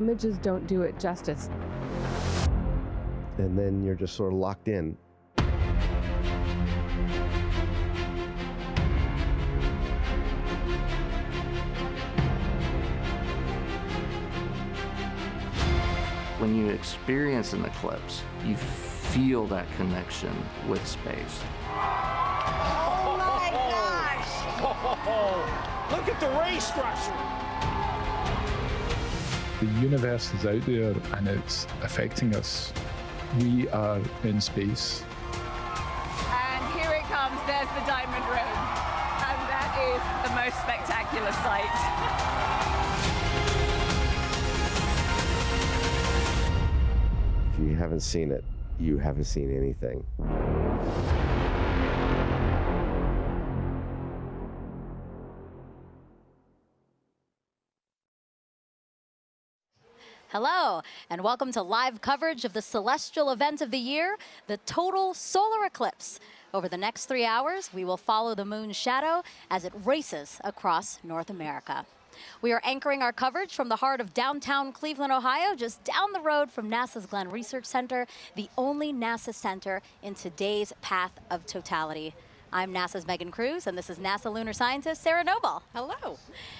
Images don't do it justice. And then you're just sort of locked in. When you experience an eclipse, you feel that connection with space. Oh my gosh! Oh, look at the ray structure. The universe is out there and it's affecting us. We are in space. And here it comes, there's the diamond ring. And that is the most spectacular sight. If you haven't seen it, you haven't seen anything. Hello, and welcome to live coverage of the celestial event of the year, the total solar eclipse. Over the next 3 hours, we will follow the moon's shadow as it races across North America. We are anchoring our coverage from the heart of downtown Cleveland, Ohio, just down the road from NASA's Glenn Research Center, the only NASA center in today's path of totality. I'm NASA's Megan Cruz, and this is NASA lunar scientist Sarah Noble. Hello.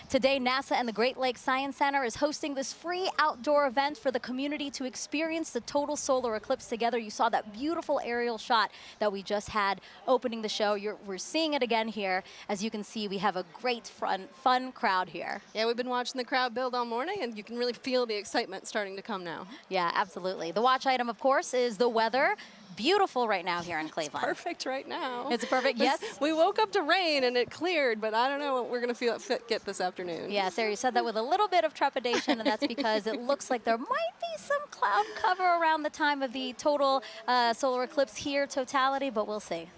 Today, NASA and the Great Lakes Science Center is hosting this free outdoor event for the community to experience the total solar eclipse together. You saw that beautiful aerial shot that we just had opening the show. We're seeing it again here. As you can see, we have a great fun crowd here. Yeah, we've been watching the crowd build all morning, and you can really feel the excitement starting to come now. Yeah, absolutely. The watch item, of course, is the weather. Beautiful right now here in Cleveland. It's perfect right now. It's perfect, yes. We woke up to rain and it cleared, but I don't know what we're going to get this afternoon. Yeah, Sarah, you said that with a little bit of trepidation, and that's because it looks like there might be some cloud cover around the time of the total solar eclipse here, totality, but we'll see.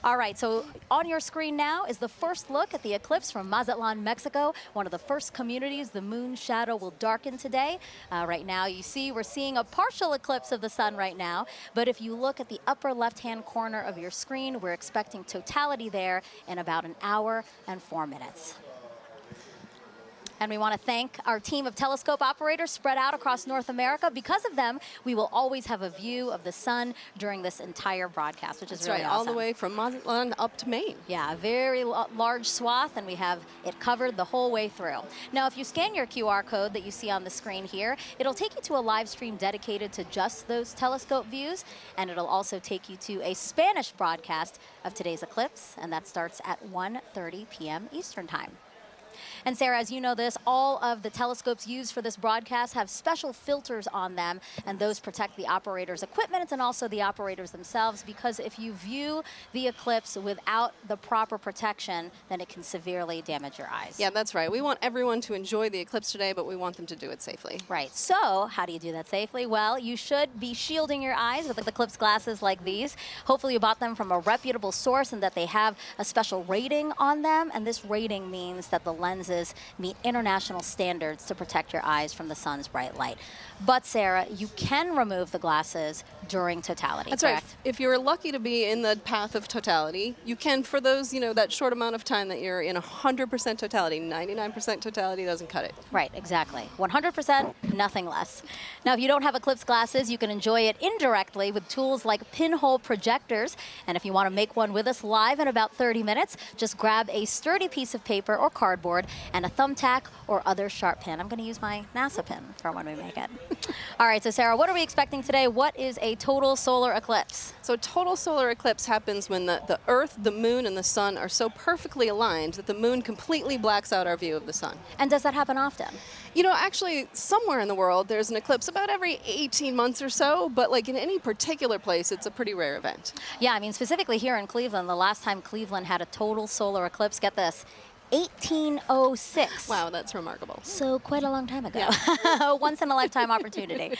All right, so on your screen now is the first look at the eclipse from Mazatlan, Mexico, one of the first communities the moon's shadow will darken today. Right now, you see we're seeing a partial eclipse of the sun right now, but if you look at the upper left-hand corner of your screen, we're expecting totality there in about 1 hour and 4 minutes. And we want to thank our team of telescope operators spread out across North America. Because of them, we will always have a view of the sun during this entire broadcast, which is That's really right, awesome. all the way from Mazatlan up to Maine. Yeah, a very large swath, and we have it covered the whole way through. Now, if you scan your QR code that you see on the screen here, it'll take you to a live stream dedicated to just those telescope views, and it'll also take you to a Spanish broadcast of today's eclipse, and that starts at 1:30 p.m. Eastern Time. And Sarah, as you know this, all of the telescopes used for this broadcast have special filters on them, and those protect the operator's equipment and also the operators themselves, because if you view the eclipse without the proper protection, then it can severely damage your eyes. Yeah, that's right. We want everyone to enjoy the eclipse today, but we want them to do it safely. Right. So how do you do that safely? Well, you should be shielding your eyes with eclipse glasses like these. Hopefully you bought them from a reputable source and that they have a special rating on them, and this rating means that the lenses meet international standards to protect your eyes from the sun's bright light. But Sarah, you can remove the glasses during totality, That's correct? right. If you're lucky to be in the path of totality, you can, for those, that short amount of time that you're in 100% totality. 99% totality doesn't cut it. Right, exactly. 100%, nothing less. Now, if you don't have eclipse glasses, you can enjoy it indirectly with tools like pinhole projectors. And if you want to make one with us live in about 30 minutes, just grab a sturdy piece of paper or cardboard and a thumbtack or other sharp pin. I'm going to use my NASA pin for when we make it. All right, so Sarah, what are we expecting today? What is a total solar eclipse? So total solar eclipse happens when the Earth, the moon, and the sun are so perfectly aligned that the moon completely blacks out our view of the sun. And does that happen often? Actually, somewhere in the world, there's an eclipse about every 18 months or so, but like in any particular place, it's a pretty rare event. Yeah, I mean, specifically here in Cleveland, the last time Cleveland had a total solar eclipse, get this, 1806. Wow, that's remarkable. So quite a long time ago. Yeah. Once in a lifetime opportunity.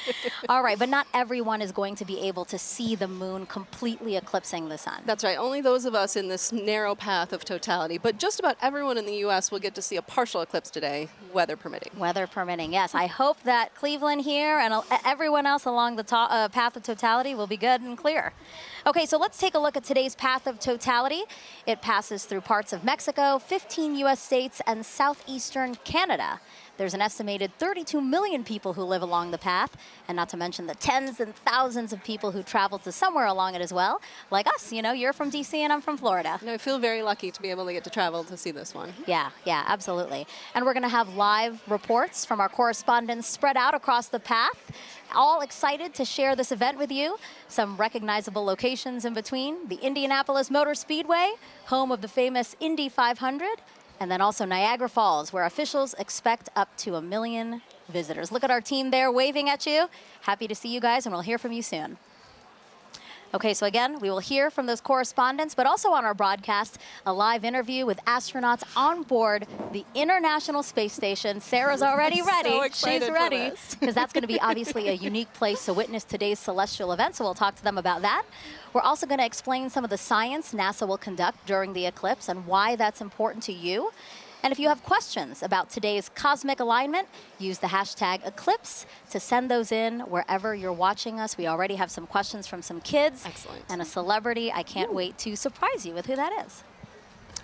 All right, but not everyone is going to be able to see the moon completely eclipsing the sun. That's right, only those of us in this narrow path of totality, but just about everyone in the U.S. will get to see a partial eclipse today, weather permitting. Weather permitting, yes. I hope that Cleveland here and everyone else along the path of totality will be good and clear. Okay, so let's take a look at today's path of totality. It passes through parts of Mexico, 15 U.S. states, and southeastern Canada. There's an estimated 32 million people who live along the path, and not to mention the tens and thousands of people who travel to somewhere along it as well, like us. You know, you're from DC and I'm from Florida. And I feel very lucky to be able to get to travel to see this one. Yeah, absolutely. And we're going to have live reports from our correspondents spread out across the path, all excited to share this event with you. Some recognizable locations in between: the Indianapolis Motor Speedway, home of the famous Indy 500, and then also Niagara Falls, where officials expect up to 1 million visitors. Look at our team there waving at you. Happy to see you guys, and we'll hear from you soon. Okay, so again, we will hear from those correspondents, but also on our broadcast, a live interview with astronauts on board the International Space Station. Sarah's already ready. So excited She's ready, because that's going to be obviously a unique place to witness today's celestial event, so we'll talk to them about that. We're also going to explain some of the science NASA will conduct during the eclipse and why that's important to you. And if you have questions about today's cosmic alignment, use the hashtag eclipse to send those in wherever you're watching us. We already have some questions from some kids. Excellent. And a celebrity. I can't wait to surprise you with who that is.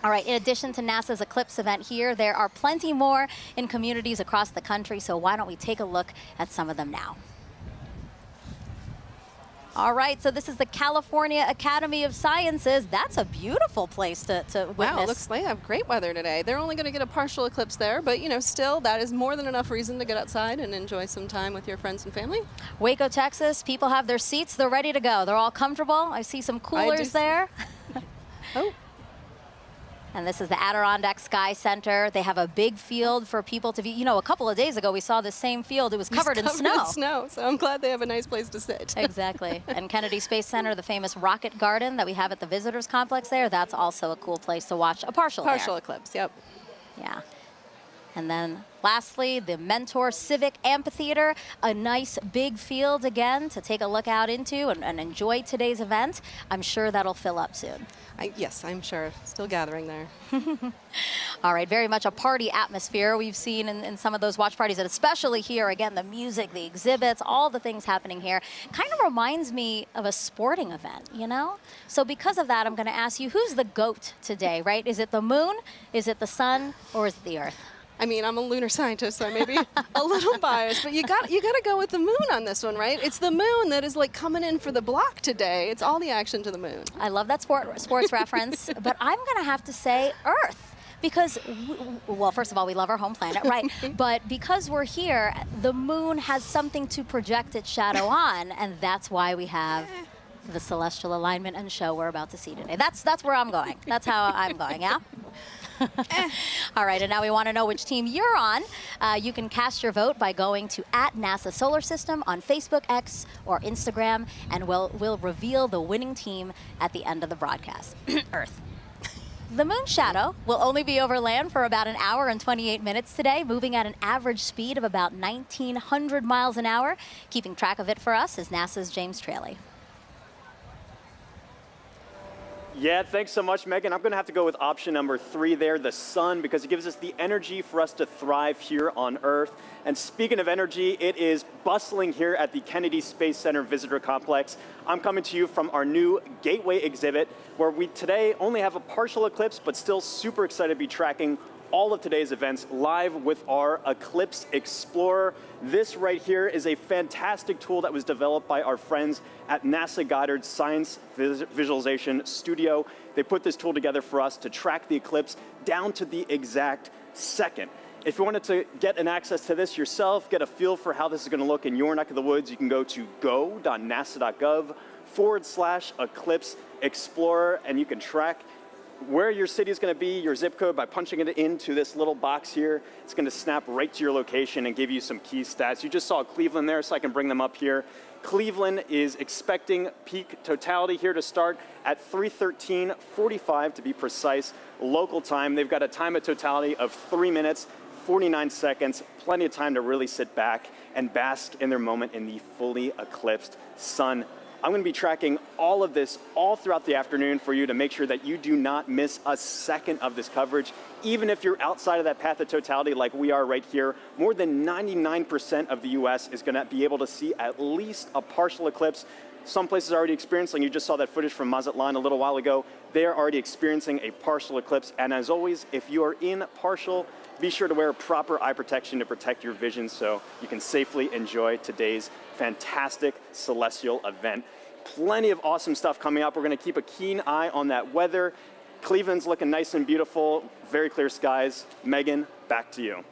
All right, in addition to NASA's eclipse event here, there are plenty more in communities across the country, so why don't we take a look at some of them now. All right, so this is the California Academy of Sciences. That's a beautiful place to witness. Wow, looks like they have great weather today. They're only going to get a partial eclipse there, but you know, still, that is more than enough reason to get outside and enjoy some time with your friends and family. Waco, Texas, people have their seats. They're ready to go. They're all comfortable. I see some coolers there. Oh. And this is the Adirondack Sky Center. They have a big field for people to view. You know, a couple of days ago, we saw the same field. It was covered in snow. So I'm glad they have a nice place to sit. Exactly. And Kennedy Space Center, the famous rocket garden that we have at the visitors complex there, that's also a cool place to watch a partial eclipse, yep. Yeah. And then lastly, the Mentor Civic Amphitheater, a nice big field again to take a look out into and enjoy today's event. I'm sure that'll fill up soon. Yes, I'm sure. Still gathering there. All right, very much a party atmosphere we've seen in some of those watch parties, and especially here, again, the music, the exhibits, all the things happening here. Kind of reminds me of a sporting event, you know? So because of that, I'm going to ask you, who's the GOAT today, right? Is it the moon, is it the sun, or is it the earth? I mean, I'm a lunar scientist, so I may be a little biased, but you got to go with the moon on this one, right? It's the moon that is like coming in for the block today. It's all the action to the moon. I love that sports reference, but I'm going to have to say Earth. Because, well, first of all, we love our home planet, right? But because we're here, the moon has something to project its shadow on, and that's why we have the celestial alignment and show we're about to see today. That's where I'm going. That's how I'm going, yeah? All right, and now we want to know which team you're on. You can cast your vote by going to @NASA Solar System on Facebook, X, or Instagram, and we'll reveal the winning team at the end of the broadcast. Earth. The moon's shadow will only be over land for about 1 hour and 28 minutes today, moving at an average speed of about 1,900 miles an hour. Keeping track of it for us is NASA's James Traley. Yeah, thanks so much, Megan. I'm going to have to go with option number 3 there, the sun, because it gives us the energy for us to thrive here on Earth. And speaking of energy, it is bustling here at the Kennedy Space Center Visitor Complex. I'm coming to you from our new Gateway exhibit, where we today only have a partial eclipse, but still super excited to be tracking all of today's events live with our Eclipse Explorer. This right here is a fantastic tool that was developed by our friends at NASA Goddard Science Visualization Studio. They put this tool together for us to track the eclipse down to the exact second. If you wanted to get an access to this yourself, get a feel for how this is going to look in your neck of the woods, you can go to go.nasa.gov/Eclipse Explorer, and you can track where your city is going to be, your zip code, by punching it into this little box here. It's going to snap right to your location and give you some key stats. You just saw Cleveland there, so I can bring them up here. Cleveland is expecting peak totality here to start at 3:13:45 to be precise, local time. They've got a time of totality of 3 minutes, 49 seconds, plenty of time to really sit back and bask in their moment in the fully eclipsed sun. I'm going to be tracking all of this all throughout the afternoon for you to make sure that you do not miss a second of this coverage. Even if you're outside of that path of totality like we are right here, more than 99% of the U.S. is going to be able to see at least a partial eclipse. Some places are already experiencing, you just saw that footage from Mazatlan a little while ago, they are already experiencing a partial eclipse. And as always, if you are in partial, be sure to wear proper eye protection to protect your vision so you can safely enjoy today's fantastic celestial event. Plenty of awesome stuff coming up. We're going to keep a keen eye on that weather. Cleveland's looking nice and beautiful, very clear skies. Megan, back to you.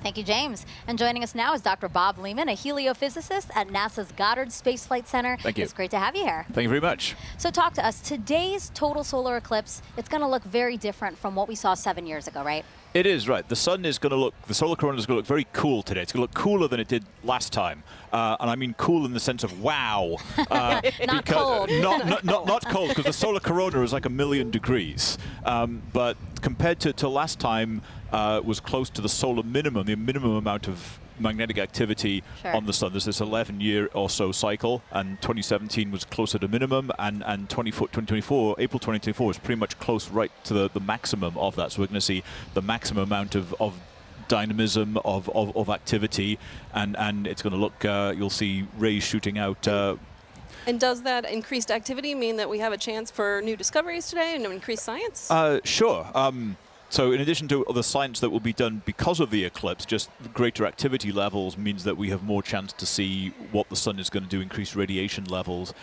Thank you, James. And joining us now is Dr. Bob Lehman, a heliophysicist at NASA's Goddard Space Flight Center. Thank you. It's great to have you here. Thank you very much. So talk to us. Today's total solar eclipse, it's going to look very different from what we saw 7 years ago, right? It is, right. The sun is going to look, the solar corona is going to look very cool today. It's going to look cooler than it did last time. And I mean cool in the sense of wow. Not cold. Not cold, because the solar corona is like 1,000,000 degrees. But compared to last time, it was close to the solar minimum, the minimum amount of magnetic activity on the sun. There's this 11-year or so cycle, and 2017 was closer to minimum, and 2024, April 2024 is pretty much close right to the maximum of that. So we're going to see the maximum amount of dynamism, of activity, and it's going to look, you'll see rays shooting out. And does that increased activity mean that we have a chance for new discoveries today and increased science? Sure. So in addition to the science that will be done because of the eclipse, just greater activity levels means that we have more chance to see what the sun is going to do, increased radiation levels,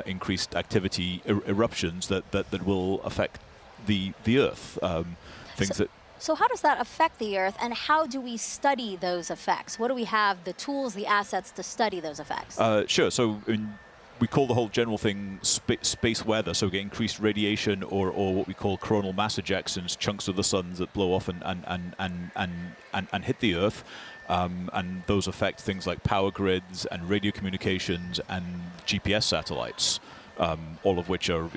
increased activity eruptions that will affect the Earth. So how does that affect the Earth, and how do we study those effects? What do we have, the tools, the assets to study those effects? Sure. So we call the whole general thing space weather, so we get increased radiation or what we call coronal mass ejections, chunks of the sun that blow off and hit the Earth. And those affect things like power grids and radio communications and GPS satellites, all of which are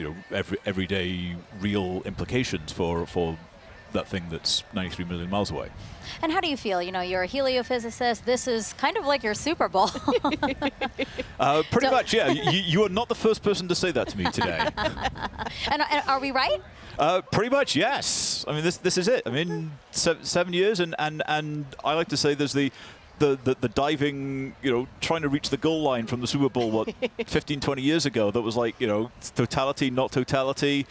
everyday real implications for that thing that's 93 million miles away. And how do you feel? You know, you're a heliophysicist. This is kind of like your Super Bowl. Pretty much, yeah. You are not the first person to say that to me today. and are we right? Pretty much, yes. I mean, this is it. I mean, 7 years, and I like to say there's the diving, trying to reach the goal line from the Super Bowl, what, 15, 20 years ago. That was like, totality, not totality,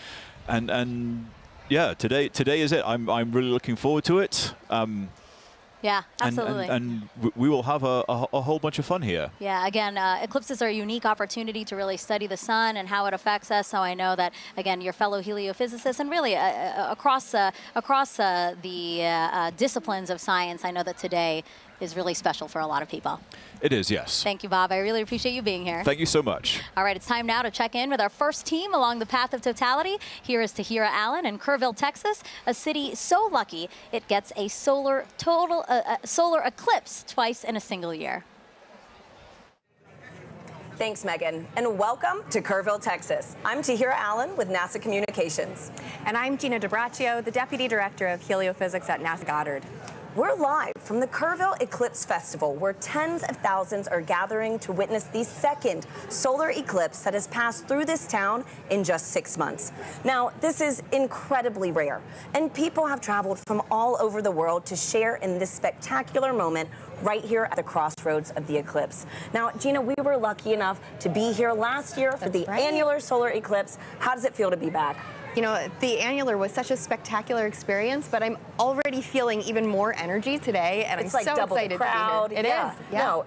and yeah, today is it. I'm really looking forward to it. Yeah, absolutely. And we will have a whole bunch of fun here. Yeah, again, eclipses are a unique opportunity to really study the sun and how it affects us. So I know that, again, your fellow heliophysicists and really across the disciplines of science, I know that today is really special for a lot of people. It is, yes. Thank you, Bob. I really appreciate you being here. Thank you so much. All right, it's time now to check in with our first team along the path of totality. Here is Tahira Allen in Kerrville, Texas, a city so lucky it gets a solar eclipse twice in a single year. Thanks, Megan, and welcome to Kerrville, Texas. I'm Tahira Allen with NASA Communications. And I'm Gina DiBraccio, the Deputy Director of Heliophysics at NASA Goddard. We're live from the Kerrville Eclipse Festival, where tens of thousands are gathering to witness the second solar eclipse that has passed through this town in just 6 months. Now, this is incredibly rare, and people have traveled from all over the world to share in this spectacular moment right here at the crossroads of the eclipse. Now, Gina, we were lucky enough to be here last year for the annular solar eclipse. How does it feel to be back? You know, the annular was such a spectacular experience, but I'm already feeling even more energy today, and it's I'm like so double excited the crowd. to be here. It is. Yeah. No,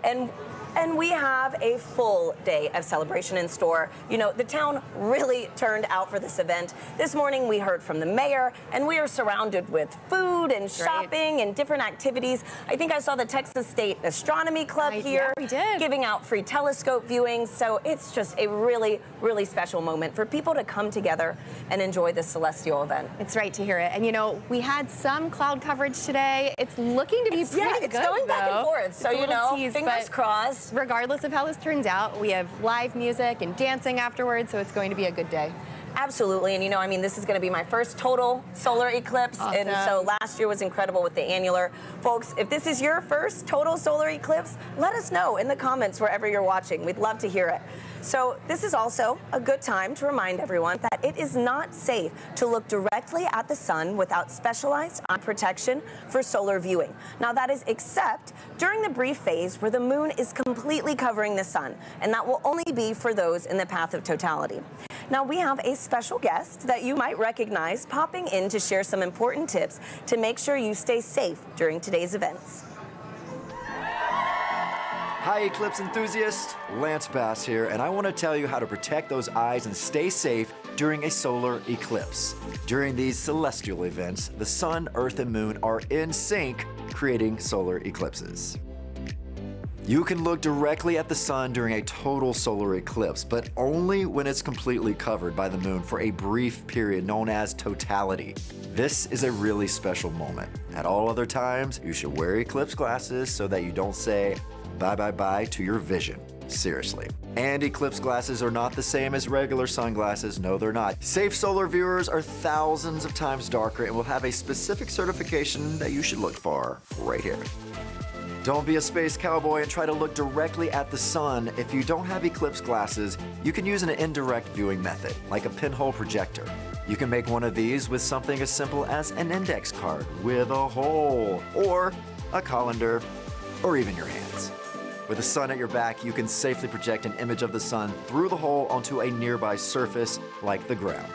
and we have a full day of celebration in store. You know, the town really turned out for this event. This morning we heard from the mayor, and we are surrounded with food and shopping and different activities. I think I saw the Texas State Astronomy Club here giving out free telescope viewings. So it's just a really, really special moment for people to come together and enjoy this celestial event. It's right to hear it. And you know, we had some cloud coverage today. It's looking to be pretty good. It's going back and forth. So, you know, fingers crossed. Regardless of how this turns out, we have live music and dancing afterwards, so it's going to be a good day. Absolutely, and you know, I mean, this is going to be my first total solar eclipse, and so last year was incredible with the annular. Folks, if this is your first total solar eclipse, let us know in the comments wherever you're watching. We'd love to hear it. So this is also a good time to remind everyone that it is not safe to look directly at the sun without specialized eye protection for solar viewing. Now that is except during the brief phase where the moon is completely covering the sun, and that will only be for those in the path of totality. Now we have a special guest that you might recognize popping in to share some important tips to make sure you stay safe during today's events. Hi eclipse enthusiasts, Lance Bass here, and I want to tell you how to protect those eyes and stay safe during a solar eclipse. During these celestial events, the sun, earth, and moon are in sync, creating solar eclipses. You can look directly at the sun during a total solar eclipse, but only when it's completely covered by the moon for a brief period known as totality. This is a really special moment. At all other times, you should wear eclipse glasses so that you don't say bye-bye-bye to your vision. Seriously. And eclipse glasses are not the same as regular sunglasses. No, they're not. Safe solar viewers are thousands of times darker and will have a specific certification that you should look for right here. Don't be a space cowboy and try to look directly at the sun. If you don't have eclipse glasses, you can use an indirect viewing method, like a pinhole projector. You can make one of these with something as simple as an index card with a hole, or a colander, or even your hands. With the sun at your back, you can safely project an image of the sun through the hole onto a nearby surface like the ground.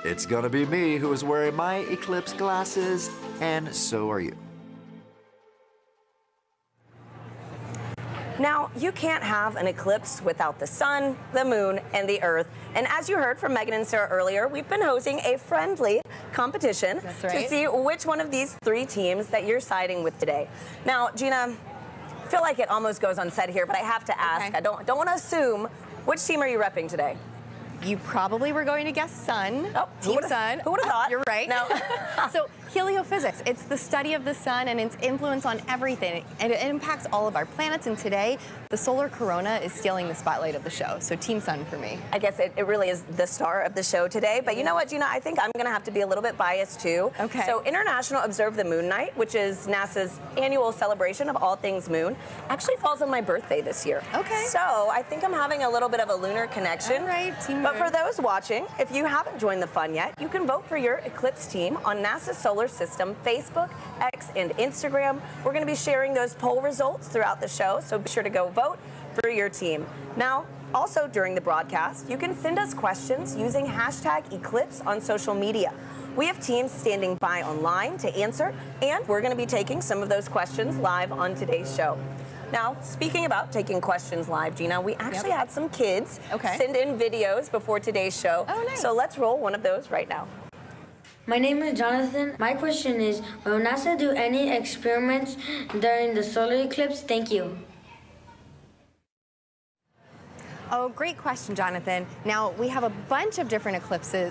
It's gonna be me who is wearing my eclipse glasses, and so are you. Now, you can't have an eclipse without the sun, the moon, and the earth. And as you heard from Megan and Sarah earlier, we've been hosting a friendly competition to see which one of these three teams that you're siding with today. Now, Gina, I feel like it almost goes unsaid here, but I have to ask. I don't want to assume. Which team are you repping today? You probably were going to guess sun. Oh, Team Sun. Who would have thought? You're right. No. So heliophysics, it's the study of the sun and its influence on everything. And it impacts all of our planets. And today, the solar corona is stealing the spotlight of the show. So Team Sun for me. I guess it really is the star of the show today. But you know what, Gina? I think I'm going to have to be a little bit biased too. Okay. So International Observe the Moon Night, which is NASA's annual celebration of all things moon, actually falls on my birthday this year. Okay. So I think I'm having a little bit of a lunar connection. All right, Team But Moon. for those watching, if you haven't joined the fun yet, you can vote for your eclipse team on NASA's Solar System Facebook, X, and Instagram. We're going to be sharing those poll results throughout the show, so be sure to go vote for your team. Now, also during the broadcast, you can send us questions using #Eclipse on social media. We have teams standing by online to answer, and we're going to be taking some of those questions live on today's show. Now, speaking about taking questions live, Gina, we actually had some kids send in videos before today's show. Oh, nice. So let's roll one of those right now. My name is Jonathan. My question is, will NASA do any experiments during the solar eclipse? Thank you. Oh, great question, Jonathan. Now, we have a bunch of different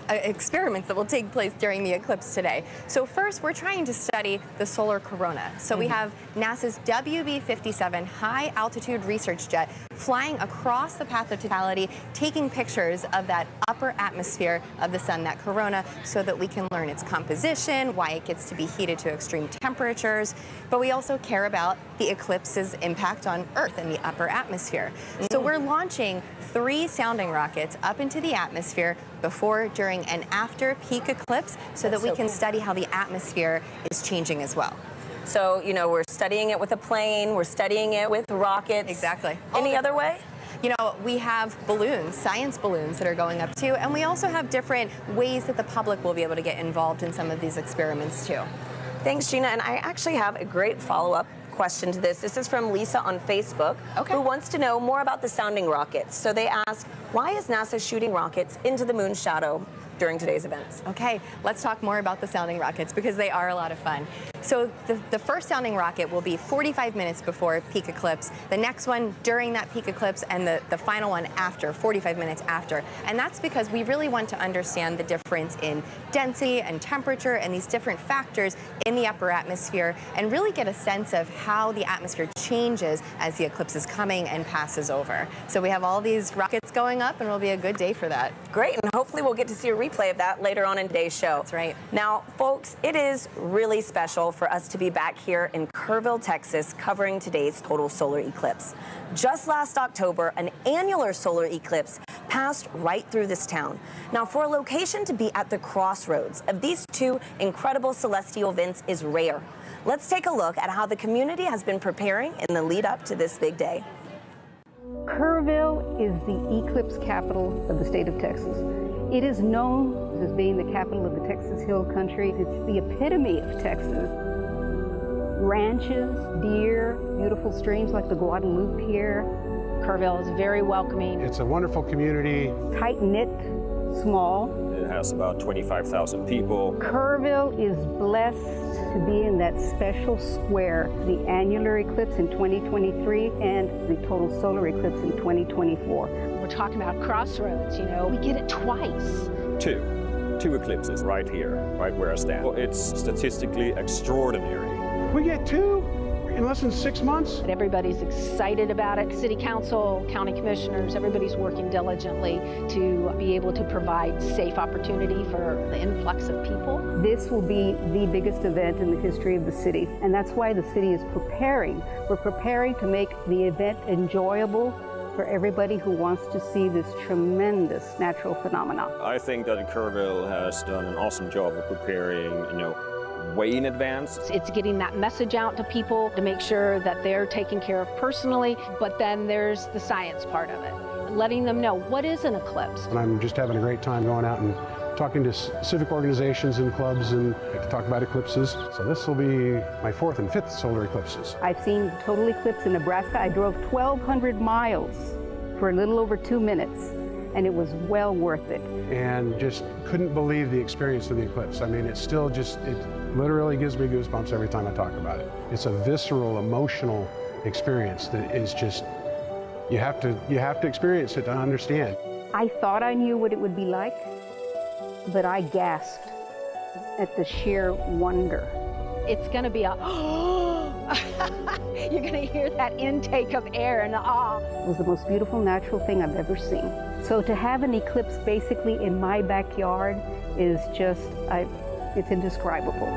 experiments that will take place during the eclipse today. So first, we're trying to study the solar corona. So we have NASA's WB-57 high-altitude research jet flying across the path of totality, taking pictures of that upper atmosphere of the sun, that corona, so that we can learn its composition, why it gets to be heated to extreme temperatures. But we also care about the eclipse's impact on Earth and the upper atmosphere. So we're launching 3 sounding rockets up into the atmosphere before, during, and after peak eclipse so that we can study how the atmosphere is changing as well. So, you know, we're studying it with a plane, we're studying it with rockets. Exactly. Any other way? You know, we have balloons, science balloons that are going up too, and we also have different ways that the public will be able to get involved in some of these experiments too. Thanks, Gina, and I actually have a great follow-up question to this. This is from Lisa on Facebook, who wants to know more about the sounding rockets. So they ask, why is NASA shooting rockets into the moon's shadow during today's events? Okay, let's talk more about the sounding rockets because they are a lot of fun. So the first sounding rocket will be 45 minutes before peak eclipse, the next one during that peak eclipse, and the final one after, 45 minutes after. And that's because we really want to understand the difference in density and temperature and these different factors in the upper atmosphere, and really get a sense of how the atmosphere changes as the eclipse is coming and passes over. So we have all these rockets going up, and it'll be a good day for that. Great, and hopefully we'll get to see a replay of that later on in today's show. That's right. Now, folks, it is really special for us to be back here in Kerrville, Texas, covering today's total solar eclipse. Just last October, an annular solar eclipse passed right through this town. Now, for a location to be at the crossroads of these two incredible celestial events is rare. Let's take a look at how the community has been preparing in the lead up to this big day. Kerrville is the eclipse capital of the state of Texas. It is known as being the capital of the Texas Hill Country. It's the epitome of Texas. Ranches, deer, beautiful streams like the Guadalupe here. Kerrville is very welcoming. It's a wonderful community. Tight-knit, small. It has about 25,000 people. Kerrville is blessed to be in that special square, the annular eclipse in 2023 and the total solar eclipse in 2024. We're talking about crossroads, you know. We get it twice. Two eclipses right here, right where I stand. Well, it's statistically extraordinary. We get two in less than 6 months. Everybody's excited about it. City council, county commissioners, everybody's working diligently to be able to provide safe opportunity for the influx of people. This will be the biggest event in the history of the city, and that's why the city is preparing. We're preparing to make the event enjoyable for everybody who wants to see this tremendous natural phenomenon. I think that Kerrville has done an awesome job of preparing, way in advance. It's getting that message out to people to make sure that they're taken care of personally, but then there's the science part of it, letting them know what is an eclipse. And I'm just having a great time going out and talking to civic organizations and clubs and to talk about eclipses. So this will be my 4th and 5th solar eclipses. I've seen total eclipse in Nebraska. I drove 1,200 miles for a little over 2 minutes, and it was well worth it. And just couldn't believe the experience of the eclipse. I mean, it's still just, it literally gives me goosebumps every time I talk about it. It's a visceral, emotional experience that is just, you have to experience it to understand. I thought I knew what it would be like, but I gasped at the sheer wonder. It's going to be a, you're going to hear that intake of air and the awe. It was the most beautiful natural thing I've ever seen. So to have an eclipse basically in my backyard is just, it's indescribable.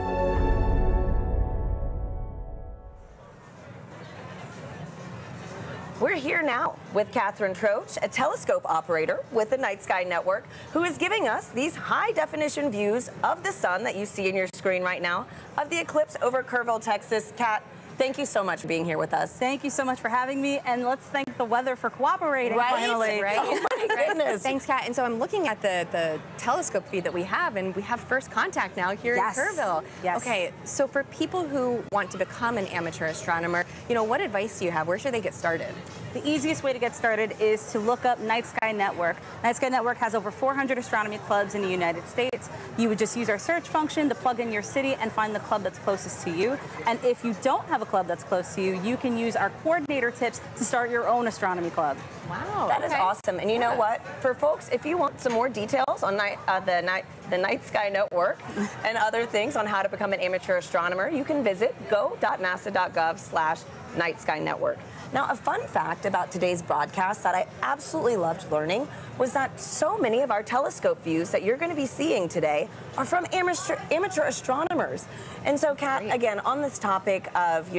We're here now with Catherine Troach, a telescope operator with the Night Sky Network, who is giving us these high-definition views of the sun that you see in your screen right now, of the eclipse over Kerrville, Texas. Kat, thank you so much for being here with us. Thank you so much for having me, and let's thank the weather for cooperating finally. Right? Oh my goodness. Thanks, Kat. And so I'm looking at the telescope feed that we have, and we have first contact now here in Kerrville. Yes. Okay, so for people who want to become an amateur astronomer, what advice do you have? Where should they get started? The easiest way to get started is to look up Night Sky Network. Night Sky Network has over 400 astronomy clubs in the United States. You would just use our search function to plug in your city and find the club that's closest to you. And if you don't have a club that's close to you, you can use our coordinator tips to start your own astronomy club. Wow, that is awesome. And you know what? For folks, if you want some more details on the Night Sky Network and other things on how to become an amateur astronomer, you can visit go.nasa.gov/Night Sky Network. Now, a fun fact about today's broadcast that I absolutely loved learning was that so many of our telescope views that you're going to be seeing today are from amateur astronomers. And so, Kat, again, on this topic of,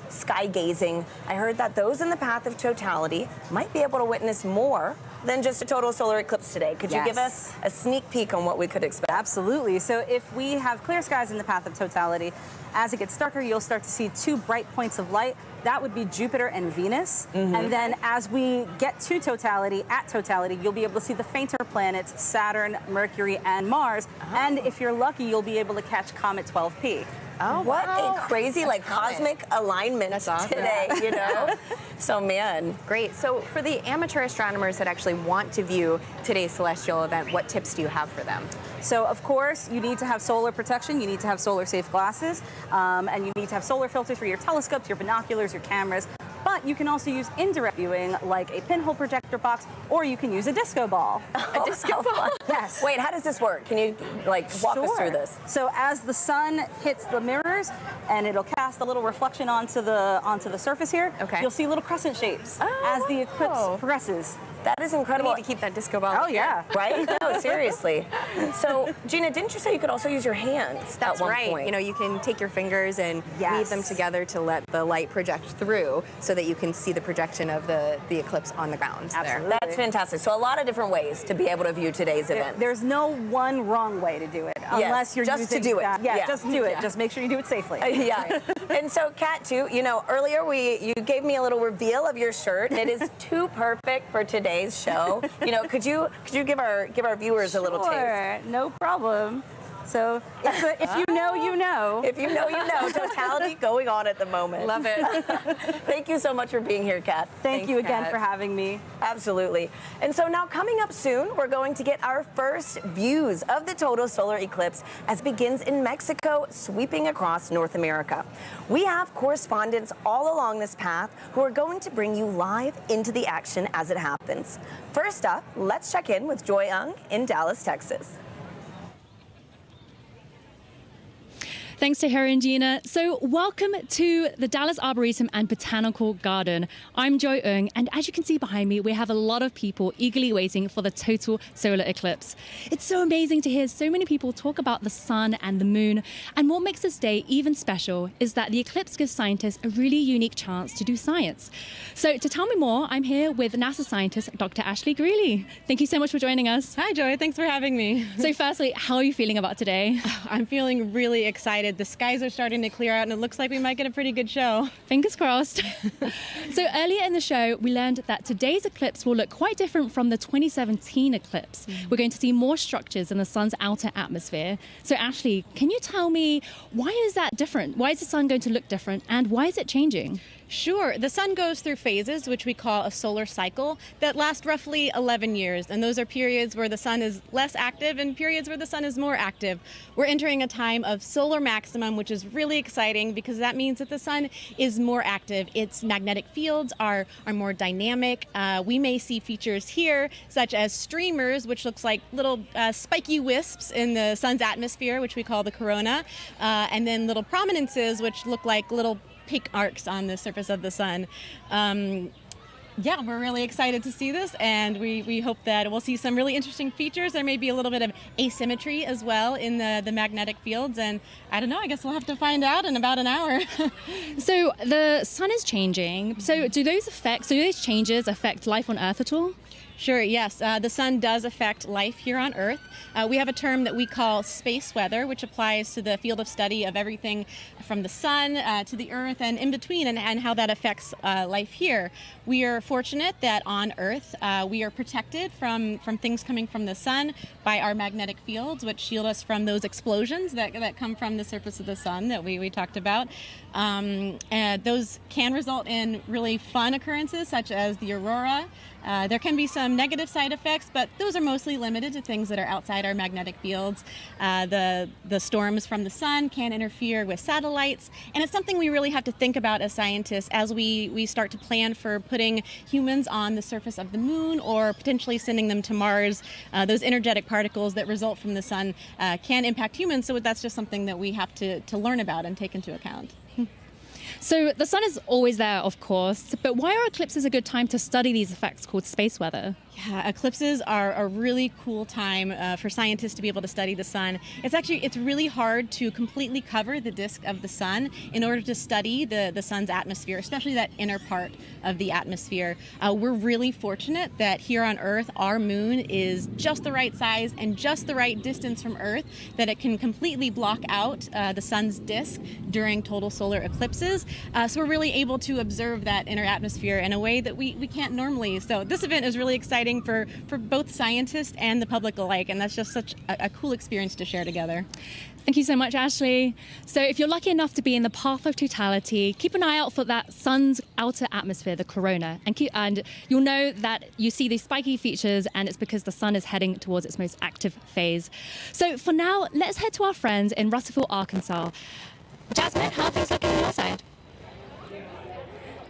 sky gazing, I heard that those in the path of totality might be able to witness more than just a total solar eclipse today. Could you give us a sneak peek on what we could expect? Absolutely. So if we have clear skies in the path of totality, as it gets darker, you'll start to see two bright points of light. That would be Jupiter and Venus. And then as we get to totality, at totality, you'll be able to see the fainter planets, Saturn, Mercury, and Mars. And if you're lucky, you'll be able to catch Comet 12P. Oh, what a crazy, cosmic alignment today, you know? So, man. Great. So for the amateur astronomers that actually want to view today's celestial event, what tips do you have for them? So, of course, you need to have solar protection, you need to have solar-safe glasses, and you need to have solar filters for your telescopes, your binoculars, your cameras. But you can also use indirect viewing, like a pinhole projector box, or you can use a disco ball. A disco ball? Yes. Wait, how does this work? Can you, walk us through this? So as the sun hits the mirrors, and it'll cast a little reflection onto the surface here, you'll see little crescent shapes as the eclipse progresses. That is incredible. We need to keep that disco ball. Oh, yeah. Right? No, seriously. So, Gina, didn't you say you could also use your hands That's at one right. point? You know, you can take your fingers and weave them together to let the light project through so that you can see the projection of the eclipse on the ground. Absolutely. There. That's fantastic. So a lot of different ways to be able to view today's event. There's no one wrong way to do it, unless you're just using to do it. Yeah, just do it. Just make sure you do it safely. Yeah. And so, Kat, too, you know, earlier you gave me a little reveal of your shirt. It is too perfect for today's show. You know, could you give our viewers a little taste? Sure, no problem. So if you know, you know. If you know, you know. Totality going on at the moment. Love it. Thank you so much for being here, Kat. Thank you again for having me. Absolutely. And so now coming up soon, we're going to get our first views of the total solar eclipse as it begins in Mexico, sweeping across North America. We have correspondents all along this path who are going to bring you live into the action as it happens. First up, let's check in with Joy Ung in Dallas, Texas. Thanks to Harry and Gina. So welcome to the Dallas Arboretum and Botanical Garden. I'm Joy Ung, and as you can see behind me, we have a lot of people eagerly waiting for the total solar eclipse. It's so amazing to hear so many people talk about the sun and the moon, and what makes this day even special is that the eclipse gives scientists a really unique chance to do science. So to tell me more, I'm here with NASA scientist Dr. Ashley Greeley. Thank you so much for joining us. Hi, Joy. Thanks for having me. So firstly, how are you feeling about today? I'm feeling really excited. The skies are starting to clear out, and it looks like we might get a pretty good show. Fingers crossed. So earlier in the show, we learned that today's eclipse will look quite different from the 2017 eclipse. We're going to see more structures in the sun's outer atmosphere. So Ashley, can you tell me, why is that different? Why is the sun going to look different, and why is it changing? Sure. The sun goes through phases, which we call a solar cycle, that last roughly 11 years. And those are periods where the sun is less active and periods where the sun is more active. We're entering a time of solar maximum, which is really exciting because that means that the sun is more active. Its magnetic fields are more dynamic. We may see features here, such as streamers, which looks like little spiky wisps in the sun's atmosphere, which we call the corona, and then little prominences, which look like little pink arcs on the surface of the sun. Yeah, we're really excited to see this, and we hope that we'll see some really interesting features. There may be a little bit of asymmetry as well in the magnetic fields, and I don't know, I guess we'll have to find out in about an hour. So the sun is changing. So do those changes affect life on Earth at all? Sure, yes. The sun does affect life here on Earth. We have a term that we call space weather, which applies to the field of study of everything from the sun to the Earth and in between, and how that affects life here. We are fortunate that on Earth we are protected from things coming from the sun by our magnetic fields, which shield us from those explosions that come from the surface of the sun that we talked about. And those can result in really fun occurrences, such as the aurora. There can be some negative side effects, but those are mostly limited to things that are outside our magnetic fields. The storms from the sun can interfere with satellites, and it's something we really have to think about as scientists as we start to plan for putting humans on the surface of the moon or potentially sending them to Mars. Those energetic particles that result from the sun can impact humans, so that's just something that we have to learn about and take into account. So the sun is always there, of course, but why are eclipses a good time to study these effects called space weather? Yeah, eclipses are a really cool time for scientists to be able to study the sun. It's really hard to completely cover the disk of the sun in order to study the sun's atmosphere, especially that inner part of the atmosphere. We're really fortunate that here on Earth, our moon is just the right size and just the right distance from Earth that it can completely block out the sun's disk during total solar eclipses. So we're really able to observe that inner atmosphere in a way that we can't normally. So this event is really exciting exciting for both scientists and the public alike, and that's just such a cool experience to share together. Thank you so much, Ashley. So if you're lucky enough to be in the path of totality, keep an eye out for that sun's outer atmosphere, the corona, and you'll know that you see these spiky features, and it's because the sun is heading towards its most active phase. So for now, let's head to our friends in Russellville, Arkansas. Jasmine, how are things looking on your side?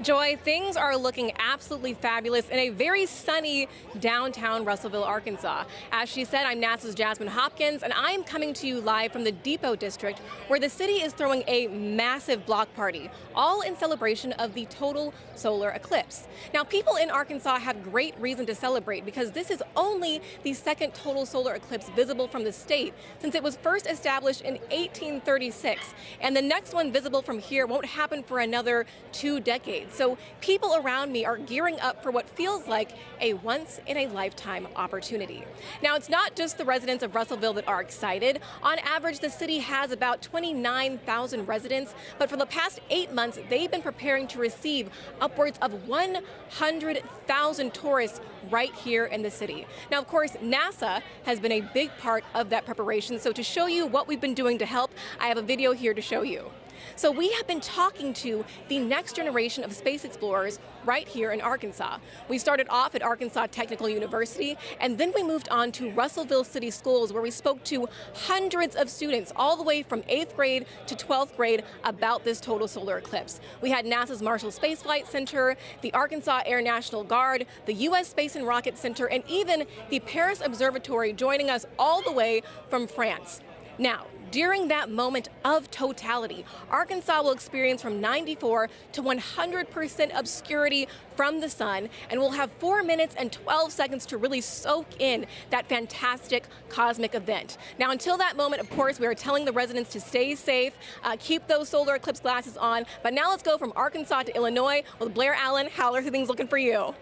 Joy, things are looking absolutely fabulous in a very sunny downtown Russellville, Arkansas. As she said, I'm NASA's Jasmine Hopkins, and I'm coming to you live from the Depot District, where the city is throwing a massive block party, all in celebration of the total solar eclipse. Now, people in Arkansas have great reason to celebrate because this is only the second total solar eclipse visible from the state since it was first established in 1836, and the next one visible from here won't happen for another 2 decades. So people around me are gearing up for what feels like a once-in-a-lifetime opportunity. Now, it's not just the residents of Russellville that are excited. On average, the city has about 29,000 residents, but for the past 8 months, they've been preparing to receive upwards of 100,000 tourists right here in the city. Now, of course, NASA has been a big part of that preparation, so to show you what we've been doing to help, I have a video here to show you. So we have been talking to the next generation of space explorers right here in Arkansas. We started off at Arkansas Technical University, and then we moved on to Russellville City Schools, where we spoke to hundreds of students all the way from 8th grade to 12th grade about this total solar eclipse. We had NASA's Marshall Space Flight Center, the Arkansas Air National Guard, the U.S. Space and Rocket Center, and even the Paris Observatory joining us all the way from France. Now, during that moment of totality, Arkansas will experience from 94 to 100% obscurity from the sun, and we'll have 4 minutes and 12 seconds to really soak in that fantastic cosmic event. Now, until that moment, of course, we are telling the residents to stay safe, keep those solar eclipse glasses on. But now let's go from Arkansas to Illinois with Blair Allen. How are things looking for you?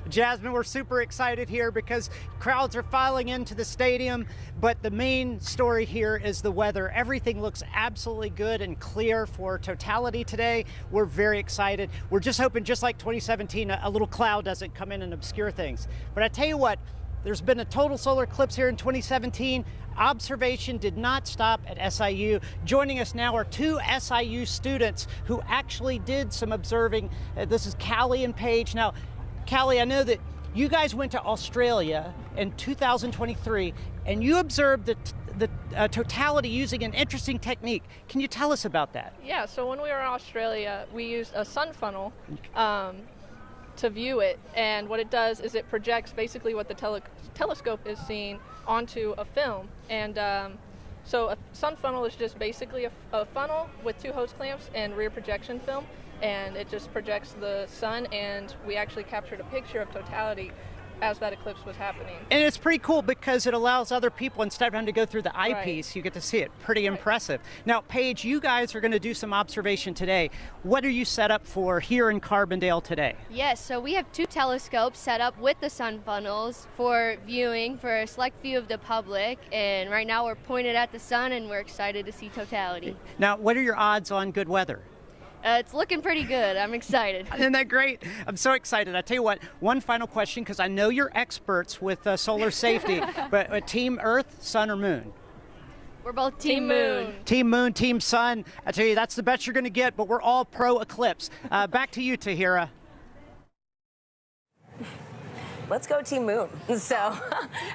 Jasmine, we're super excited here because crowds are filing into the stadium, but the main story here is the weather. Everything looks absolutely good and clear for totality today. We're very excited. We're just hoping, just like 2017, a little cloud doesn't come in and obscure things. But I tell you what, there's been a total solar eclipse here in 2017. Observation did not stop at SIU. Joining us now are 2 SIU students who actually did some observing. This is Callie and Paige. Now, Callie, I know that you guys went to Australia in 2023 and you observed the totality using an interesting technique. Can you tell us about that? Yeah, so when we were in Australia, we used a sun funnel to view it, and what it does is it projects basically what the telescope is seeing onto a film. And so a sun funnel is just basically a funnel with 2 hose clamps and rear projection film, and it just projects the sun, and we actually captured a picture of totality as that eclipse was happening. And it's pretty cool because it allows other people, instead of having to go through the eyepiece, you get to see it. Pretty impressive. Now, Paige, you guys are going to do some observation today. What are you set up for here in Carbondale today? Yes, so we have 2 telescopes set up with the sun funnels for viewing for a select view of the public, and right now we're pointed at the sun and we're excited to see totality. Now, what are your odds on good weather? It's looking pretty good. I'm excited. Isn't that great? I'm so excited. I tell you what, one final question, because I know you're experts with solar safety, but Team Earth, Sun, or Moon? We're both Team Moon. Team Moon, Team Sun. I tell you, that's the best you're going to get, but we're all pro eclipse. Back to you, Tahira. Let's go Team Moon. So,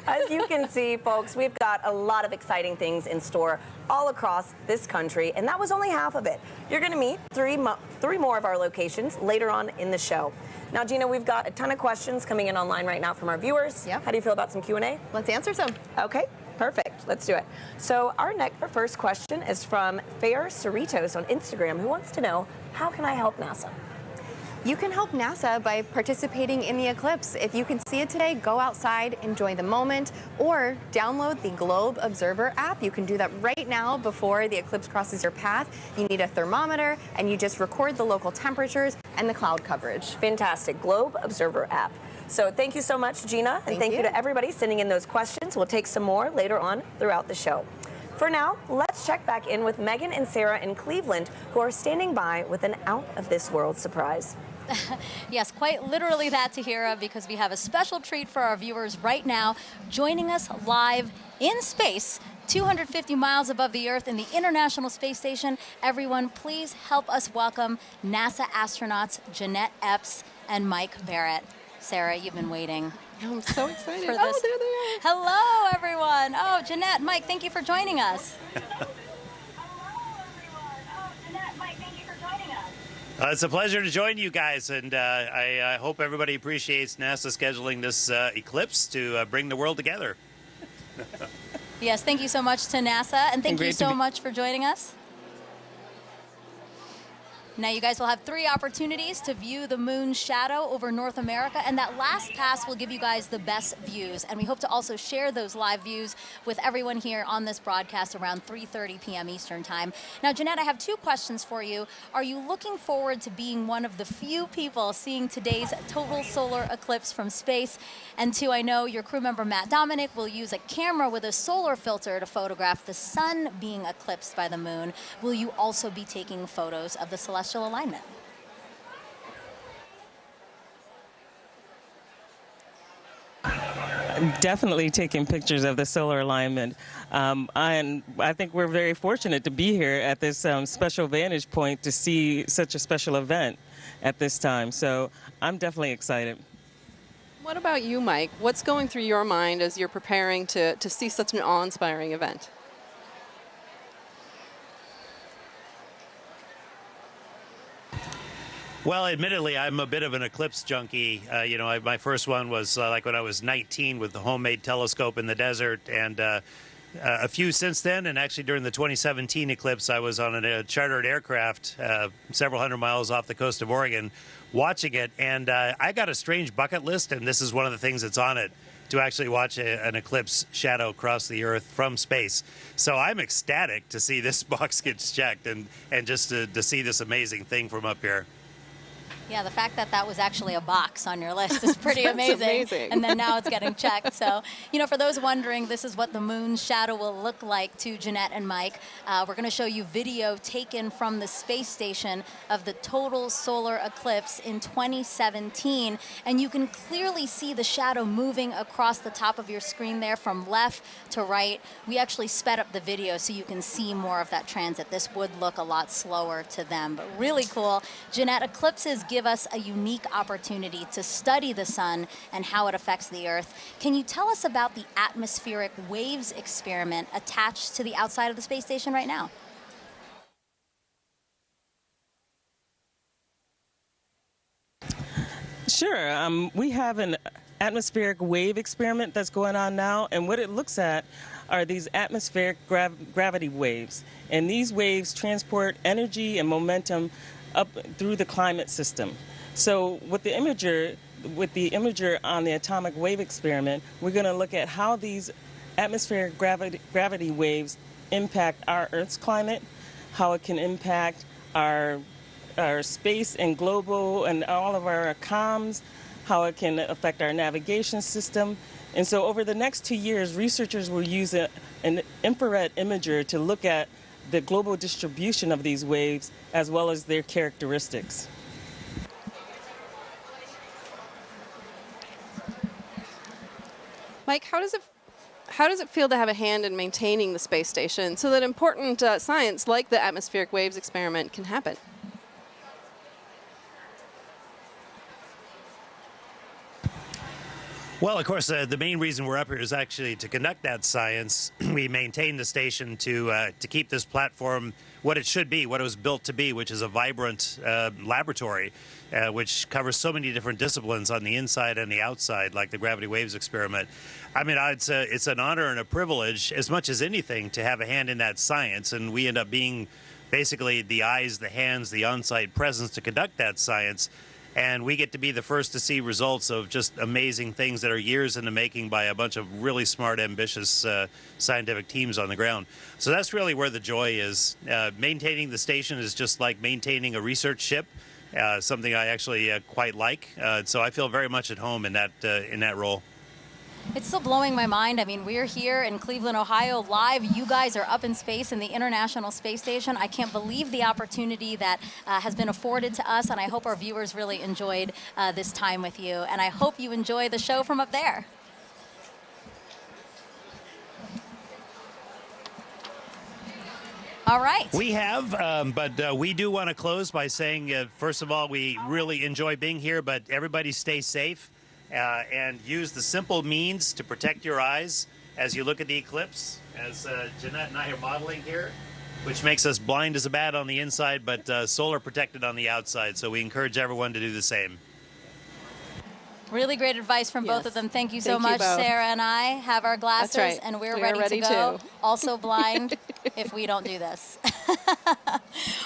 as you can see, folks, we've got a lot of exciting things in store all across this country, and that was only half of it. You're going to meet three more of our locations later on in the show. Now, Gina, we've got a ton of questions coming in online right now from our viewers. Yeah. How do you feel about some Q&A? Let's answer some. Okay. Perfect. Let's do it. So our first question is from Fair Cerritos on Instagram, who wants to know, how can I help NASA? You can help NASA by participating in the eclipse. If you can see it today, go outside, enjoy the moment, or download the Globe Observer app. You can do that right now before the eclipse crosses your path. You need a thermometer, and you just record the local temperatures and the cloud coverage. Fantastic. Globe Observer app. So thank you so much, Gina, and thank you to everybody sending in those questions. We'll take some more later on throughout the show. For now, let's check back in with Megan and Sarah in Cleveland, who are standing by with an out-of-this-world surprise. Yes, quite literally that, Tahira, because we have a special treat for our viewers right now, joining us live in space, 250 miles above the Earth in the International Space Station. Everyone, please help us welcome NASA astronauts Jeanette Epps and Mike Barrett. Sarah, you've been waiting. I'm so excited. For this. Oh, there they are. Hello, everyone. Oh, Jeanette, Mike, thank you for joining us. It's a pleasure to join you guys, and I hope everybody appreciates NASA scheduling this eclipse to bring the world together. Yes, thank you so much to NASA, and thank you so much for joining us. Now you guys will have 3 opportunities to view the moon's shadow over North America, and that last pass will give you guys the best views. And we hope to also share those live views with everyone here on this broadcast around 3:30 p.m. Eastern Time. Now, Jeanette, I have 2 questions for you. Are you looking forward to being one of the few people seeing today's total solar eclipse from space? And 2, I know your crew member Matt Dominic will use a camera with a solar filter to photograph the sun being eclipsed by the moon. Will you also be taking photos of the celestial alignment? Definitely taking pictures of the solar alignment. And I think we're very fortunate to be here at this special vantage point to see such a special event at this time. So I'm definitely excited. What about you, Mike? What's going through your mind as you're preparing to see such an awe-inspiring event? Well, admittedly, I'm a bit of an eclipse junkie. You know, my first one was like when I was 19 with the homemade telescope in the desert, and a few since then. And actually, during the 2017 eclipse, I was on a chartered aircraft several hundred miles off the coast of Oregon watching it. And I got a strange bucket list, and this is one of the things that's on it, to actually watch an eclipse shadow cross the Earth from space. So I'm ecstatic to see this box gets checked and just to see this amazing thing from up here. Yeah, the fact that that was actually a box on your list is pretty amazing. And then now it's getting checked. So, you know, for those wondering, this is what the moon's shadow will look like to Jeanette and Mike. We're going to show you video taken from the space station of the total solar eclipse in 2017. And you can clearly see the shadow moving across the top of your screen there from left to right. We actually sped up the video so you can see more of that transit. This would look a lot slower to them, but really cool. Jeanette, eclipses give us a unique opportunity to study the sun and how it affects the Earth. Can you tell us about the atmospheric waves experiment attached to the outside of the space station right now? Sure. We have an atmospheric wave experiment that's going on now, and what it looks at are these atmospheric gravity waves. And these waves transport energy and momentum up through the climate system. So with the imager on the atomic wave experiment, we're going to look at how these atmospheric gravity waves impact our Earth's climate, how it can impact our space and global and all of our comms, how it can affect our navigation system. And so over the next 2 years, researchers will use an infrared imager to look at the global distribution of these waves as well as their characteristics. Mike, how does it feel to have a hand in maintaining the space station so that important science like the atmospheric waves experiment can happen? Well, of course, the main reason we're up here is actually to conduct that science. We maintain the station to keep this platform what it should be, what it was built to be, which is a vibrant laboratory, which covers so many different disciplines on the inside and the outside, like the gravity waves experiment. I mean, it's an honor and a privilege, as much as anything, to have a hand in that science, and we end up being basically the eyes, the hands, the on-site presence to conduct that science. And we get to be the first to see results of just amazing things that are years in the making by a bunch of really smart, ambitious scientific teams on the ground. So that's really where the joy is. Maintaining the station is just like maintaining a research ship, something I actually quite like. So I feel very much at home in that role. It's still blowing my mind. I mean, we're here in Cleveland, Ohio, live. You guys are up in space in the International Space Station. I can't believe the opportunity that has been afforded to us, and I hope our viewers really enjoyed this time with you. And I hope you enjoy the show from up there. All right. We have, but we do want to close by saying, first of all, we really enjoy being here, but everybody stay safe and use the simple means to protect your eyes as you look at the eclipse, as Jeanette and I are modeling here, which makes us blind as a bat on the inside, but solar protected on the outside. So we encourage everyone to do the same. Really great advice from both of them. Thank you so much. both. Sarah and I have our glasses, That's right. and we're We ready, are ready to go. too. Also blind if we don't do this.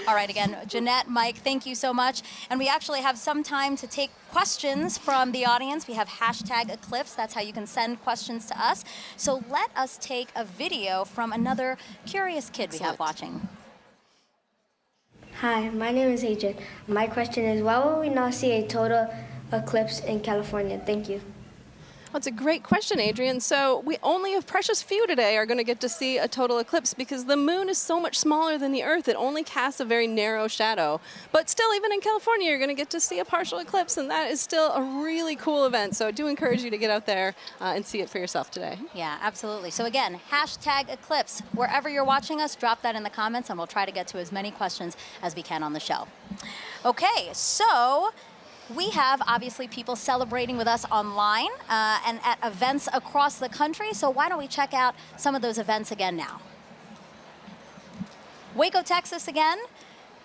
All right, again, Jeanette, Mike, thank you so much. And we actually have some time to take questions from the audience. We have #Eclipse. That's how you can send questions to us. So let us take a video from another curious kid we have watching. Hi, my name is Adrian. My question is, why will we not see a total eclipse in California? Thank you. That's a great question, Adrian. So we only a precious few today are going to get to see a total eclipse because the moon is so much smaller than the Earth. It only casts a very narrow shadow. But still, even in California, you're going to get to see a partial eclipse, and that is still a really cool event. So I do encourage you to get out there and see it for yourself today. Yeah, absolutely. So again, #Eclipse. Wherever you're watching us, drop that in the comments, and we'll try to get to as many questions as we can on the show. Okay, so we have obviously people celebrating with us online and at events across the country. So why don't we check out some of those events again now? Waco, Texas again.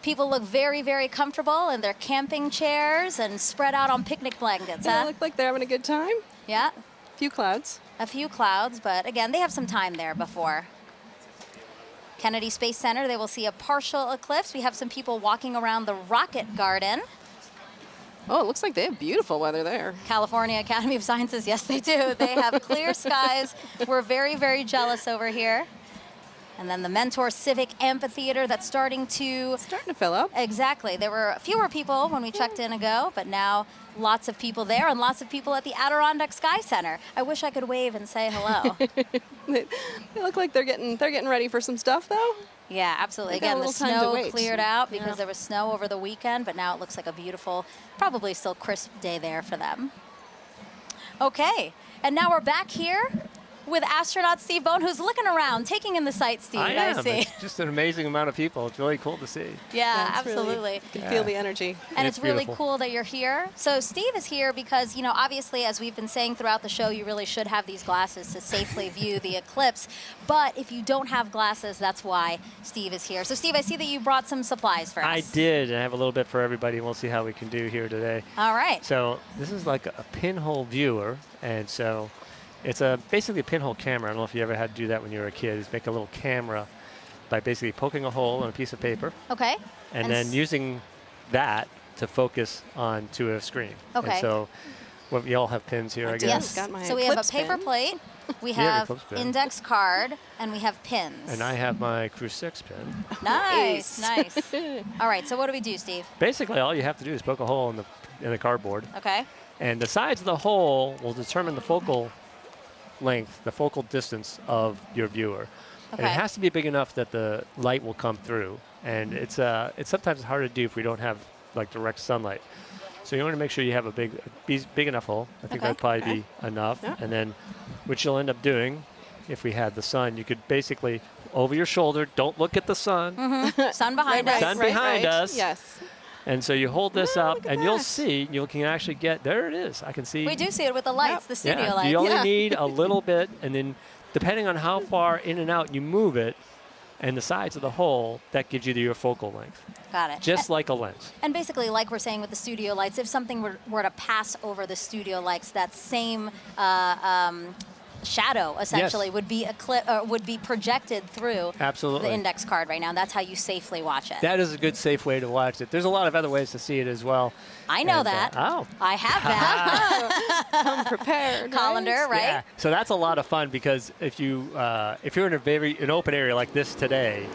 People look very, very comfortable in their camping chairs and spread out on picnic blankets. They look like they're having a good time. Yeah. A few clouds. A few clouds, but again, they have some time there before. Kennedy Space Center, they will see a partial eclipse. We have some people walking around the Rocket Garden. Oh, it looks like they have beautiful weather there. California Academy of Sciences, yes they do. They have clear skies. We're very, very jealous over here. And then the Mentor Civic Amphitheater that's starting to fill up. Exactly. There were fewer people when we checked in ago, but now lots of people there and lots of people at the Adirondack Sky Center. I wish I could wave and say hello. They look like they're getting ready for some stuff though. Yeah, absolutely. They've got a Again, the little time to snow wait. cleared out because Yeah. there was snow over the weekend, but now it looks like a beautiful, probably still crisp day there for them. Okay, and now we're back here with astronaut Steve Bone, who's looking around, taking in the sights, Steve. I am. see. It's just an amazing amount of people. It's really cool to see. Yeah, it's really- absolutely. you can feel the energy. And it's really beautiful. cool that you're here. So Steve is here because, you know, obviously, as we've been saying throughout the show, you really should have these glasses to safely view the eclipse. But if you don't have glasses, that's why Steve is here. So Steve, I see that you brought some supplies for us. I did. I have a little bit for everybody, and we'll see how we can do here today. All right. So this is like a pinhole viewer, and so it's basically a pinhole camera. I don't know if you ever had to do that when you were a kid. Is make a little camera by basically poking a hole in a piece of paper. Okay. And then using that to focus onto a screen. Okay. And so we all have pins here, I guess. Yes. So we have a paper plate, we You have your have eclipse pin. index card, and we have pins. And I have my Crew 6 pin. Nice, nice. All right, so what do we do, Steve? Basically, all you have to do is poke a hole in the cardboard. Okay. And the sides of the hole will determine the focal length, the focal distance of your viewer. And it Okay. has to be big enough that the light will come through. And it's sometimes hard to do if we don't have like direct sunlight. So you want to make sure you have a big enough hole. I think Okay. that'd probably be enough. Yeah. And then what you'll end up doing, if we had the sun, you could basically over your shoulder, don't look at the sun. Sun behind us. Sun behind us. Yes. And so you hold this up, and you'll see, you can actually get, there it is. I can see. We do see it with the lights, the studio Yeah, lights. you only need a little bit, and then depending on how far in and out you move it, and the sides of the hole, that gives you your focal length. Got it. Just like a lens. And basically, like we're saying with the studio lights, if something were to pass over the studio lights, that same shadow essentially would be projected through Absolutely. the index card right now. That's how you safely watch it. That is a good, safe way to watch it. There's a lot of other ways to see it as well. I know And, that. Oh. I have that. Come prepared. Colander, right? Yeah. So that's a lot of fun because if you're in an open area like this today,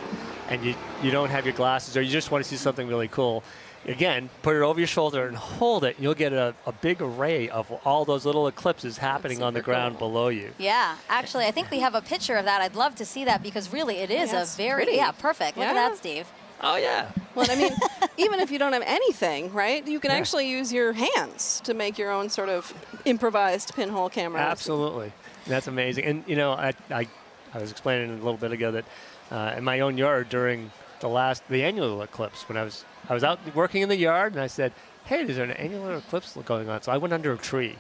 and you don't have your glasses or you just want to see something really cool, again, put it over your shoulder and hold it, and you'll get a big array of all those little eclipses happening on the ground below you. Yeah, actually, I think we have a picture of that. I'd love to see that because really it is a very, pretty. perfect. Look at that, Steve. Oh, yeah. Well, I mean, even if you don't have anything, right, you can actually use your hands to make your own sort of improvised pinhole camera. Absolutely. That's amazing. And, you know, I was explaining a little bit ago that in my own yard during the annual eclipse, when I was out working in the yard, and I said, hey, there's an annular eclipse going on. So I went under a tree,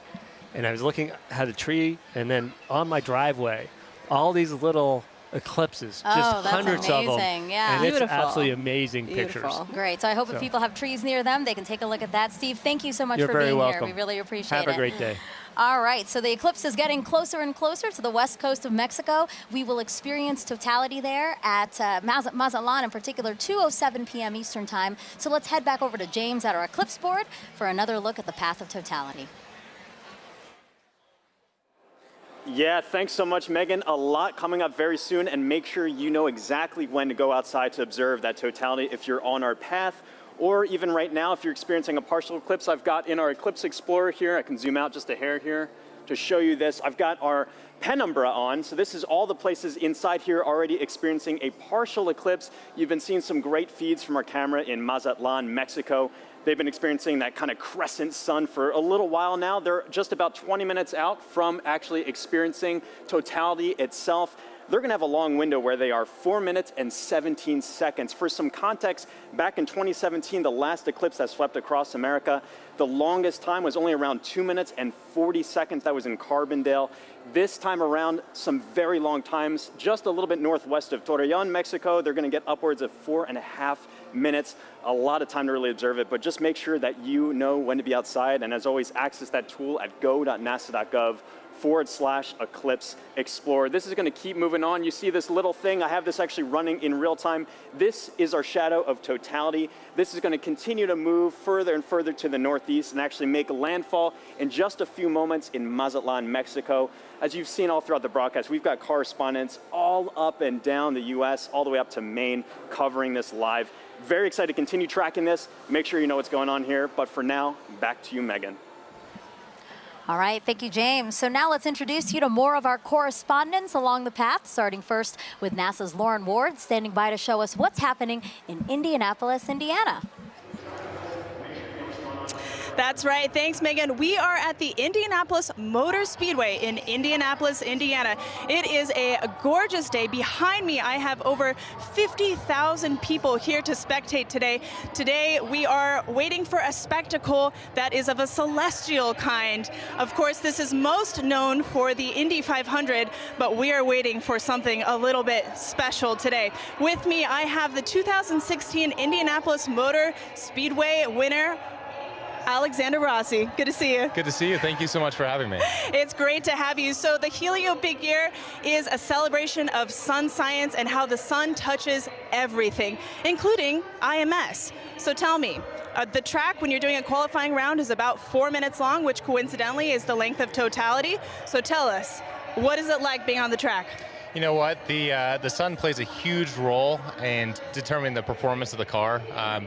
and I was looking at a tree, and then on my driveway, all these little eclipses, just hundreds of them. Yeah. And it's absolutely amazing pictures. Great. So I hope if people have trees near them, they can take a look at that. Steve, thank you so much for being here. We really appreciate it. Have a great day. All right, so the eclipse is getting closer and closer to the west coast of Mexico. We will experience totality there at Mazatlan, in particular, 2:07 p.m. Eastern Time. So let's head back over to James at our eclipse board for another look at the path of totality. Yeah, thanks so much, Megan. A lot coming up very soon, and make sure you know exactly when to go outside to observe that totality if you're on our path. Or even right now, if you're experiencing a partial eclipse, I've got in our Eclipse Explorer here, I can zoom out just a hair here to show you this. I've got our penumbra on, so this is all the places inside here already experiencing a partial eclipse. You've been seeing some great feeds from our camera in Mazatlan, Mexico. They've been experiencing that kind of crescent sun for a little while now. They're just about 20 minutes out from actually experiencing totality itself. They're going to have a long window where they are 4 minutes and 17 seconds. For some context, back in 2017, the last eclipse that swept across America, the longest time was only around 2 minutes and 40 seconds. That was in Carbondale. This time around, some very long times, just a little bit northwest of Torreon, Mexico. They're going to get upwards of 4.5 minutes. A lot of time to really observe it, but just make sure that you know when to be outside. And as always, access that tool at go.nasa.gov/eclipse explorer. This is going to keep moving on. You see this little thing. I have this actually running in real time. This is our shadow of totality. This is going to continue to move further and further to the northeast and actually make landfall in just a few moments in Mazatlan, Mexico. As you've seen all throughout the broadcast, we've got correspondents all up and down the U.S., all the way up to Maine, covering this live. Very excited to continue tracking this. Make sure you know what's going on here. But for now, back to you, Megan. All right, thank you, James. So now let's introduce you to more of our correspondents along the path, starting first with NASA's Lauren Ward, standing by to show us what's happening in Indianapolis, Indiana. That's right. Thanks, Megan. We are at the Indianapolis Motor Speedway in Indianapolis, Indiana. It is a gorgeous day. Behind me, I have over 50,000 people here to spectate today. Today, we are waiting for a spectacle that is of a celestial kind. Of course, this is most known for the Indy 500, but we are waiting for something a little bit special today. With me, I have the 2016 Indianapolis Motor Speedway winner, Alexander Rossi. Good to see you. Good to see you. Thank you so much for having me. It's great to have you. So the Helio Big Year is a celebration of sun science and how the sun touches everything, including IMS. So tell me, the track when you're doing a qualifying round is about 4 minutes long, which coincidentally is the length of totality. So tell us, what is it like being on the track? You know what? The sun plays a huge role in determining the performance of the car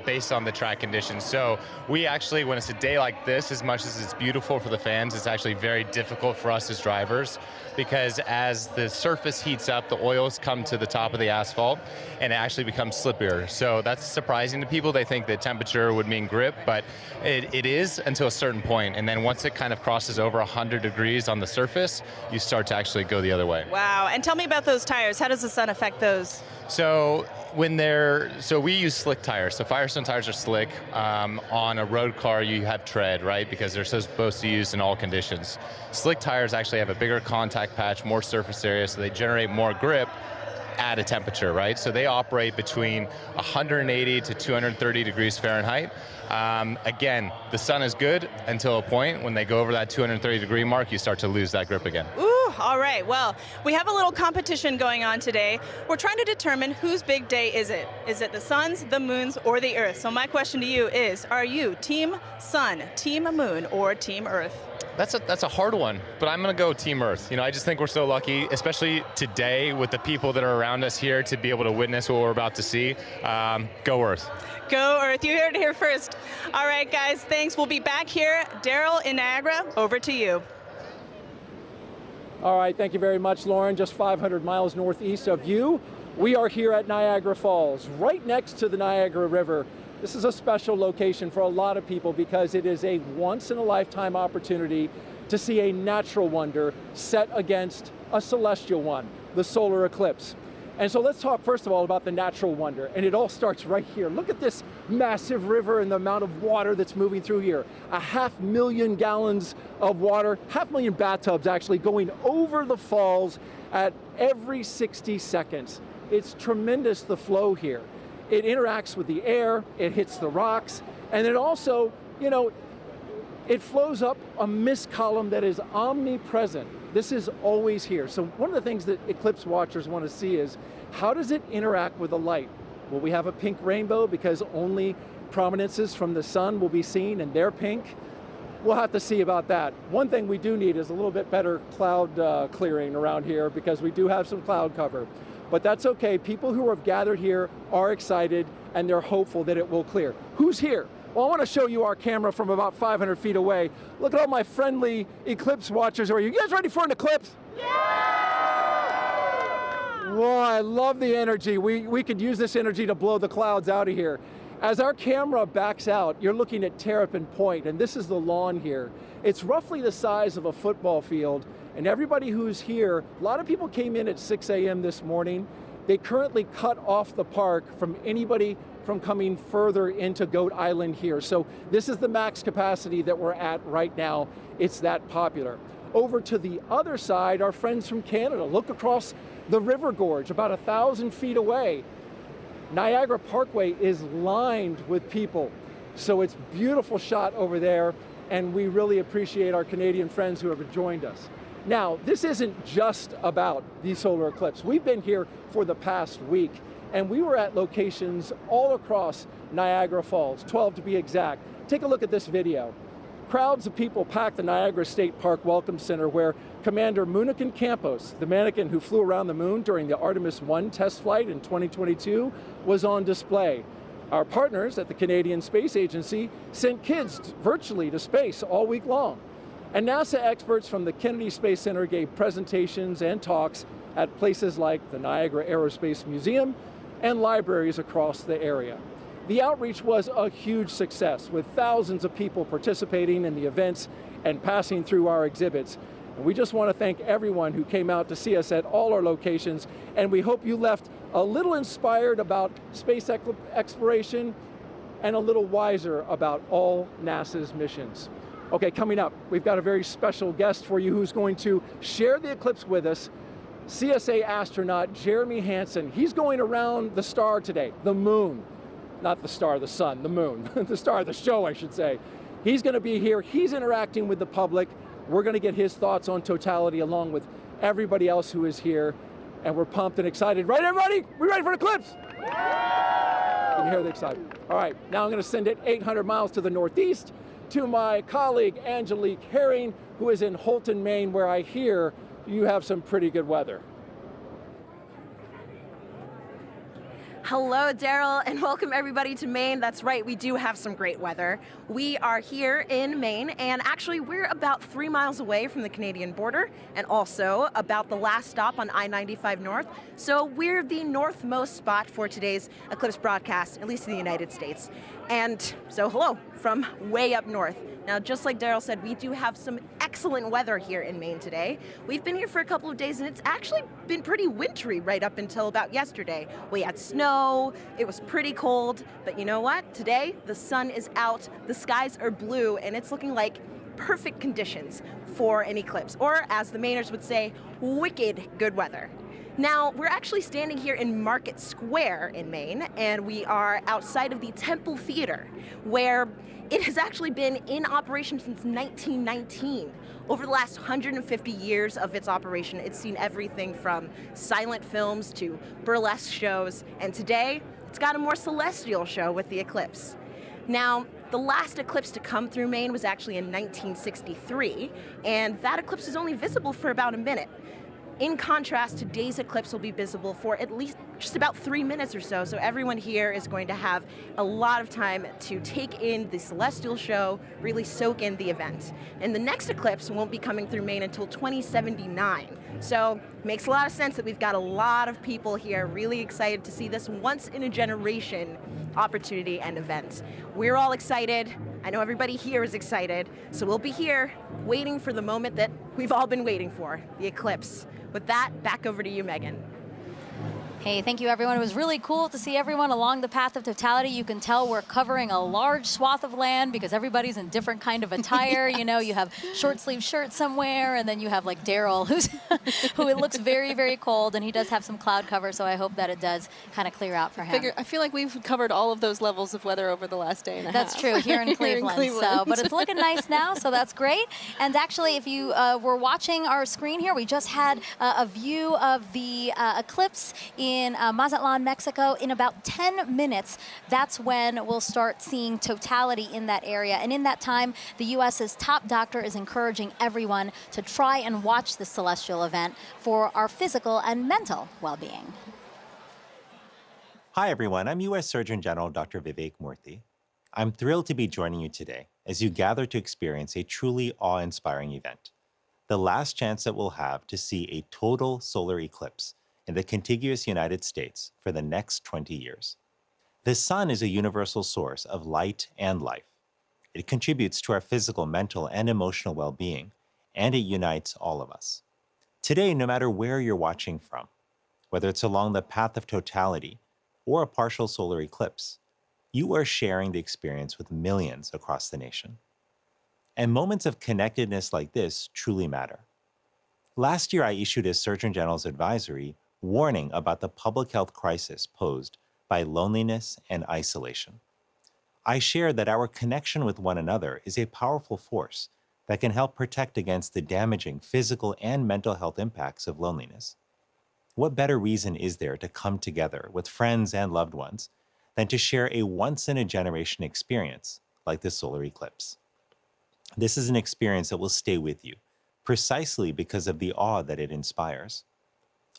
based on the track conditions. So we actually, when it's a day like this, as much as it's beautiful for the fans, it's actually very difficult for us as drivers, because as the surface heats up, the oils come to the top of the asphalt and it actually becomes slippier. So that's surprising to people. They think that temperature would mean grip, but it is until a certain point. And then once it kind of crosses over 100 degrees on the surface, you start to actually go the other way. Wow. And tell me about those tires. How does the sun affect those? So we use slick tires. So Firestone tires are slick. On a road car, you have tread, right? Because they're supposed to be used in all conditions. Slick tires actually have a bigger contact patch, more surface area, so they generate more grip at a temperature, right? So they operate between 180 to 230 degrees Fahrenheit. Again, the sun is good until a point. When they go over that 230 degree mark, you start to lose that grip again. Ooh, all right. Well, we have a little competition going on today. We're trying to determine whose big day is it. Is it the sun's, the moon's, or the Earth? So my question to you is, are you Team Sun, Team Moon, or Team Earth? That's a hard one, but I'm going to go Team Earth. You know, I just think we're so lucky, especially today with the people that are around us here to be able to witness what we're about to see. Go Earth. Go Earth. You heard it here first. All right, guys, thanks. We'll be back here. Daryl in Niagara, over to you. All right, thank you very much, Lauren. Just 500 miles northeast of you, we are here at Niagara Falls, right next to the Niagara River. This is a special location for a lot of people because it is a once-in-a-lifetime opportunity to see a natural wonder set against a celestial one, the solar eclipse. And so let's talk first of all about the natural wonder, and it all starts right here. Look at this massive river and the amount of water that's moving through here. 500,000 gallons of water, 500,000 bathtubs actually going over the falls at every 60 seconds. It's tremendous, the flow here. It interacts with the air, it hits the rocks, and it also, you know, it flows up a mist column that is omnipresent. This is always here. So one of the things that eclipse watchers want to see is, how does it interact with the light? Will we have a pink rainbow because only prominences from the sun will be seen and they're pink? We'll have to see about that. One thing we do need is a little bit better cloud clearing around here because we do have some cloud cover. But that's okay. People who have gathered here are excited and they're hopeful that it will clear. Who's here? Well, I want to show you our camera from about 500 feet away. Look at all my friendly eclipse watchers. Are you guys ready for an eclipse? Yeah! Whoa, I love the energy. We could use this energy to blow the clouds out of here. As our camera backs out, you're looking at Terrapin Point, and this is the lawn here. It's roughly the size of a football field, and everybody who's here, a lot of people came in at 6 a.m. this morning. They currently cut off the park from anybody from coming further into Goat Island here. So this is the max capacity that we're at right now. It's that popular. Over to the other side, our friends from Canada. Look across the river gorge, about 1,000 feet away. Niagara Parkway is lined with people. So it's a beautiful shot over there, and we really appreciate our Canadian friends who have joined us. Now, this isn't just about the solar eclipse. We've been here for the past week, and we were at locations all across Niagara Falls, 12 to be exact. Take a look at this video. Crowds of people packed the Niagara State Park Welcome Center where Commander Munikin Campos, the mannequin who flew around the moon during the Artemis 1 test flight in 2022, was on display. Our partners at the Canadian Space Agency sent kids virtually to space all week long. And NASA experts from the Kennedy Space Center gave presentations and talks at places like the Niagara Aerospace Museum and libraries across the area. The outreach was a huge success, with thousands of people participating in the events and passing through our exhibits. And we just want to thank everyone who came out to see us at all our locations, and we hope you left a little inspired about space exploration and a little wiser about all NASA's missions. Okay, coming up, we've got a very special guest for you who's going to share the eclipse with us, CSA astronaut Jeremy Hansen. He's going around the star today, the moon. Not the star, the sun, the moon. The star of the show, I should say. He's going to be here. He's interacting with the public. We're going to get his thoughts on totality along with everybody else who is here. And we're pumped and excited. Right, everybody? We ready for an eclipse? Can you hear the excitement? All right, now I'm going to send it 800 miles to the northeast to my colleague Angelique Herring, who is in Holton, Maine, where I hear you have some pretty good weather. Hello, Daryl, and welcome everybody to Maine. That's right, we do have some great weather. We are here in Maine, and actually we're about 3 miles away from the Canadian border, and also about the last stop on I-95 North. So we're the northmost spot for today's eclipse broadcast, at least in the United States. And so hello from way up north. Now, just like Daryl said, we do have some excellent weather here in Maine today. We've been here for a couple of days, and it's actually been pretty wintry right up until about yesterday. We had snow, it was pretty cold, but you know what? Today, the sun is out, the skies are blue, and it's looking like perfect conditions for an eclipse, or as the Mainers would say, wicked good weather. Now, we're actually standing here in Market Square in Maine, and we are outside of the Temple Theater, where it has actually been in operation since 1919. Over the last 150 years of its operation, it's seen everything from silent films to burlesque shows, and today, it's got a more celestial show with the eclipse. Now, The last eclipse to come through Maine was actually in 1963, and that eclipse is only visible for about a minute. In contrast, today's eclipse will be visible for at least just about 3 minutes or so, so everyone here is going to have a lot of time to take in the celestial show, really soak in the event. And the next eclipse won't be coming through Maine until 2079. So it makes a lot of sense that we've got a lot of people here really excited to see this once-in-a-generation opportunity and event. We're all excited. I know everybody here is excited, so we'll be here waiting for the moment that we've all been waiting for, the eclipse. With that, back over to you, Megan. Hey, thank you, everyone. It was really cool to see everyone along the path of totality. You can tell we're covering a large swath of land because everybody's in different kind of attire. You know, you have short sleeve shirts somewhere, and then you have like Daryl, who it looks very, very cold, and he does have some cloud cover, so I hope that it does kind of clear out for him. I feel like we've covered all of those levels of weather over the last day and a half. That's true, here in Cleveland. So, but it's looking nice now, so that's great. And actually, if you were watching our screen here, we just had a view of the eclipse in Mazatlan, Mexico. In about 10 minutes, that's when we'll start seeing totality in that area. And in that time, the U.S.'s top doctor is encouraging everyone to try and watch this celestial event for our physical and mental well-being. Hi, everyone. I'm U.S. Surgeon General Dr. Vivek Murthy. I'm thrilled to be joining you today as you gather to experience a truly awe-inspiring event, the last chance that we'll have to see a total solar eclipse in the contiguous United States for the next 20 years. The sun is a universal source of light and life. It contributes to our physical, mental, and emotional well-being, and it unites all of us. Today, no matter where you're watching from, whether it's along the path of totality or a partial solar eclipse, you are sharing the experience with millions across the nation. And moments of connectedness like this truly matter. Last year, I issued a Surgeon General's advisory warning about the public health crisis posed by loneliness and isolation. I shared that our connection with one another is a powerful force that can help protect against the damaging physical and mental health impacts of loneliness. What better reason is there to come together with friends and loved ones than to share a once-in-a-generation experience like the solar eclipse? This is an experience that will stay with you, precisely because of the awe that it inspires.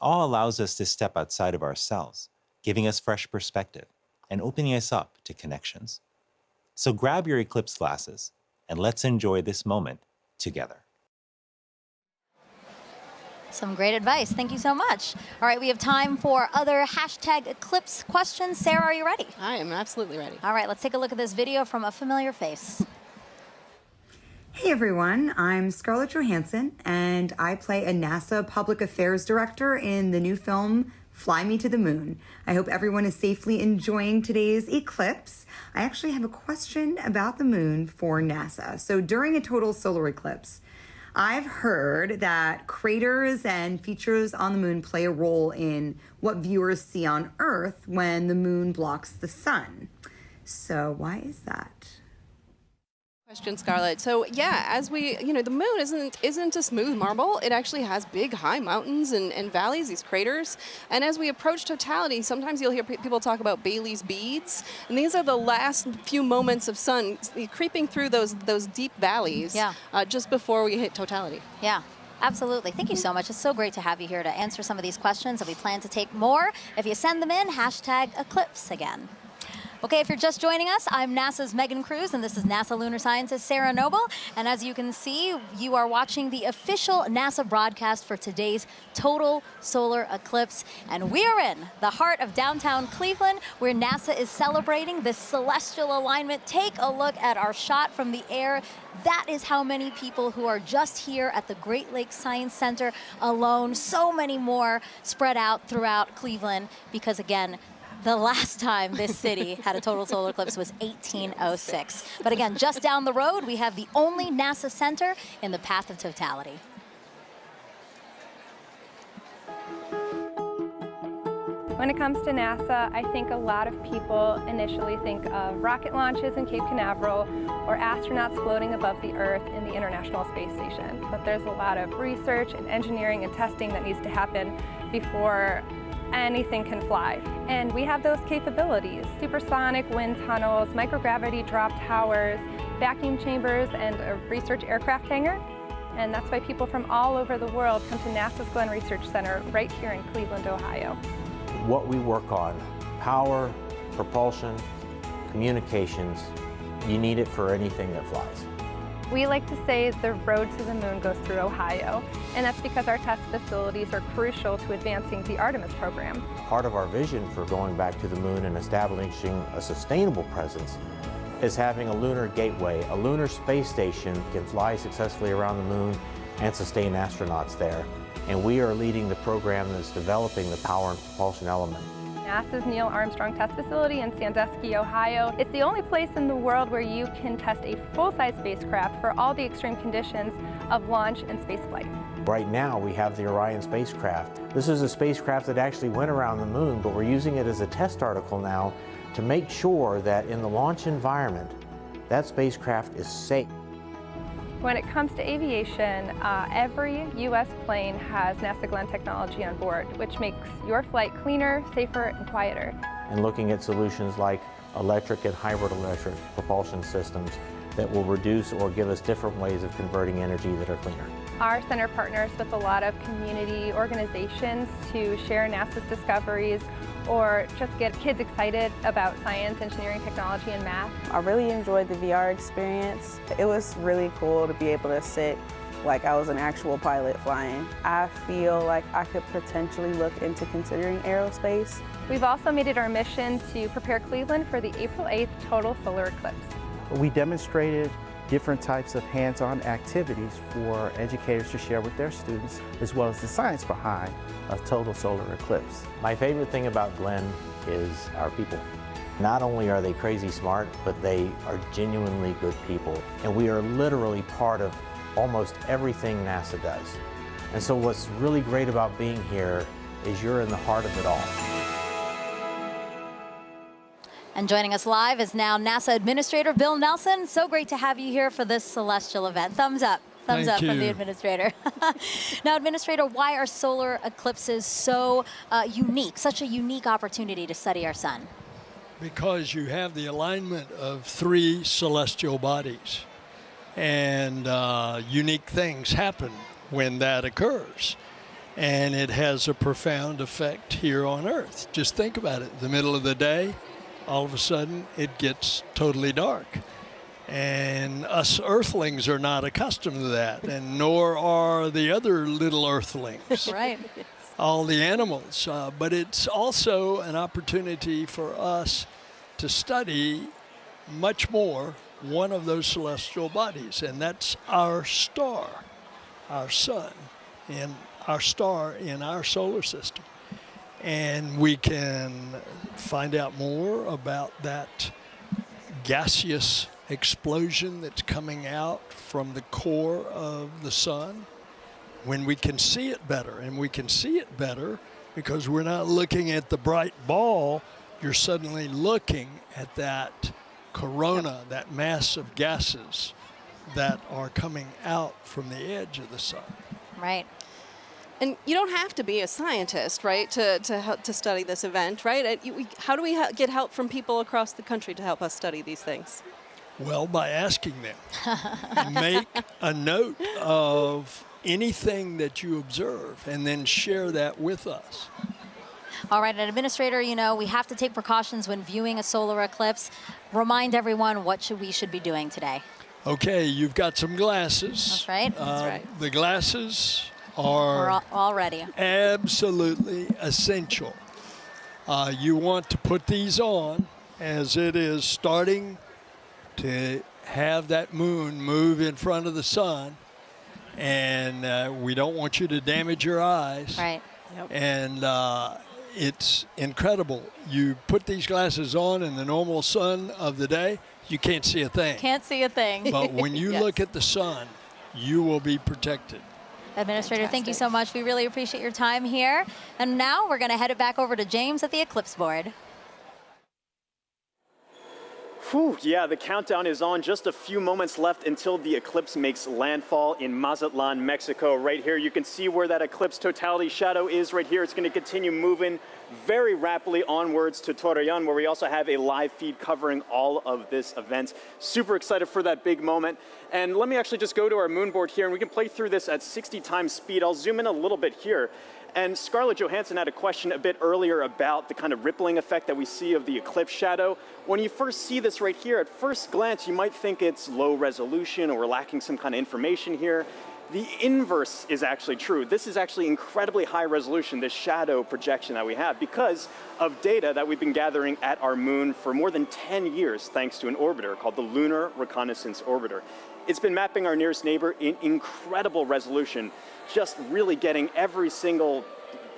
Awe allows us to step outside of ourselves, giving us fresh perspective and opening us up to connections. So grab your eclipse glasses and let's enjoy this moment together. Some great advice. Thank you so much. All right, we have time for other hashtag eclipse questions. Sarah, are you ready? I am absolutely ready. All right, let's take a look at this video from a familiar face. Hey everyone, I'm Scarlett Johansson, and I play a NASA Public Affairs Director in the new film, Fly Me to the Moon. I hope everyone is safely enjoying today's eclipse. I actually have a question about the moon for NASA. So during a total solar eclipse, I've heard that craters and features on the moon play a role in what viewers see on Earth when the moon blocks the sun. So why is that? Question, Scarlett. So yeah, as we, the moon isn't a smooth marble. It actually has big, high mountains and valleys, these craters. And as we approach totality, sometimes you'll hear people talk about Bailey's beads, and these are the last few moments of sun creeping through those deep valleys. Yeah. Just before we hit totality. Yeah. Absolutely. Thank you so much. It's so great to have you here to answer some of these questions, and we plan to take more. If you send them in, hashtag eclipse again. Okay, if you're just joining us, I'm NASA's Megan Cruz, and this is NASA lunar scientist Sarah Noble. And as you can see, you are watching the official NASA broadcast for today's total solar eclipse. And we are in the heart of downtown Cleveland, where NASA is celebrating this celestial alignment. Take a look at our shot from the air. That is how many people who are just here at the Great Lakes Science Center alone. So many more spread out throughout Cleveland, because again, the last time this city had a total solar eclipse was 1806. But again, just down the road, we have the only NASA center in the path of totality. When it comes to NASA, I think a lot of people initially think of rocket launches in Cape Canaveral or astronauts floating above the Earth in the International Space Station. But there's a lot of research and engineering and testing that needs to happen before anything can fly. And we have those capabilities: supersonic wind tunnels, microgravity drop towers, vacuum chambers, and a research aircraft hangar. And that's why people from all over the world come to NASA's Glenn Research Center right here in Cleveland, Ohio. What we work on, power, propulsion, communications, you need it for anything that flies. We like to say the road to the moon goes through Ohio, and that's because our test facilities are crucial to advancing the Artemis program. Part of our vision for going back to the moon and establishing a sustainable presence is having a lunar gateway. A lunar space station can fly successfully around the moon and sustain astronauts there. And we are leading the program that's developing the power and propulsion element. NASA's Neil Armstrong Test Facility in Sandusky, Ohio. It's the only place in the world where you can test a full-size spacecraft for all the extreme conditions of launch and spaceflight. Right now we have the Orion spacecraft. This is a spacecraft that actually went around the moon, but we're using it as a test article now to make sure that in the launch environment, that spacecraft is safe. When it comes to aviation, every U.S. plane has NASA Glenn technology on board, which makes your flight cleaner, safer, and quieter. And looking at solutions like electric and hybrid electric propulsion systems that will reduce or give us different ways of converting energy that are cleaner. Our center partners with a lot of community organizations to share NASA's discoveries or just get kids excited about science, engineering, technology, and math. I really enjoyed the VR experience. It was really cool to be able to sit like I was an actual pilot flying. I feel like I could potentially look into considering aerospace. We've also made it our mission to prepare Cleveland for the April 8th total solar eclipse. We demonstrated different types of hands-on activities for educators to share with their students, as well as the science behind a total solar eclipse. My favorite thing about Glenn is our people. Not only are they crazy smart, but they are genuinely good people. And we are literally part of almost everything NASA does. And so what's really great about being here is you're in the heart of it all. And joining us live is now NASA Administrator Bill Nelson. So great to have you here for this celestial event. Thumbs up. Thumbs up from the Administrator. Now, Administrator, why are solar eclipses so unique, such a unique opportunity to study our sun? Because you have the alignment of three celestial bodies. And unique things happen when that occurs. And it has a profound effect here on Earth. Just think about it. The middle of the day, all of a sudden, it gets totally dark. And us Earthlings are not accustomed to that, and nor are the other little Earthlings. Right. All the animals. But it's also an opportunity for us to study much more one of those celestial bodies, and that's our star, our sun, and our star in our solar system. And we can find out more about that gaseous explosion that's coming out from the core of the sun when we can see it better. And we can see it better because we're not looking at the bright ball. You're suddenly looking at that corona, that mass of gases that are coming out from the edge of the sun. Right. And you don't have to be a scientist, right, to study this event, right? How do we get help from people across the country to help us study these things? Well, by asking them. Make a note of anything that you observe and then share that with us. All right, and Administrator, you know, we have to take precautions when viewing a solar eclipse. Remind everyone what we should be doing today. Okay, you've got some glasses. That's right. That's right. The glasses are all ready. Absolutely essential. You want to put these on as it is starting to have that moon move in front of the sun, and we don't want you to damage your eyes. Right. Yep. And it's incredible. You put these glasses on in the normal sun of the day, you can't see a thing. Can't see a thing. But when you look at the sun, you will be protected. Administrator, thank you so much. We really appreciate your time here. And now we're going to head it back over to James at the Eclipse Board. Whew, yeah, the countdown is on. Just a few moments left until the eclipse makes landfall in Mazatlan, Mexico. Right here, you can see where that eclipse totality shadow is right here. It's going to continue moving very rapidly onwards to Torreon, where we also have a live feed covering all of this event. Super excited for that big moment. And let me actually just go to our moon board here, and we can play through this at 60 times speed. I'll zoom in a little bit here. And Scarlett Johansson had a question a bit earlier about the kind of rippling effect that we see of the eclipse shadow. When you first see this right here, at first glance, you might think it's low resolution or we're lacking some kind of information here. The inverse is actually true. This is actually incredibly high resolution, this shadow projection that we have, because of data that we've been gathering at our moon for more than 10 years, thanks to an orbiter called the Lunar Reconnaissance Orbiter. It's been mapping our nearest neighbor in incredible resolution, just really getting every single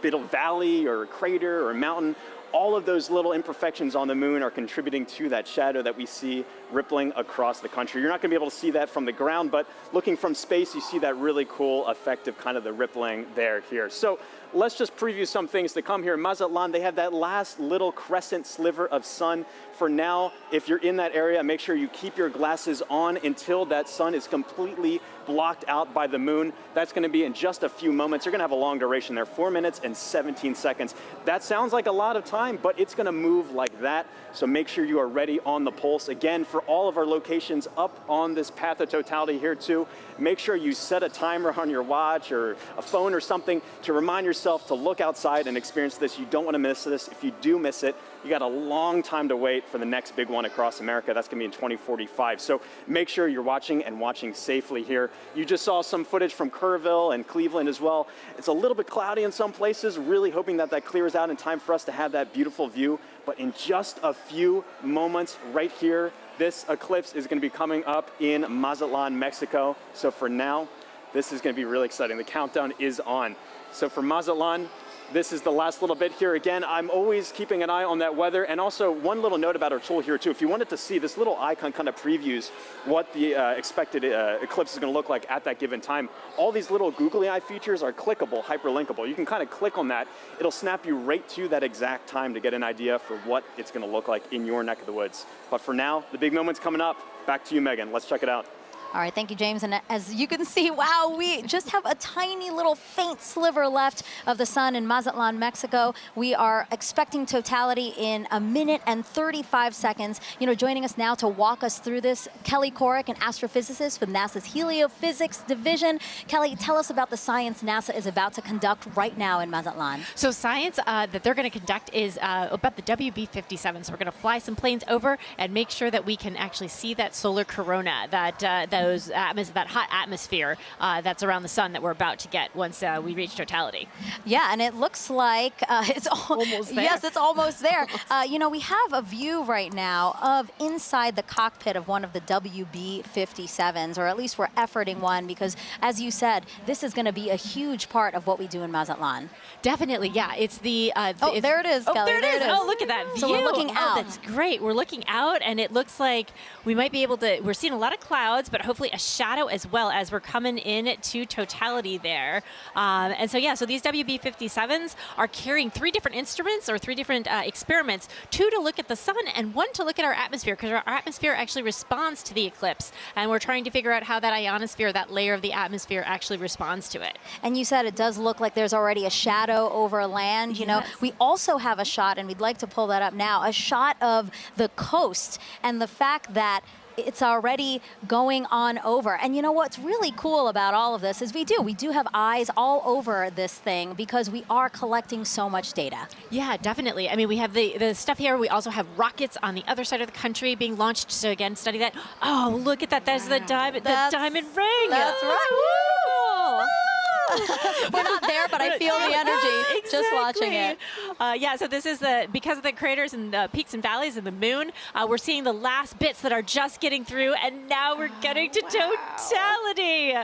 bit of valley or crater or mountain. All of those little imperfections on the moon are contributing to that shadow that we see rippling across the country. You're not going to be able to see that from the ground, but looking from space, you see that really cool effect of kind of the rippling there here. So let's just preview some things to come here. In Mazatlan, they have that last little crescent sliver of sun. For now, if you're in that area, make sure you keep your glasses on until that sun is completely blocked out by the moon. That's going to be in just a few moments. You're going to have a long duration there, 4 minutes and 17 seconds. That sounds like a lot of time, but it's going to move like that. So make sure you are ready on the pulse. Again, for all of our locations up on this path of totality here too, make sure you set a timer on your watch or a phone or something to remind yourself to look outside and experience this. You don't want to miss this. If you do miss it, you got a long time to wait for the next big one across America. That's going to be in 2045. So make sure you're watching and watching safely here. You just saw some footage from Kerrville and Cleveland as well. It's a little bit cloudy in some places, really hoping that that clears out in time for us to have that beautiful view. But in just a few moments right here, this eclipse is going to be coming up in Mazatlan, Mexico. So for now, this is going to be really exciting. The countdown is on. So for Mazatlan, this is the last little bit here. Again, I'm always keeping an eye on that weather. And also one little note about our tool here too. If you wanted to see, this little icon kind of previews what the expected eclipse is going to look like at that given time. All these little googly eye features are clickable, hyperlinkable. You can kind of click on that. It'll snap you right to that exact time to get an idea for what it's going to look like in your neck of the woods. But for now, the big moment's coming up. Back to you, Megan. Let's check it out. All right, thank you, James. And as you can see, wow, we just have a tiny little faint sliver left of the sun in Mazatlan, Mexico. We are expecting totality in 1 minute and 35 seconds. You know, joining us now to walk us through this, Kelly Korrick, an astrophysicist from NASA's Heliophysics Division. Kelly, tell us about the science NASA is about to conduct right now in Mazatlan. So science that they're going to conduct is about the WB-57. So we're going to fly some planes over and make sure that we can actually see that solar corona, that hot atmosphere that's around the sun that we're about to get once we reach totality. Yeah, and it looks like it's almost there. Yes, it's almost there. You know, we have a view right now of inside the cockpit of one of the WB-57s, or at least we're efforting one, because as you said, this is going to be a huge part of what we do in Mazatlan. Definitely, yeah. It's the there it is, Kelly. Oh, there it is. Oh, look at that view. So we're looking out. Oh, that's great. We're looking out, and it looks like we might be able to. We're seeing a lot of clouds, but hopefully a shadow as well as we're coming in to totality there. And so, yeah, so these WB-57s are carrying 3 different instruments or 3 different experiments, 2 to look at the sun and 1 to look at our atmosphere, because our atmosphere actually responds to the eclipse. And we're trying to figure out how that ionosphere, that layer of the atmosphere, actually responds to it. And you said it does look like there's already a shadow over land. You know, we also have a shot, and we'd like to pull that up now, a shot of the coast and the fact that it's already going on over. And you know what's really cool about all of this is we do have eyes all over this thing because we are collecting so much data. Yeah, definitely. I mean, we have the stuff here. We also have rockets on the other side of the country being launched. So again, study that. Oh, look at that. There's the diamond ring. That's right. We're not there, but I feel the energy just watching it. Yeah, so this is because of the craters and the peaks and valleys of the moon, we're seeing the last bits that are just getting through, and now we're getting to totality.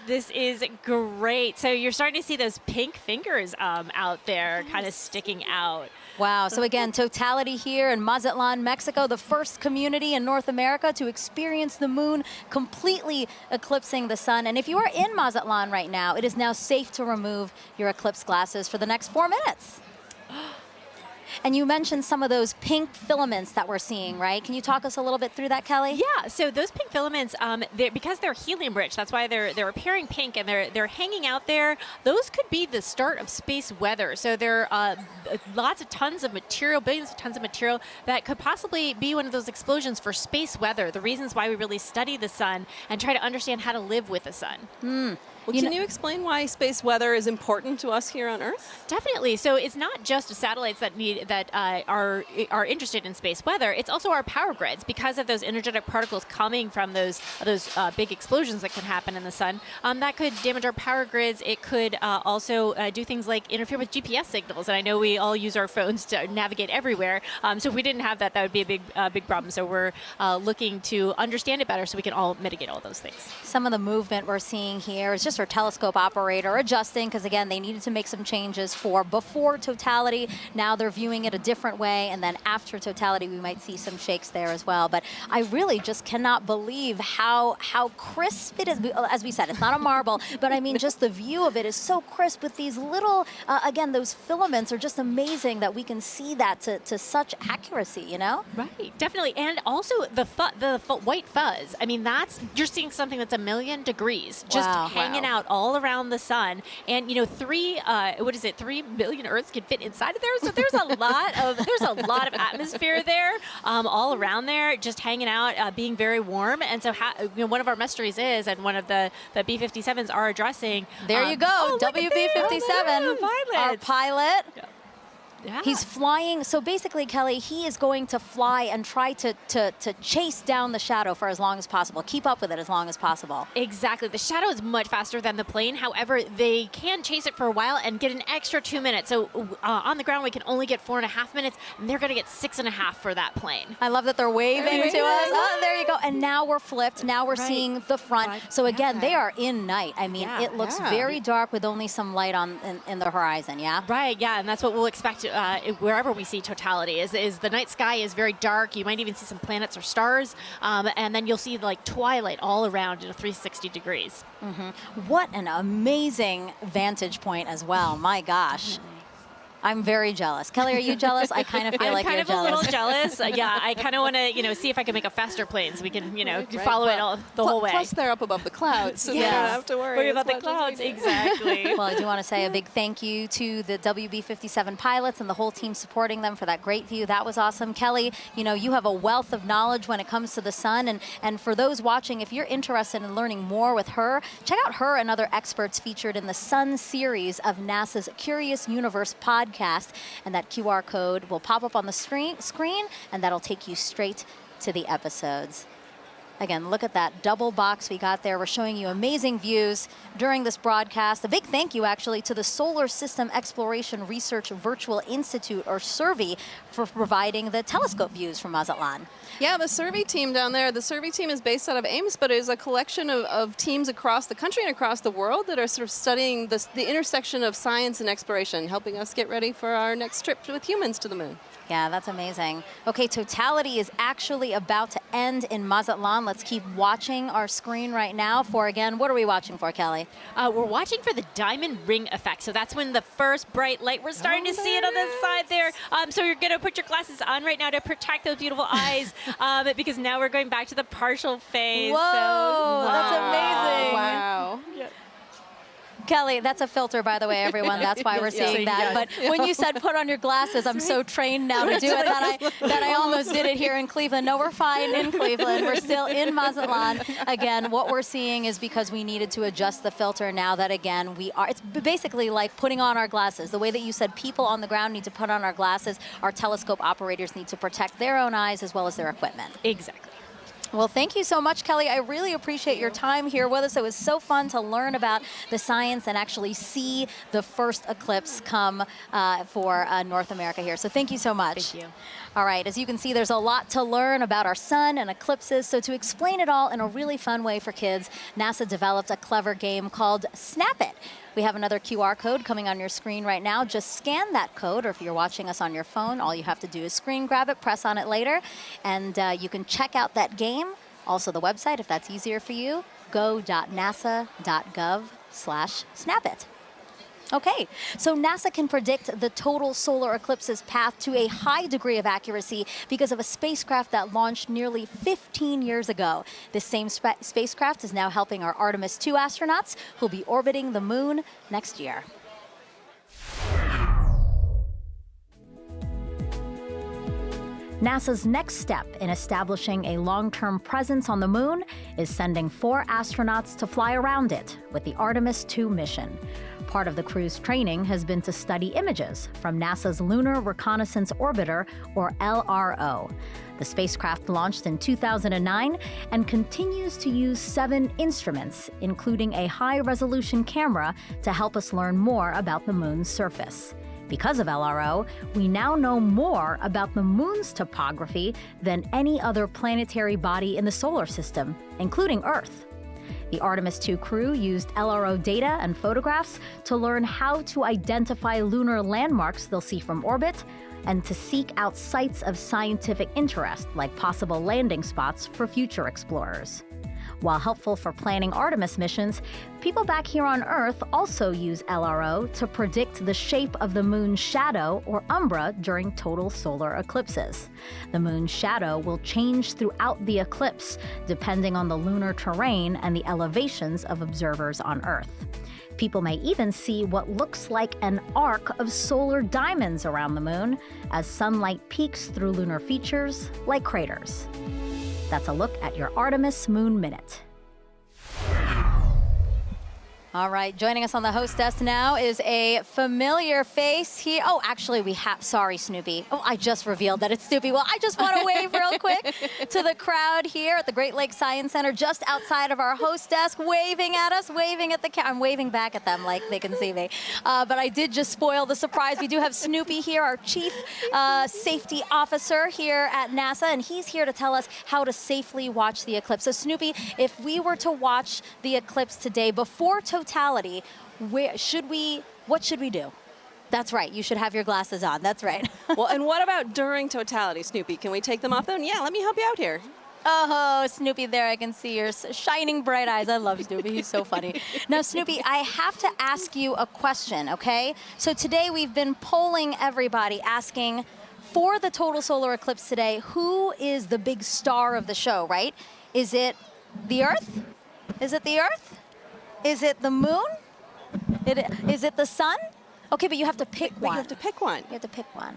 This is great. So you're starting to see those pink fingers out there kind of sticking out. Wow. So again, totality here in Mazatlan, Mexico, the first community in North America to experience the moon completely eclipsing the sun. And if you are in Mazatlan right now, it is now safe to remove your eclipse glasses for the next 4 minutes. And you mentioned some of those pink filaments that we're seeing, right? Can you talk us a little bit through that, Kelly? Yeah, so those pink filaments, because they're helium-rich, that's why they're appearing pink and they're hanging out there. Those could be the start of space weather. So there are tons of material, billions of tons of material that could possibly be one of those explosions for space weather, the reasons why we really study the sun and try to understand how to live with the sun. Well, can you explain why space weather is important to us here on Earth? Definitely. So it's not just satellites that are interested in space weather. It's also our power grids because of those energetic particles coming from those big explosions that can happen in the sun. That could damage our power grids. It could also do things like interfere with GPS signals. And I know we all use our phones to navigate everywhere. So if we didn't have that, that would be a big problem. So we're looking to understand it better so we can all mitigate all those things. Some of the movement we're seeing here is just our telescope operator adjusting because, again, they needed to make some changes for before totality. Now they're viewing it a different way, and then after totality, we might see some shakes there as well. But I really just cannot believe how crisp it is. As we said, it's not a marble, but I mean, just the view of it is so crisp with these little, again, those filaments are just amazing that we can see that to such accuracy, you know? Right, definitely. And also the white fuzz. I mean, you're seeing something that's 1,000,000 degrees just hanging out all around the sun. And, 3 billion Earths can fit inside of there. So there's a lot of atmosphere there, all around there, just hanging out, being very warm. And so, one of our mysteries is, and one of the B-57s are addressing. There you go, WB-57, our pilot. Yeah. He's flying. So basically, Kelly, he is going to fly and try to chase down the shadow for as long as possible, keep up with it as long as possible. Exactly. The shadow is much faster than the plane. However, they can chase it for a while and get an extra 2 minutes. So on the ground, we can only get 4.5 minutes, and they're going to get 6.5 for that plane. I love that they're waving to us. Oh, there you go. And now we're flipped. Now we're seeing the front. So again, they are in night. I mean, it looks very dark with only some light in the horizon, yeah? Right, yeah, and that's what we'll expect wherever we see totality is the night sky is very dark. You might even see some planets or stars, and then you'll see like twilight all around in 360 degrees. What an amazing vantage point as well. My gosh. I'm very jealous. Kelly, are you jealous? I kind of feel like you're jealous. I'm kind of a little jealous. Yeah, I kind of want to, see if I can make a faster plane so we can, follow it the whole way. Plus, they're up above the clouds, so they don't have to worry about the clouds. Exactly. Well, I do want to say a big thank you to the WB-57 pilots and the whole team supporting them for that great view. That was awesome. Kelly, you have a wealth of knowledge when it comes to the sun. And for those watching, if you're interested in learning more with her, check out her and other experts featured in the Sun series of NASA's Curious Universe podcast. And that QR code will pop up on the screen, and that'll take you straight to the episodes. Again, look at that double box we got there. We're showing you amazing views during this broadcast. A big thank you, actually, to the Solar System Exploration Research Virtual Institute, or SERVI, for providing the telescope views from Mazatlan. Yeah, the SERVI team down there, the SERVI team is based out of Ames, but it is a collection of teams across the country and across the world that are sort of studying the intersection of science and exploration, helping us get ready for our next trip with humans to the moon. Yeah, that's amazing. Okay, totality is actually about to end in Mazatlan. Let's keep watching our screen right now for, again, what are we watching for, Kelly? We're watching for the diamond ring effect. So that's when the first bright light, we're starting to see it on the side there. So you're going to put your glasses on right now to protect those beautiful eyes because now we're going back to the partial phase. Whoa, that's amazing. Wow. Yeah. Kelly, that's a filter, by the way, everyone. That's why we're seeing that. But when you said put on your glasses, I'm so trained now to do it that I almost did it here in Cleveland. No, we're fine in Cleveland. We're still in Mazatlan. Again, what we're seeing is because we needed to adjust the filter now that, again, it's basically like putting on our glasses. The way that you said people on the ground need to put on our glasses, our telescope operators need to protect their own eyes as well as their equipment. Exactly. Well, thank you so much, Kelly. I really appreciate your time here with us. It was so fun to learn about the science and actually see the first eclipse come for North America here. So thank you so much. Thank you. All right, as you can see, there's a lot to learn about our sun and eclipses. So to explain it all in a really fun way for kids, NASA developed a clever game called Snap It. We have another QR code coming on your screen right now. Just scan that code, or if you're watching us on your phone, all you have to do is screen grab it, press on it later, and you can check out that game. Also the website, if that's easier for you, go.nasa.gov/snapit. Okay, so NASA can predict the total solar eclipse's path to a high degree of accuracy because of a spacecraft that launched nearly 15 years ago. This same spacecraft is now helping our Artemis II astronauts who'll be orbiting the moon next year. NASA's next step in establishing a long-term presence on the moon is sending 4 astronauts to fly around it with the Artemis II mission. Part of the crew's training has been to study images from NASA's Lunar Reconnaissance Orbiter, or LRO. The spacecraft launched in 2009 and continues to use 7 instruments, including a high-resolution camera, to help us learn more about the moon's surface. Because of LRO, we now know more about the moon's topography than any other planetary body in the solar system, including Earth. The Artemis II crew used LRO data and photographs to learn how to identify lunar landmarks they'll see from orbit and to seek out sites of scientific interest, like possible landing spots for future explorers. While helpful for planning Artemis missions, people back here on Earth also use LRO to predict the shape of the moon's shadow, or umbra, during total solar eclipses. The moon's shadow will change throughout the eclipse, depending on the lunar terrain and the elevations of observers on Earth. People may even see what looks like an arc of solar diamonds around the moon as sunlight peeks through lunar features like craters. That's a look at your Artemis Moon Minute. All right, joining us on the host desk now is a familiar face here. Oh, actually, we have, sorry, Snoopy. Oh, I just revealed that it's Snoopy. Well, I just want to wave real quick to the crowd here at the Great Lakes Science Center, just outside of our host desk, waving at us, waving at the camera. I'm waving back at them like they can see me. But I did just spoil the surprise. We do have Snoopy here, our Chief Safety Officer here at NASA, and he's here to tell us how to safely watch the eclipse. So, Snoopy, if we were to watch the eclipse today before totality, what should we do? That's right, you should have your glasses on, that's right. Well, and what about during totality, Snoopy? Can we take them off then? Yeah, let me help you out here. Oh, Snoopy, there I can see your shining bright eyes. I love Snoopy, he's so funny. Now, Snoopy, I have to ask you a question, okay? So today we've been polling everybody, asking for the total solar eclipse today, who is the big star of the show, right? Is it the Earth? Is it the Earth? Is it the moon? Is it the sun? Okay, but you have to pick one. You have to pick one. You have to pick one.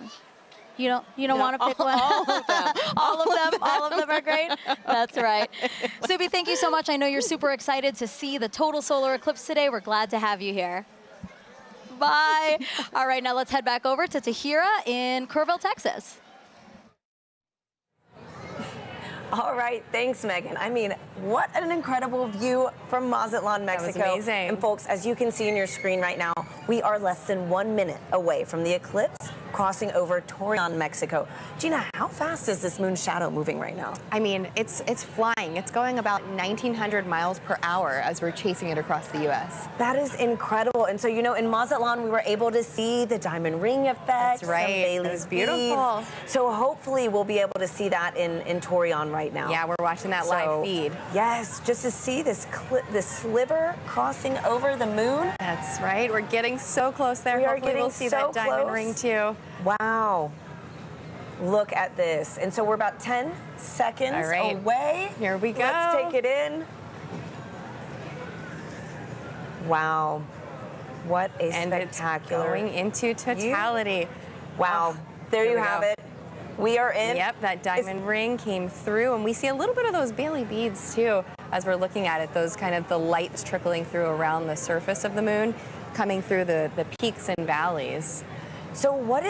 You don't want to pick one? All of them. All of them are great? That's right. Snoopy, thank you so much. I know you're super excited to see the total solar eclipse today. We're glad to have you here. Bye. All right, now let's head back over to Tahira in Kerrville, Texas. All right, thanks, Megan. I mean, what an incredible view from Mazatlan, Mexico. That was amazing. And folks, as you can see in your screen right now, we are less than 1 minute away from the eclipse crossing over Torreon, Mexico. Gina, how fast is this moon shadow moving right now? I mean, it's flying. It's going about 1,900 miles per hour as we're chasing it across the U.S. That is incredible. And so, you know, in Mazatlan, we were able to see the diamond ring effect. That's right. It was beautiful. Beads. So hopefully we'll be able to see that in Torreon right now. Yeah, we're watching that live feed. Yes, just to see this sliver crossing over the moon. That's right. We're getting so close there. Hopefully we'll see that diamond ring too. Wow. Look at this. And so we're about 10 seconds away. Here we go. Let's take it in. Wow. What a spectacular. It's going into totality. Wow. There you have it. We are in. Yep, that diamond ring came through, and we see a little bit of those Bailey beads too as we're looking at it, those kind of the lights trickling through around the surface of the moon, coming through the peaks and valleys. So what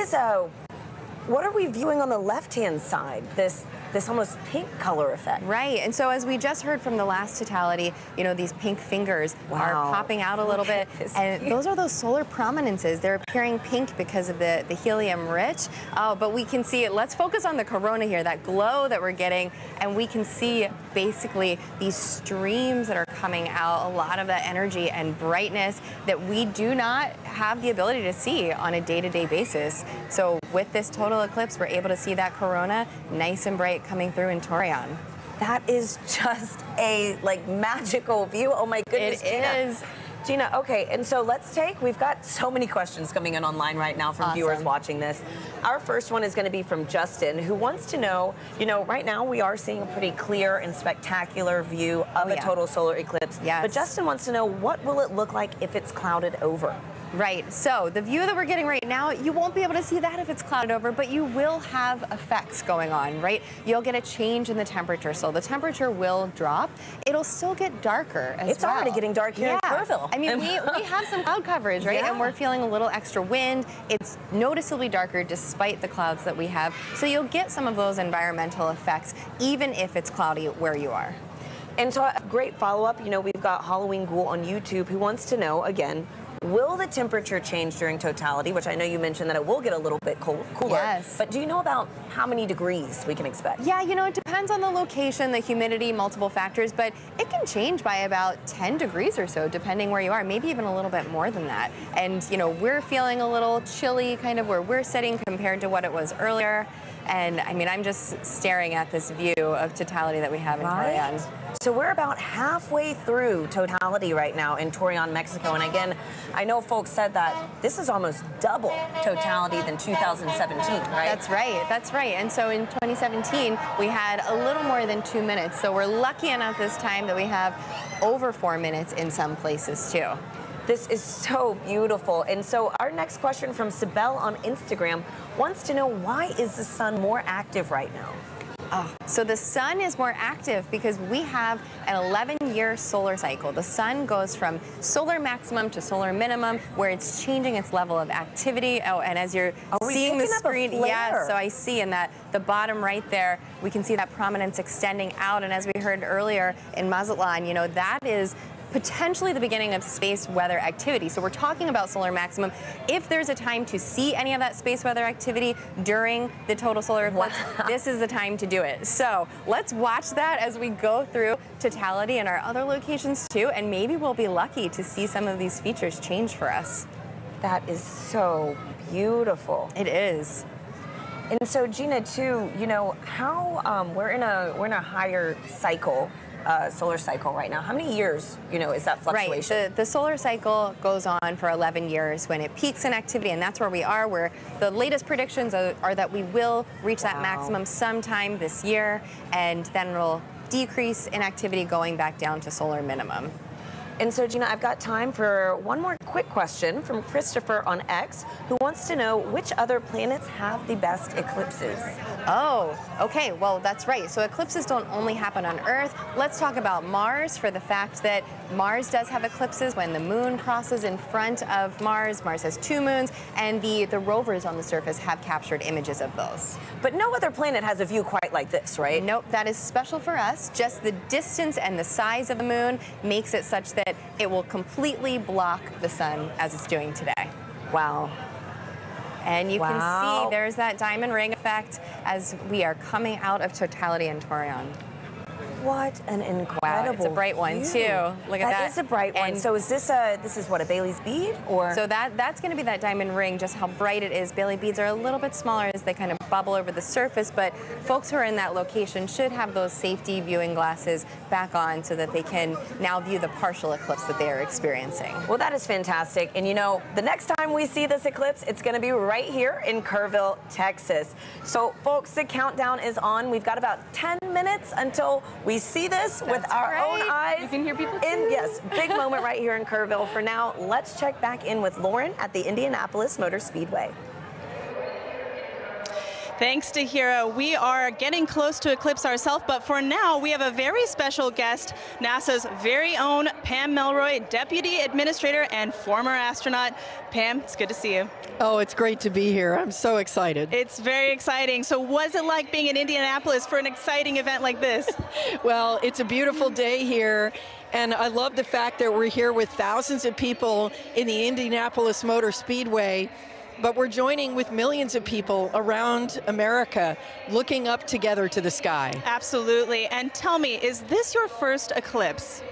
are we viewing on the left-hand side? This almost pink color effect. Right, and so as we just heard from the last totality, you know, these pink fingers are popping out a little bit, and those are those solar prominences. They're appearing pink because of the helium rich, but we can see it. Let's focus on the corona here, that glow that we're getting, and we can see basically these streams that are coming out, a lot of that energy and brightness that we do not have the ability to see on a day-to-day basis. So with this total eclipse, we're able to see that corona nice and bright coming through in Torreon. That is just a magical view. Oh my goodness, It Gina. is. Gina, okay, and so we've got so many questions coming in online right now from viewers watching this. Our first one is going to be from Justin, who wants to know, right now we are seeing a pretty clear and spectacular view of a total solar eclipse. Yes. But Justin wants to know, what will it look like if it's clouded over? Right, so the view that we're getting right now, you won't be able to see that if it's clouded over, but you will have effects going on, right? You'll get a change in the temperature, so the temperature will drop. It'll still get darker as well. It's already getting dark here in Kerrville. I mean, we have some cloud coverage, right? And we're feeling a little extra wind. It's noticeably darker despite the clouds that we have, so you'll get some of those environmental effects, even if it's cloudy where you are. And so a great follow-up, we've got Halloween Ghoul on YouTube who wants to know, again, will the temperature change during totality, which I know you mentioned that it will get a little bit cooler. Yes. But do you know about how many degrees we can expect? Yeah, it depends on the location, the humidity, multiple factors, but it can change by about 10 degrees or so, depending where you are, maybe even a little bit more than that. And, we're feeling a little chilly kind of where we're sitting compared to what it was earlier. And I mean, I'm just staring at this view of totality that we have in Torreon. So we're about halfway through totality right now in Torreon, Mexico. And again, I know folks said that this is almost double totality than 2017, right? That's right. That's right. And so in 2017, we had a little more than 2 minutes. So we're lucky enough this time that we have over 4 minutes in some places too. This is so beautiful. And so our next question from Sibel on Instagram wants to know, why is the sun more active right now? So the sun is more active because we have an 11-year solar cycle. The sun goes from solar maximum to solar minimum, where it's changing its level of activity. Oh, and as you're seeing the screen, so I see in the bottom right there, we can see that prominence extending out. And as we heard earlier in Mazatlan, that is potentially the beginning of space weather activity. So we're talking about solar maximum. If there's a time to see any of that space weather activity during the total solar eclipse, this is the time to do it. So let's watch that as we go through totality in our other locations too, and maybe we'll be lucky to see some of these features change for us. That is so beautiful. It is. And so Gina, too, how we're in a higher cycle. Solar cycle right now. How many years, is that fluctuation? Right. The solar cycle goes on for 11 years when it peaks in activity, and that's where we are, where the latest predictions are that we will reach that maximum sometime this year, and then it'll decrease in activity going back down to solar minimum. And so, Gina, I've got time for one more quick question from Christopher on X, who wants to know which other planets have the best eclipses. Oh, okay. Well, that's right. So eclipses don't only happen on Earth. Let's talk about Mars, for the fact that Mars does have eclipses when the moon crosses in front of Mars. Mars has 2 moons, and the rovers on the surface have captured images of those. But no other planet has a view quite like this, right? Nope, that is special for us. Just the distance and the size of the moon makes it such that it will completely block the sun as it's doing today. Wow. And you can see there's that diamond ring effect as we are coming out of totality in Torreon. What an incredible Wow, it's a bright one too. Look at that. That is a bright one. So is this what, a Bailey's bead, or? So that's going to be that diamond ring, just how bright it is. Bailey beads are a little bit smaller as they kind of bubble over the surface, but folks who are in that location should have those safety viewing glasses back on so that they can now view the partial eclipse that they are experiencing. Well, that is fantastic. And the next time we see this eclipse, it's going to be right here in Kerrville, Texas. So folks, the countdown is on. We've got about 10 minutes until we see this with our own eyes. You can hear people Yes, big moment right here in Kerrville. For now, let's check back in with Lauren at the Indianapolis Motor Speedway. Thanks to Hira. We are getting close to eclipse ourselves, but for now, we have a very special guest, NASA's very own Pam Melroy, Deputy Administrator and former astronaut. Pam, it's good to see you. Oh, it's great to be here. I'm so excited. It's very exciting. So what's it like being in Indianapolis for an exciting event like this? Well, it's a beautiful day here. And I love the fact that we're here with thousands of people in the Indianapolis Motor Speedway. But we're joining with millions of people around America looking up together to the sky. Absolutely. And tell me, is this your first eclipse?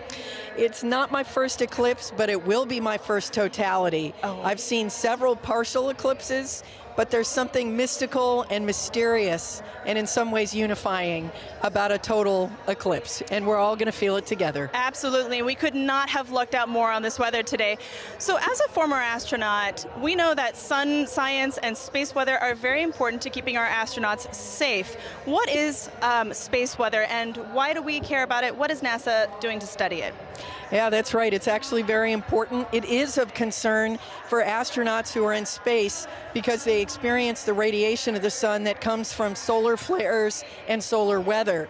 It's not my first eclipse, but it will be my first totality. I've seen several partial eclipses, but there's something mystical and mysterious and in some ways unifying about a total eclipse, and we're all going to feel it together. Absolutely. We could not have lucked out more on this weather today. So as a former astronaut, we know that sun science and space weather are very important to keeping our astronauts safe. What is space weather, and why do we care about it? What is NASA doing to study it? Yeah, that's right. It's actually very important. It is of concern for astronauts who are in space because they experience the radiation of the sun that comes from solar flares and solar weather.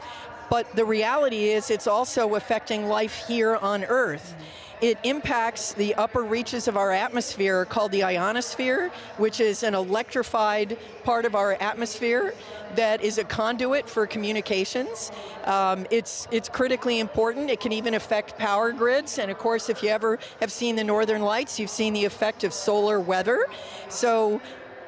But the reality is it's also affecting life here on Earth. It impacts the upper reaches of our atmosphere called the ionosphere, which is an electrified part of our atmosphere that is a conduit for communications. It's critically important. It can even affect power grids. And of course, if you ever have seen the Northern Lights, you've seen the effect of solar weather.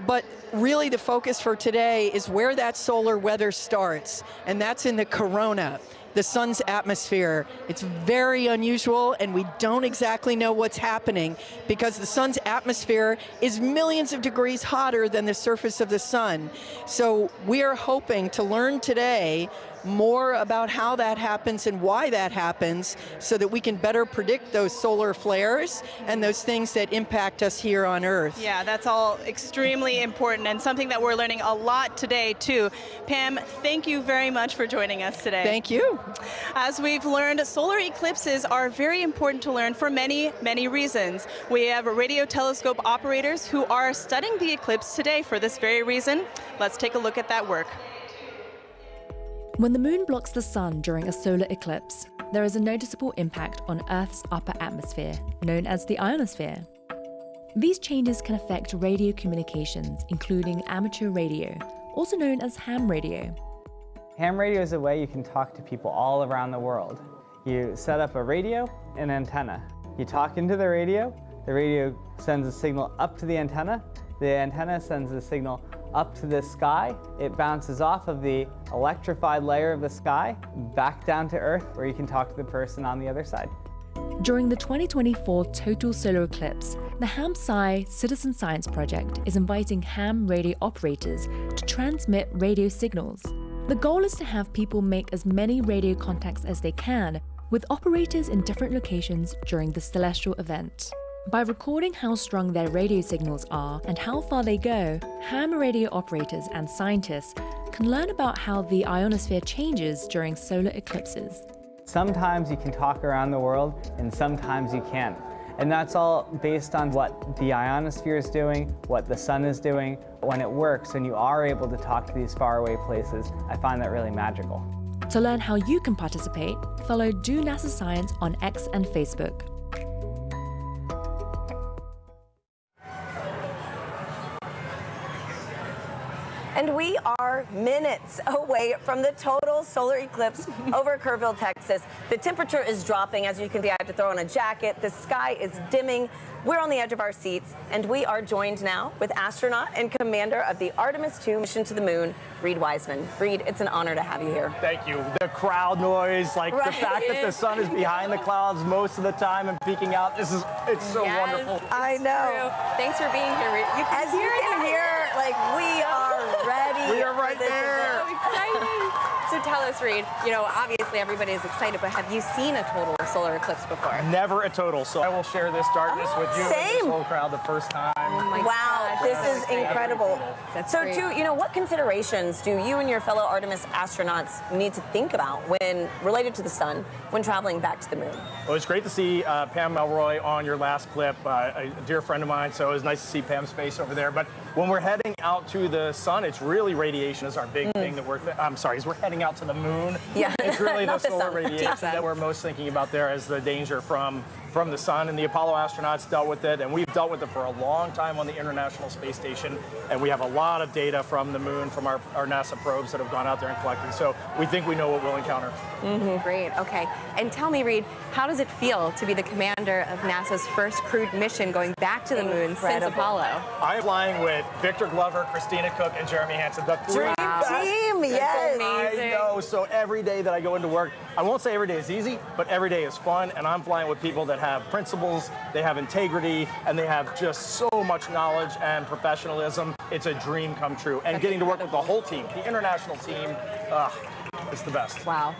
But really the focus for today is where that solar weather starts, and that's in the corona, the sun's atmosphere. It's very unusual, and we don't exactly know what's happening because the sun's atmosphere is millions of degrees hotter than the surface of the sun. So we are hoping to learn today more about how that happens and why that happens so that we can better predict those solar flares and those things that impact us here on Earth. Yeah, that's all extremely important and something that we're learning a lot today too. Pam, thank you very much for joining us today. Thank you. As we've learned, solar eclipses are very important to learn for many, many reasons. We have radio telescope operators who are studying the eclipse today for this very reason. Let's take a look at that work. When the moon blocks the sun during a solar eclipse, there is a noticeable impact on Earth's upper atmosphere, known as the ionosphere. These changes can affect radio communications, including amateur radio, also known as ham radio. Ham radio is a way you can talk to people all around the world. You set up a radio and antenna. You talk into the radio sends a signal up to the antenna sends a signal up to the sky. It bounces off of the electrified layer of the sky back down to Earth, where you can talk to the person on the other side. During the 2024 total solar eclipse, the Ham-Sci Citizen Science Project is inviting ham radio operators to transmit radio signals. The goal is to have people make as many radio contacts as they can with operators in different locations during the celestial event. By recording how strong their radio signals are and how far they go, ham radio operators and scientists can learn about how the ionosphere changes during solar eclipses. Sometimes you can talk around the world, and sometimes you can't. And that's all based on what the ionosphere is doing, what the sun is doing. When it works and you are able to talk to these faraway places, I find that really magical. To learn how you can participate, follow Do NASA Science on X and Facebook. And we are minutes away from the total solar eclipse over Kerrville, Texas. The temperature is dropping. As you can see, I have to throw on a jacket. The sky is dimming. We're on the edge of our seats, and we are joined now with astronaut and commander of the Artemis II mission to the moon, Reed Wiseman. Reed, it's an honor to have you here. Thank you. The crowd noise, the fact that the sun is behind the clouds most of the time and peeking out, it's so wonderful. I know. True. Thanks for being here, Reed. As you can hear, we are ready. We are right there. So exciting. So tell us, Reed, obviously everybody is excited, but have you seen a total solar eclipse before? Never a total, so I will share this darkness with you and this whole crowd the first time. Oh my wow, gosh, this is incredible. That's so great. too, what considerations do you and your fellow Artemis astronauts need to think about when related to the sun when traveling back to the moon? Well, it's great to see Pam Melroy on your last clip, a dear friend of mine, so it was nice to see Pam's face over there. But when we're heading out to the sun, it's really radiation is our big thing that as we're heading out to the moon. Yeah. It's really the solar sun. radiation that we're most thinking about there as the danger from the sun, and the Apollo astronauts dealt with it, and we've dealt with it for a long time on the International Space Station, and we have a lot of data from the moon from our NASA probes that have gone out there and collected, so we think we know what we'll encounter. Great, okay. And tell me, Reed, how does it feel to be the commander of NASA's first crewed mission going back to the moon since Apollo? I'm flying with Victor Glover, Christina Cook, and Jeremy Hansen, the three best. Dream team, yes. I know, so every day that I go into work, I won't say every day is easy, but every day is fun, and I'm flying with people that have principles, they have integrity, and they have just so much knowledge and professionalism. It's a dream come true. And getting to work with the whole team, the international team, it's the best. Wow.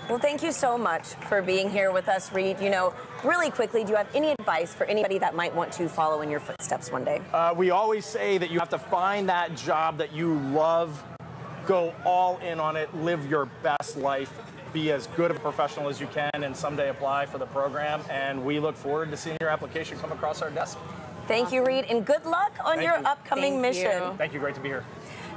Well, thank you so much for being here with us, Reed. You know, really quickly, do you have any advice for anybody that might want to follow in your footsteps one day? We always say that you have to find that job that you love, go all in on it, live your best life, be as good of a professional as you can, and someday apply for the program. And we look forward to seeing your application come across our desk. Thank you, Reed, and good luck on your upcoming mission. Thank you. Great to be here.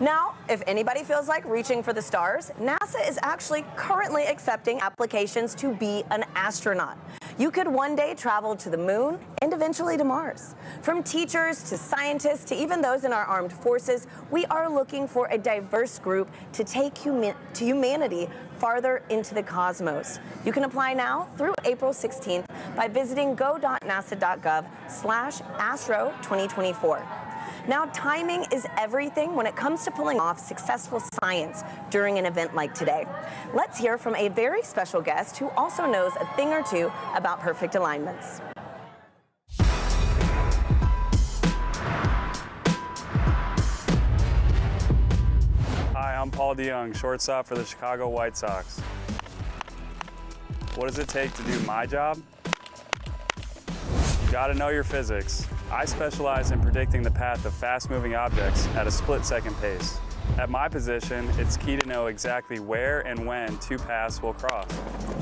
Now, if anybody feels like reaching for the stars, NASA is actually currently accepting applications to be an astronaut. You could one day travel to the moon and eventually to Mars. From teachers to scientists to even those in our armed forces, we are looking for a diverse group to take humanity farther into the cosmos. You can apply now through April 16th by visiting go.nasa.gov/astro2024. Now, timing is everything when it comes to pulling off successful science during an event like today. Let's hear from a very special guest who also knows a thing or two about perfect alignments. Hi, I'm Paul DeYoung, shortstop for the Chicago White Sox. What does it take to do my job? You gotta know your physics. I specialize in predicting the path of fast-moving objects at a split-second pace. At my position, it's key to know exactly where and when two paths will cross.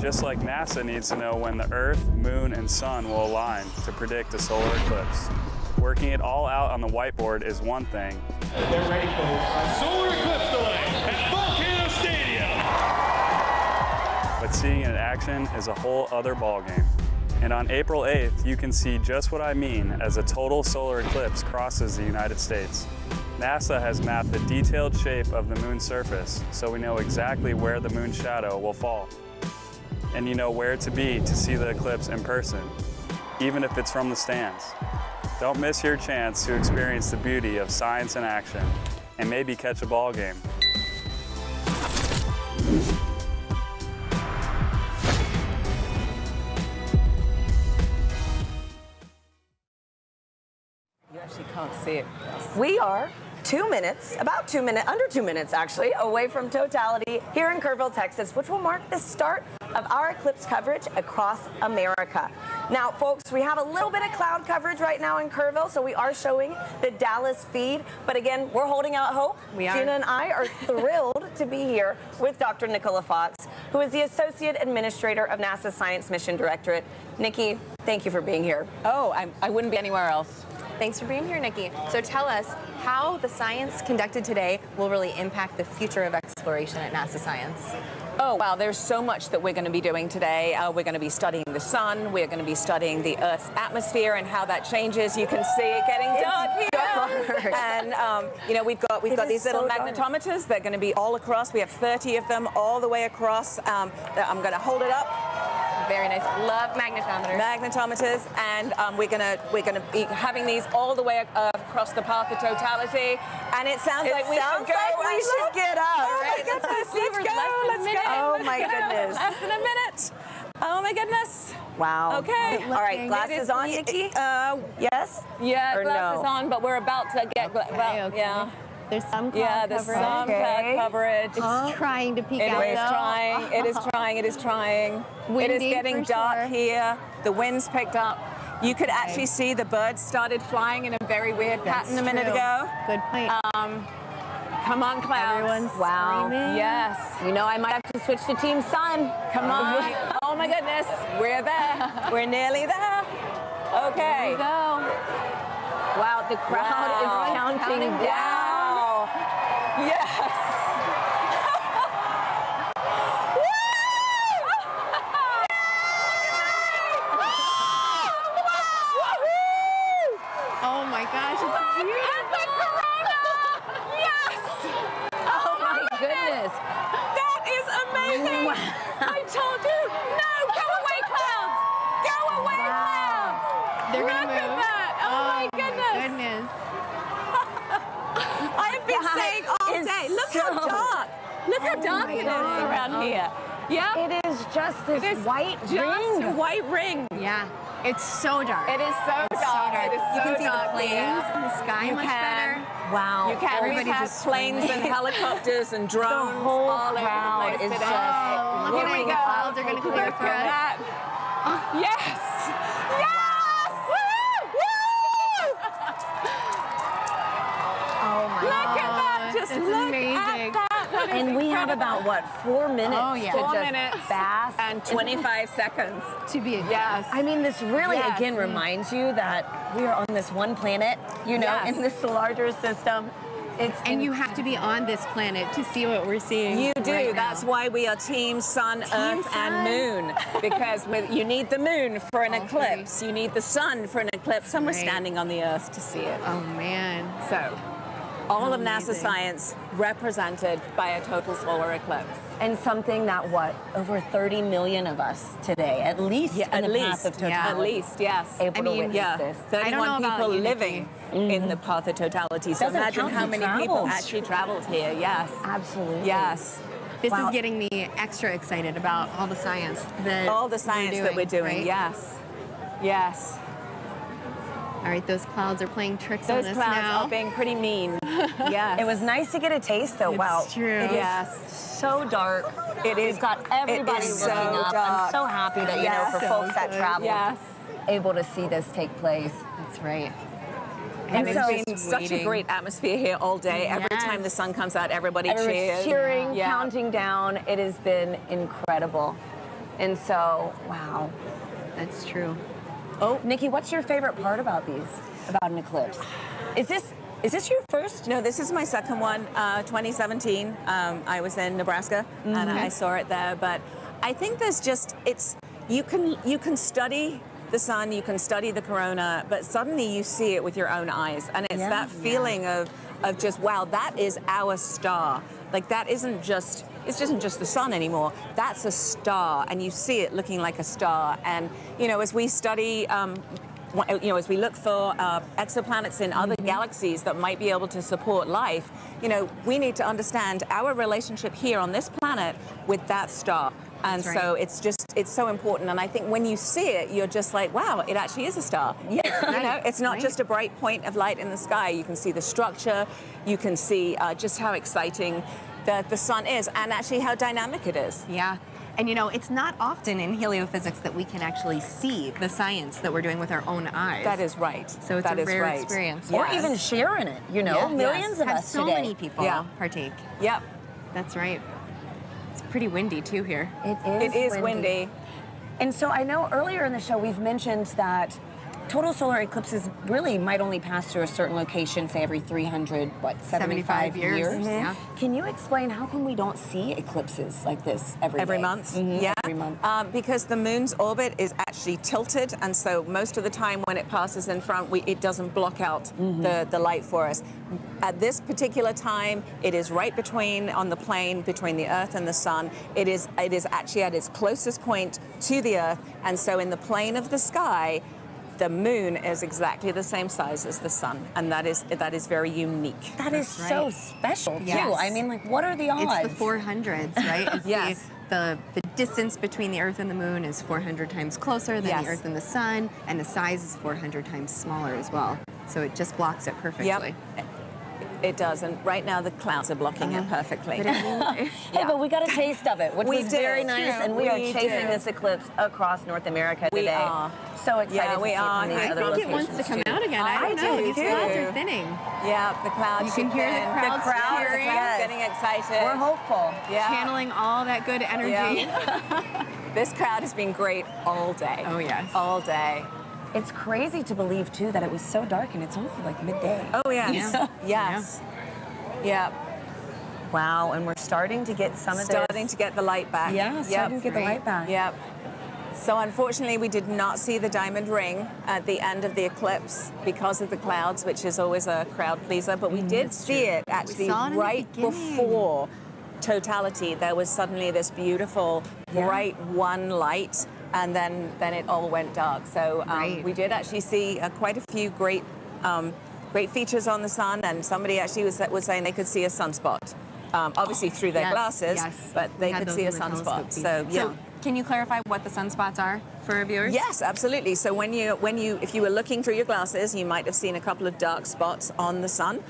Just like NASA needs to know when the Earth, Moon, and Sun will align to predict a solar eclipse. Working it all out on the whiteboard is one thing. They're ready for a solar eclipse delay at Volcano Stadium. But seeing it in action is a whole other ballgame. And on April 8th, you can see just what I mean as a total solar eclipse crosses the United States. NASA has mapped the detailed shape of the moon's surface, so we know exactly where the moon's shadow will fall. And you know where to be to see the eclipse in person, even if it's from the stands. Don't miss your chance to experience the beauty of science in action and maybe catch a ball game. You can't see it. We are 2 minutes, under 2 minutes actually, away from totality here in Kerrville, Texas, which will mark the start of our eclipse coverage across America. Now, folks, we have a little bit of cloud coverage right now in Kerrville, so we are showing the Dallas feed. But again, we're holding out hope. Gina and I are thrilled to be here with Dr. Nicola Fox, who is the Associate Administrator of NASA's Science Mission Directorate. Nikki, thank you for being here. Oh, I wouldn't be anywhere else. Thanks for being here, Nikki. So tell us how the science conducted today will really impact the future of exploration at NASA Science. Oh, wow, there's so much that we're going to be doing today. We're going to be studying the sun. We're going to be studying the Earth's atmosphere and how that changes. You can see it getting dark here. And, you know, we've got these little magnetometers. They're going to be all across. We have 30 of them all the way across. I'm going to hold it up. Very nice. Love magnetometers. Magnetometers, and we're gonna be having these all the way across the path of totality. And it sounds like we should go. We should get up. Oh my goodness! Let's go! Oh my goodness! Less than a minute. Oh my goodness! Wow. Okay. All right. Glasses on, Nikki. Yes. Yeah, or glasses no? on, but we're about to get. Okay. Yeah. There's some cloud there's coverage. some cloud coverage. It's trying to peek out. It is trying. It is trying. It is trying. Windy, it is getting for dark sure. here. The wind's picked up. You could actually see the birds started flying in a very weird pattern a minute ago. Good point. Come on, clouds. Everyone's wow. screaming. Yes. You know, I might have to switch to Team Sun. Come on. Oh my goodness. We're there. We're nearly there. Okay. There we go. Wow, the crowd is counting down. Yes. Oh my gosh, it's beautiful. And the corona! Yes! Oh my goodness. That is amazing! Wow. I told you! No! Go away, clouds! Go away, clouds! They're Look gonna move. at that! Oh my goodness! Goodness. I have been saying all day, look how dark! Look how dark it is around here. Yeah. It is just this white ring. White ring. Yeah. It's so dark. It is so dark. It is You so can see dark. the planes and the sky You much can. better. Wow. You can. Everybody We have just planes and helicopters and drones. The whole all crowd over the place is today. just Look at Here we the go. clouds are going to clear for us. That. Yes. Yes. Woo! Oh my Look at that. Just It's look amazing. at that. That is And we have incredible. about, what, 4 minutes Oh, yeah. to 4 just minutes bask and 25 seconds. To be Yes. I mean, this really, Yes. again, reminds you that we are on this one planet, you know, Yes. in this larger system. And you have to be on this planet to see what we're seeing. You do. right now. That's why we are Team Sun, Earth, Sun. and Moon. Because you need the moon for an All eclipse. You need the sun for an eclipse, and we're Right. standing on the Earth to see it. Oh, man. So, all of NASA Amazing. science represented by a total solar eclipse. And something that, what, over 30 million of us today, at least in the path of totality. At least, yes. Able to witness Yeah, this. 31 people living in the path of totality. So Doesn't imagine count how who many people travels. actually traveled here. Yes. Absolutely. Yes. This Wow. is getting me extra excited about all the science that All the science that we're doing. right? Yes. Yes. All right, those clouds are playing tricks on Those us clouds now. are being pretty mean. Yes. It was nice to get a taste, though. It's Wow. true. It is Yes. so dark. It is. We've got everybody It is looking so up. dark. I'm so happy that, you Yes. know, for folks that travel, Yes. able to see this take place. That's right. And it's so, been such a great atmosphere here all day. Every Yes. time the sun comes out, everybody everyone's cheers. cheering, Yeah. counting down. It has been incredible. And so, wow. That's true. Oh, Nikki, what's your favorite part about these? About an eclipse? Is this your first? No, this is my second one. 2017. I was in Nebraska and I saw it there. But I think there's just you can study the sun, you can study the corona, but suddenly you see it with your own eyes, and it's that feeling of just wow, that is our star. Like that isn't just. It isn't just the sun anymore. That's a star, and you see it looking like a star. And you know, as we study, you know, as we look for exoplanets in other galaxies that might be able to support life, you know, we need to understand our relationship here on this planet with that star. And That's so right. it's so important. And I think when you see it, you're just like, wow, it actually is a star. Yeah. You know, it's not just a bright point of light in the sky. You can see the structure. You can see just how exciting the sun is, and actually how dynamic it is. Yeah. And you know, it's not often in heliophysics that we can actually see the science that we're doing with our own eyes. That is right. So it's That a is rare right. experience. Or Yes. even sharing it, you know? Yeah. Millions of Have us so today. many people partake. Yep. That's right. It's pretty windy too here. It is windy. And so I know earlier in the show we've mentioned that total solar eclipses really might only pass through a certain location, say every 375 years. Mm-hmm. Yeah. Can you explain how come we don't see eclipses like this every day? month? Yeah. Every month. Because the moon's orbit is actually tilted, and so most of the time when it passes in front, it doesn't block out the light for us. At this particular time, it is right on the plane between the Earth and the Sun. It is actually at its closest point to the Earth, and so in the plane of the sky, the moon is exactly the same size as the sun, and that is very unique. That is so special, too. Yes. I mean, like, what are the odds? It's the 400s, right? It's Yes. The distance between the Earth and the Moon is 400 times closer than the Earth and the Sun, and the size is 400 times smaller as well. So it just blocks it perfectly. Yep. It does, and right now the clouds are blocking it perfectly. Hey, but we got a taste of it, which We was did. very nice, and we are We chasing did. this eclipse across North America We today. are. So excited Yeah, to we see are. it from these I other think it locations wants to come too. out again. I don't know. These too. clouds are thinning. Yeah, the clouds. You can hear the crowds cheering. The crowd's getting excited. We're hopeful. Yeah. Channeling all that good energy. Yeah. This crowd has been great all day. Oh, yes. All day. It's crazy to believe, too, that it was so dark and it's only like midday. Oh, yes. Yeah. Yes. Yeah. Wow, and we're starting to get some of this. Starting to get the light back. Yeah, starting to get the light back. Yep. So unfortunately, we did not see the diamond ring at the end of the eclipse because of the clouds, which is always a crowd pleaser. But we did see it actually saw it in the right beginning. before totality. There was suddenly this beautiful bright one light, and then it all went dark. So we did actually see quite a few great features on the sun, and somebody actually was saying they could see a sunspot. obviously through their glasses, but they could see a sunspot. So, yeah. So can you clarify what the sunspots are for our viewers? Yes, absolutely. So if you were looking through your glasses, you might have seen a couple of dark spots on the sun.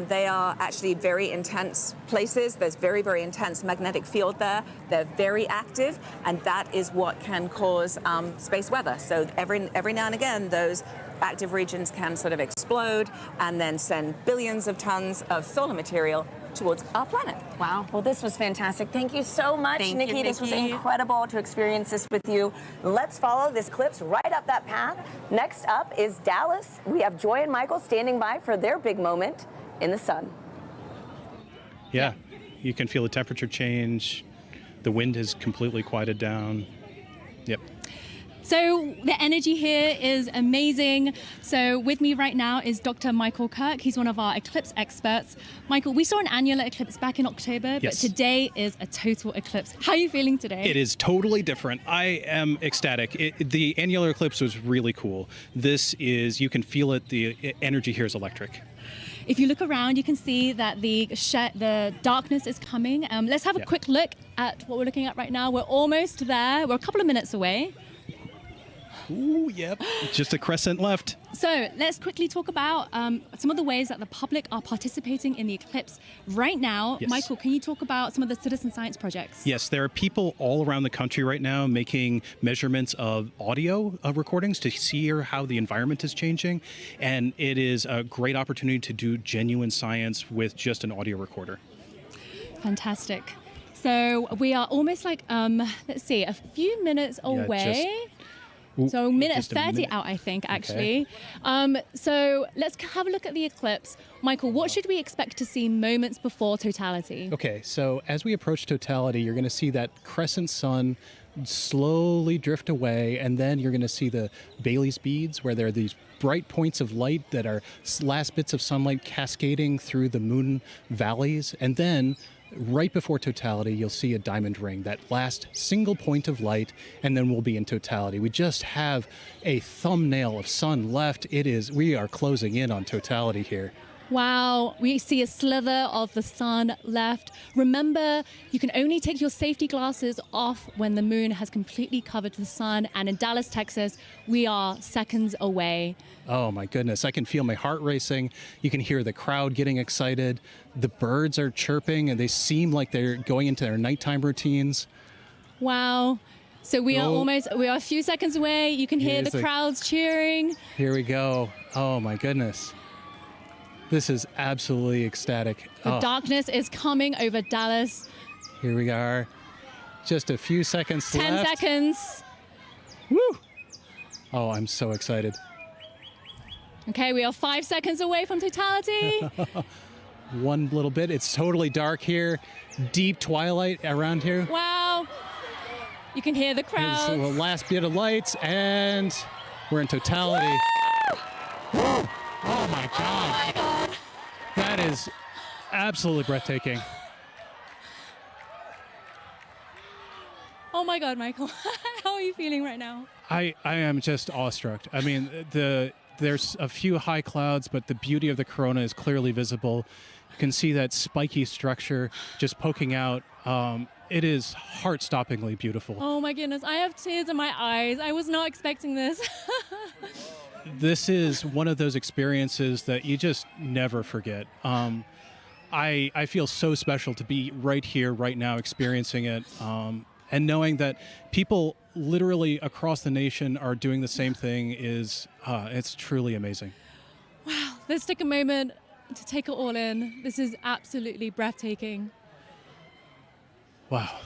They are actually very intense places. There's very, very intense magnetic field there. They're very active, and that is what can cause space weather. So every now and again, those active regions can sort of explode and then send billions of tons of solar material towards our planet. Wow. Well, this was fantastic. Thank you so much, Nikki. This was incredible to experience this with you. Let's follow this eclipse right up that path. Next up is Dallas. We have Joy and Michael standing by for their big moment in the sun. Yeah, you can feel the temperature change. The wind has completely quieted down. Yep. So the energy here is amazing. So with me right now is Dr. Michael Kirk. He's one of our eclipse experts. Michael, we saw an annular eclipse back in October, but today is a total eclipse. How are you feeling today? It is totally different. I am ecstatic. The annular eclipse was really cool. This is, you can feel it, the energy here is electric. If you look around, you can see that the darkness is coming. Let's have a quick look at what we're looking at right now. We're almost there. We're a couple of minutes away. Ooh, yep. Just a crescent left. So let's quickly talk about some of the ways that the public are participating in the eclipse right now. Yes. Michael, can you talk about some of the citizen science projects? Yes, there are people all around the country right now making measurements of audio recordings to see how the environment is changing. And it is a great opportunity to do genuine science with just an audio recorder. Fantastic. So we are almost like, let's see, a few minutes away. So minute 30 out, I think, actually. Okay. So let's have a look at the eclipse. Michael, what should we expect to see moments before totality? Okay, so as we approach totality, you're going to see that crescent sun slowly drift away, and then you're going to see the Bailey's beads, where there are these bright points of light that are last bits of sunlight cascading through the moon valleys, and then right before totality, you'll see a diamond ring, that last single point of light, and then we'll be in totality. We just have a thumbnail of sun left. We are closing in on totality here. Wow, we see a slither of the sun left. Remember, you can only take your safety glasses off when the moon has completely covered the sun. And in Dallas, Texas, we are seconds away. Oh my goodness, I can feel my heart racing. You can hear the crowd getting excited. The birds are chirping and they seem like they're going into their nighttime routines. Wow. So we are a few seconds away. You can hear the crowds cheering. Here we go. Oh my goodness. This is absolutely ecstatic. The darkness is coming over Dallas. Here we are. Just a few seconds left. 10 seconds. Woo! Oh, I'm so excited. Okay, we are 5 seconds away from totality. One little bit. It's totally dark here. Deep twilight around here. Wow. You can hear the crowds. Here's the last bit of lights, and we're in totality. Woo! Oh my God. Oh my God. That is absolutely breathtaking. Oh my God, Michael. How are you feeling right now? I am just awestruck. I mean, there's a few high clouds, but the beauty of the corona is clearly visible. You can see that spiky structure just poking out. It is heart-stoppingly beautiful. Oh my goodness, I have tears in my eyes. I was not expecting this. This is one of those experiences that you just never forget. I feel so special to be right here, right now, experiencing it, and knowing that people literally across the nation are doing the same thing it's truly amazing. Wow, let's take a moment to take it all in. This is absolutely breathtaking. Wow.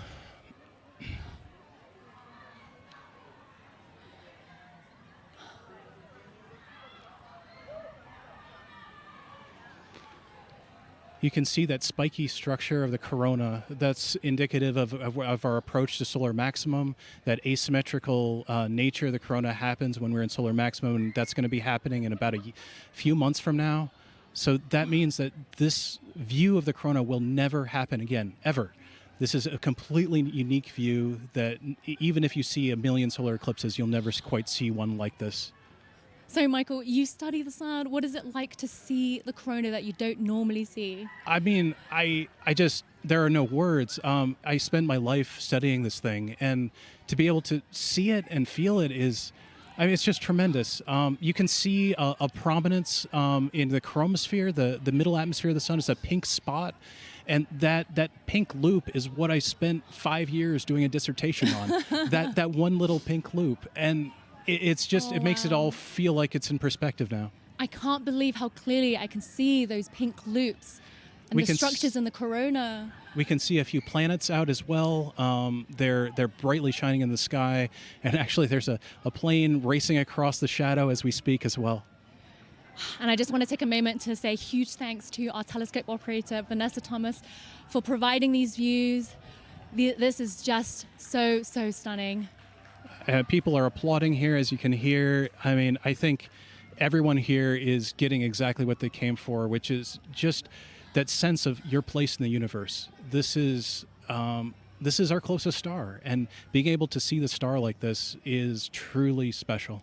You can see that spiky structure of the corona. That's indicative of our approach to solar maximum. That asymmetrical nature of the corona happens when we're in solar maximum, and that's going to be happening in about a few months from now. So that means that this view of the corona will never happen again, ever. This is a completely unique view that even if you see a million solar eclipses, you'll never quite see one like this. So, Michael, you study the sun. What is it like to see the corona that you don't normally see? I mean, I just, there are no words. I spent my life studying this thing, and to be able to see it and feel it is, I mean, it's just tremendous. You can see a prominence in the chromosphere, the middle atmosphere of the sun is a pink spot. And that pink loop is what I spent 5 years doing a dissertation on, that one little pink loop. And it's just, it makes it all feel like it's in perspective now. I can't believe how clearly I can see those pink loops and the structures in the corona. We can see a few planets out as well. They're brightly shining in the sky. And actually there's a plane racing across the shadow as we speak as well. And I just want to take a moment to say huge thanks to our telescope operator, Vanessa Thomas, for providing these views. This is just so stunning. People are applauding here, as you can hear. I mean, I think everyone here is getting exactly what they came for, which is just that sense of your place in the universe. This is our closest star, and being able to see the star like this is truly special.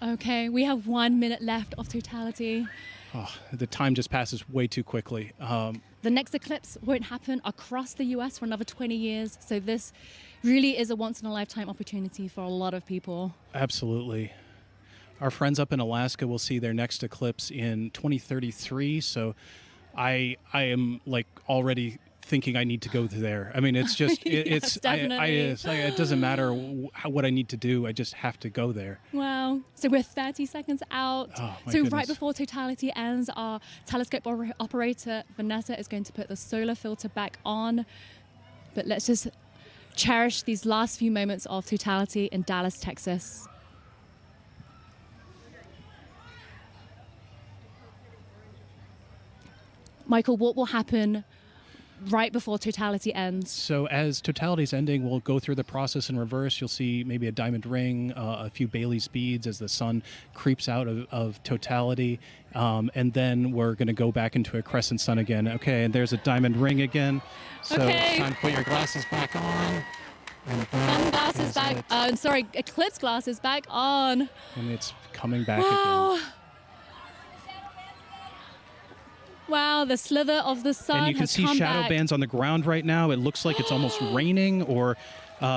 Okay, we have 1 minute left of totality. Oh, the time just passes way too quickly. The next eclipse won't happen across the US for another 20 years, so this really is a once-in-a-lifetime opportunity for a lot of people. Absolutely. Our friends up in Alaska will see their next eclipse in 2033, so I am like already thinking I need to go there. I mean, it's just, Yes, definitely. it's like, it doesn't matter what I need to do. I just have to go there. Wow. So we're 30 seconds out. Oh, my so goodness. right before totality ends, our telescope operator, Vanessa, is going to put the solar filter back on. But let's just cherish these last few moments of totality in Dallas, Texas. Michael, what will happen right before totality ends? So as totality's ending, we'll go through the process in reverse. You'll see maybe a diamond ring, a few Bailey's beads as the sun creeps out of totality. And then we're going to go back into a crescent sun again. Okay, and there's a diamond ring again. So it's time to put your glasses back on. Sunglasses back on. Sorry, eclipse glasses back on. And it's coming back again. Wow, the slither of the sun And you can see shadow bands on the ground right now. It looks like it's almost raining, or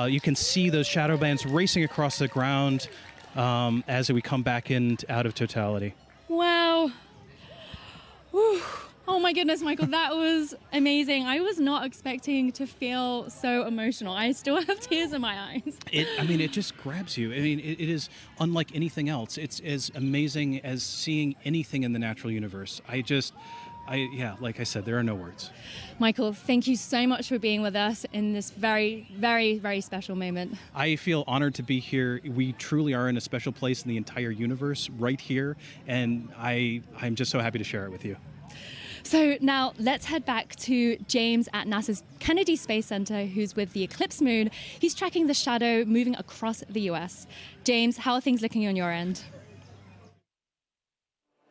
you can see those shadow bands racing across the ground as we come back out of totality. Wow. Whew. Oh my goodness, Michael, that was amazing. I was not expecting to feel so emotional. I still have tears in my eyes. It just grabs you. I mean, it is unlike anything else. It's as amazing as seeing anything in the natural universe. Like I said, there are no words. Michael, thank you so much for being with us in this very, very, very special moment. I feel honored to be here. We truly are in a special place in the entire universe right here, and I'm just so happy to share it with you. So now let's head back to James at NASA's Kennedy Space Center, who's with the eclipse moon. He's tracking the shadow moving across the US. James, how are things looking on your end?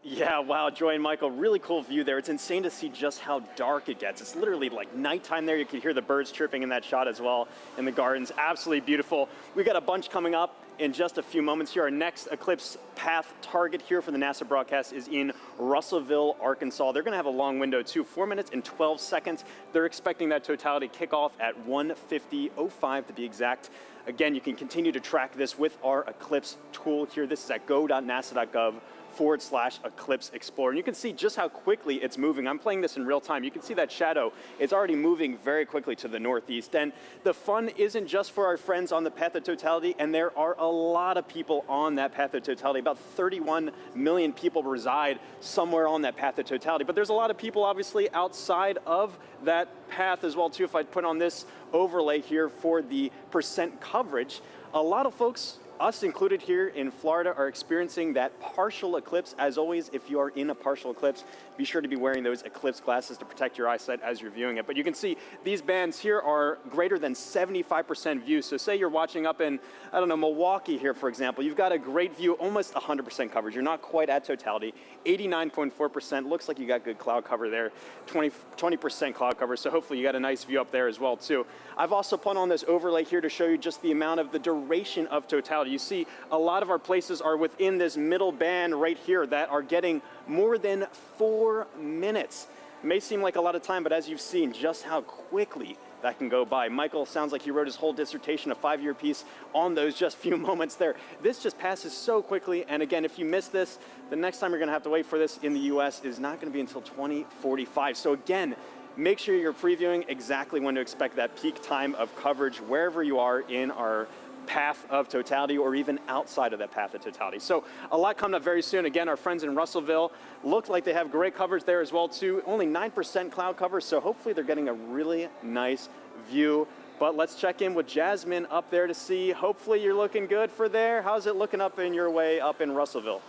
Yeah, wow, Joy and Michael, really cool view there. It's insane to see just how dark it gets. It's literally like nighttime there. You can hear the birds chirping in that shot as well in the gardens. Absolutely beautiful. We got a bunch coming up in just a few moments here. Our next eclipse path target here for the NASA broadcast is in Russellville, Arkansas. They're going to have a long window too, 4 minutes and 12 seconds. They're expecting that totality kickoff at 1:50:05 to be exact. Again, you can continue to track this with our eclipse tool here. This is at go.nasa.gov/Eclipse Explorer. And you can see just how quickly it's moving. I'm playing this in real time. You can see that shadow. It's already moving very quickly to the northeast. And the fun isn't just for our friends on the path of totality, and there are a lot of people on that path of totality. About 31 million people reside somewhere on that path of totality. But there's a lot of people obviously outside of that path as well too. If I put on this overlay here for the percent coverage, a lot of folks, us included here in Florida, are experiencing that partial eclipse. As always, if you are in a partial eclipse, be sure to be wearing those eclipse glasses to protect your eyesight as you're viewing it. But you can see these bands here are greater than 75% view. So say you're watching up in, I don't know, Milwaukee here, for example. You've got a great view, almost 100% coverage. You're not quite at totality. 89.4%. Looks like you got good cloud cover there. 20% cloud cover. So hopefully you got a nice view up there as well, too. I've also put on this overlay here to show you just the amount of the duration of totality. totality. You see a lot of our places are within this middle band right here that are getting more than 4 minutes. It may seem like a lot of time, but as you've seen just how quickly that can go by. Michael sounds like he wrote his whole dissertation, a 5-year piece on those just few moments there. This just passes so quickly, and again, if you miss this, the next time you're gonna have to wait for this in the US is not gonna be until 2045. So again, make sure you're previewing exactly when to expect that peak time of coverage wherever you are in our path of totality or even outside of that path of totality. So a lot coming up very soon. Again, our friends in Russellville look like they have great coverage there as well too. Only 9% cloud cover, so hopefully they're getting a really nice view. But let's check in with Jasmine up there to see. Hopefully you're looking good for there. How's it looking up in your way up in Russellville?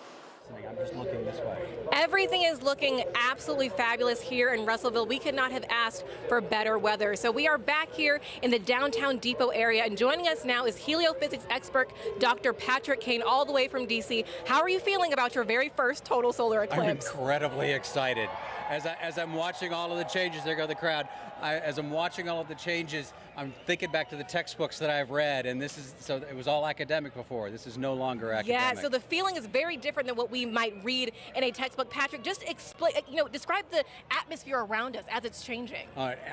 I'm just looking this way. Everything is looking absolutely fabulous here in Russellville. We could not have asked for better weather. So we are back here in the downtown Depot area, and joining us now is heliophysics expert Dr. Patrick Kane, all the way from DC. How are you feeling about your very first total solar eclipse? I'm incredibly excited. As I'm watching all of the changes, there go the crowd. As I'm watching all of the changes, I'm thinking back to the textbooks that I've read, and this is, so it was all academic before. This is no longer academic. Yeah, so the feeling is very different than what we might read in a textbook. Patrick, just explain, describe the atmosphere around us as it's changing.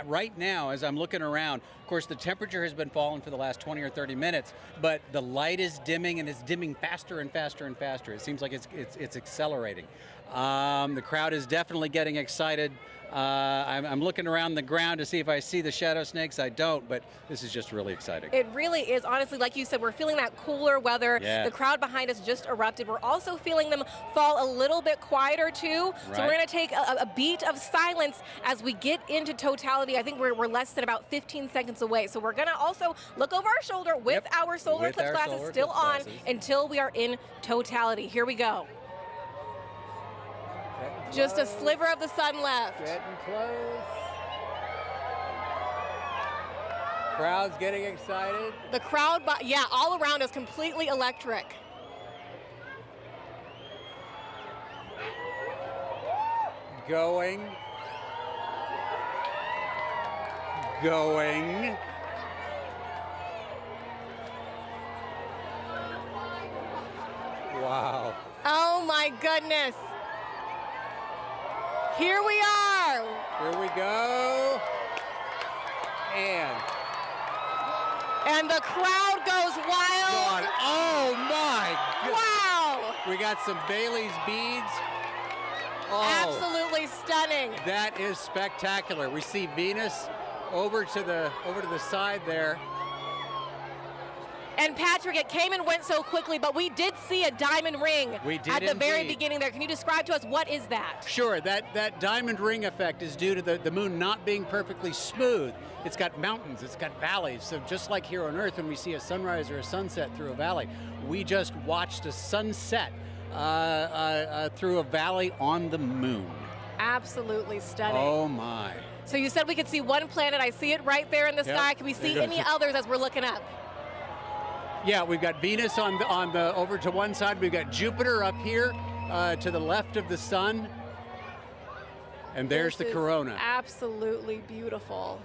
Right now, as I'm looking around, of course, the temperature has been falling for the last 20 or 30 minutes, but the light is dimming, and it's dimming faster and faster and faster. It seems like it's accelerating. The crowd is definitely getting excited. I'm looking around the ground to see if I see the shadow snakes. I don't, but this is just really exciting. It really is. Honestly, like you said, we're feeling that cooler weather. Yeah. The crowd behind us just erupted. We're also feeling them fall a little bit quieter too. Right. So we're going to take a beat of silence as we get into totality. I think we're less than about 15 seconds away. So we're going to also look over our shoulder with our solar eclipse glasses still on until we are in totality. Here we go. Just a sliver of the sun left. Getting close. Crowd's getting excited. The crowd, yeah, all around us, completely electric. Going. Wow. Oh my goodness. Here we are. Here we go. And the crowd goes wild. Oh my God. Wow. We got some Bailey's beads. Oh. Absolutely stunning. That is spectacular. We see Venus over to the side there. And Patrick, it came and went so quickly, but we did see a diamond ring at the very beginning there. Can you describe to us what is that? Sure, that diamond ring effect is due to the moon not being perfectly smooth. It's got mountains, it's got valleys. So just like here on Earth when we see a sunrise or a sunset through a valley, we just watched a sunset through a valley on the moon. Absolutely stunning. Oh my. So you said we could see one planet. I see it right there in the sky. Can we see any others as we're looking up? Yeah, we've got Venus on the over to one side. We've got Jupiter up here to the left of the sun. And there's the corona. Absolutely beautiful.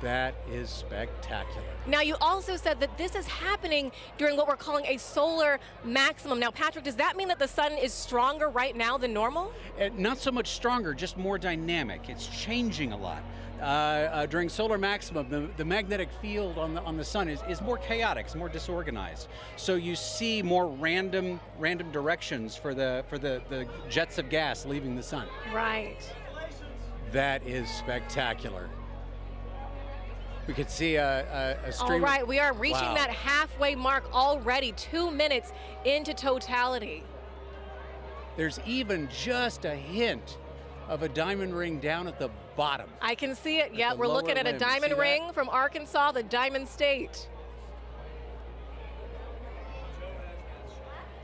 That is spectacular. Now, you also said that this is happening during what we're calling a solar maximum. Now, Patrick, does that mean that the sun is stronger right now than normal? Not so much stronger, just more dynamic. It's changing a lot. During solar maximum, the magnetic field on the sun is more chaotic, it's more disorganized. So you see more random directions for the jets of gas leaving the sun. Right. That is spectacular. We could see a stream. All right, we are reaching that halfway mark already, 2 minutes into totality. There's even just a hint of a diamond ring down at the bottom. I can see it. Yeah, we're looking at a diamond ring from Arkansas, the Diamond State.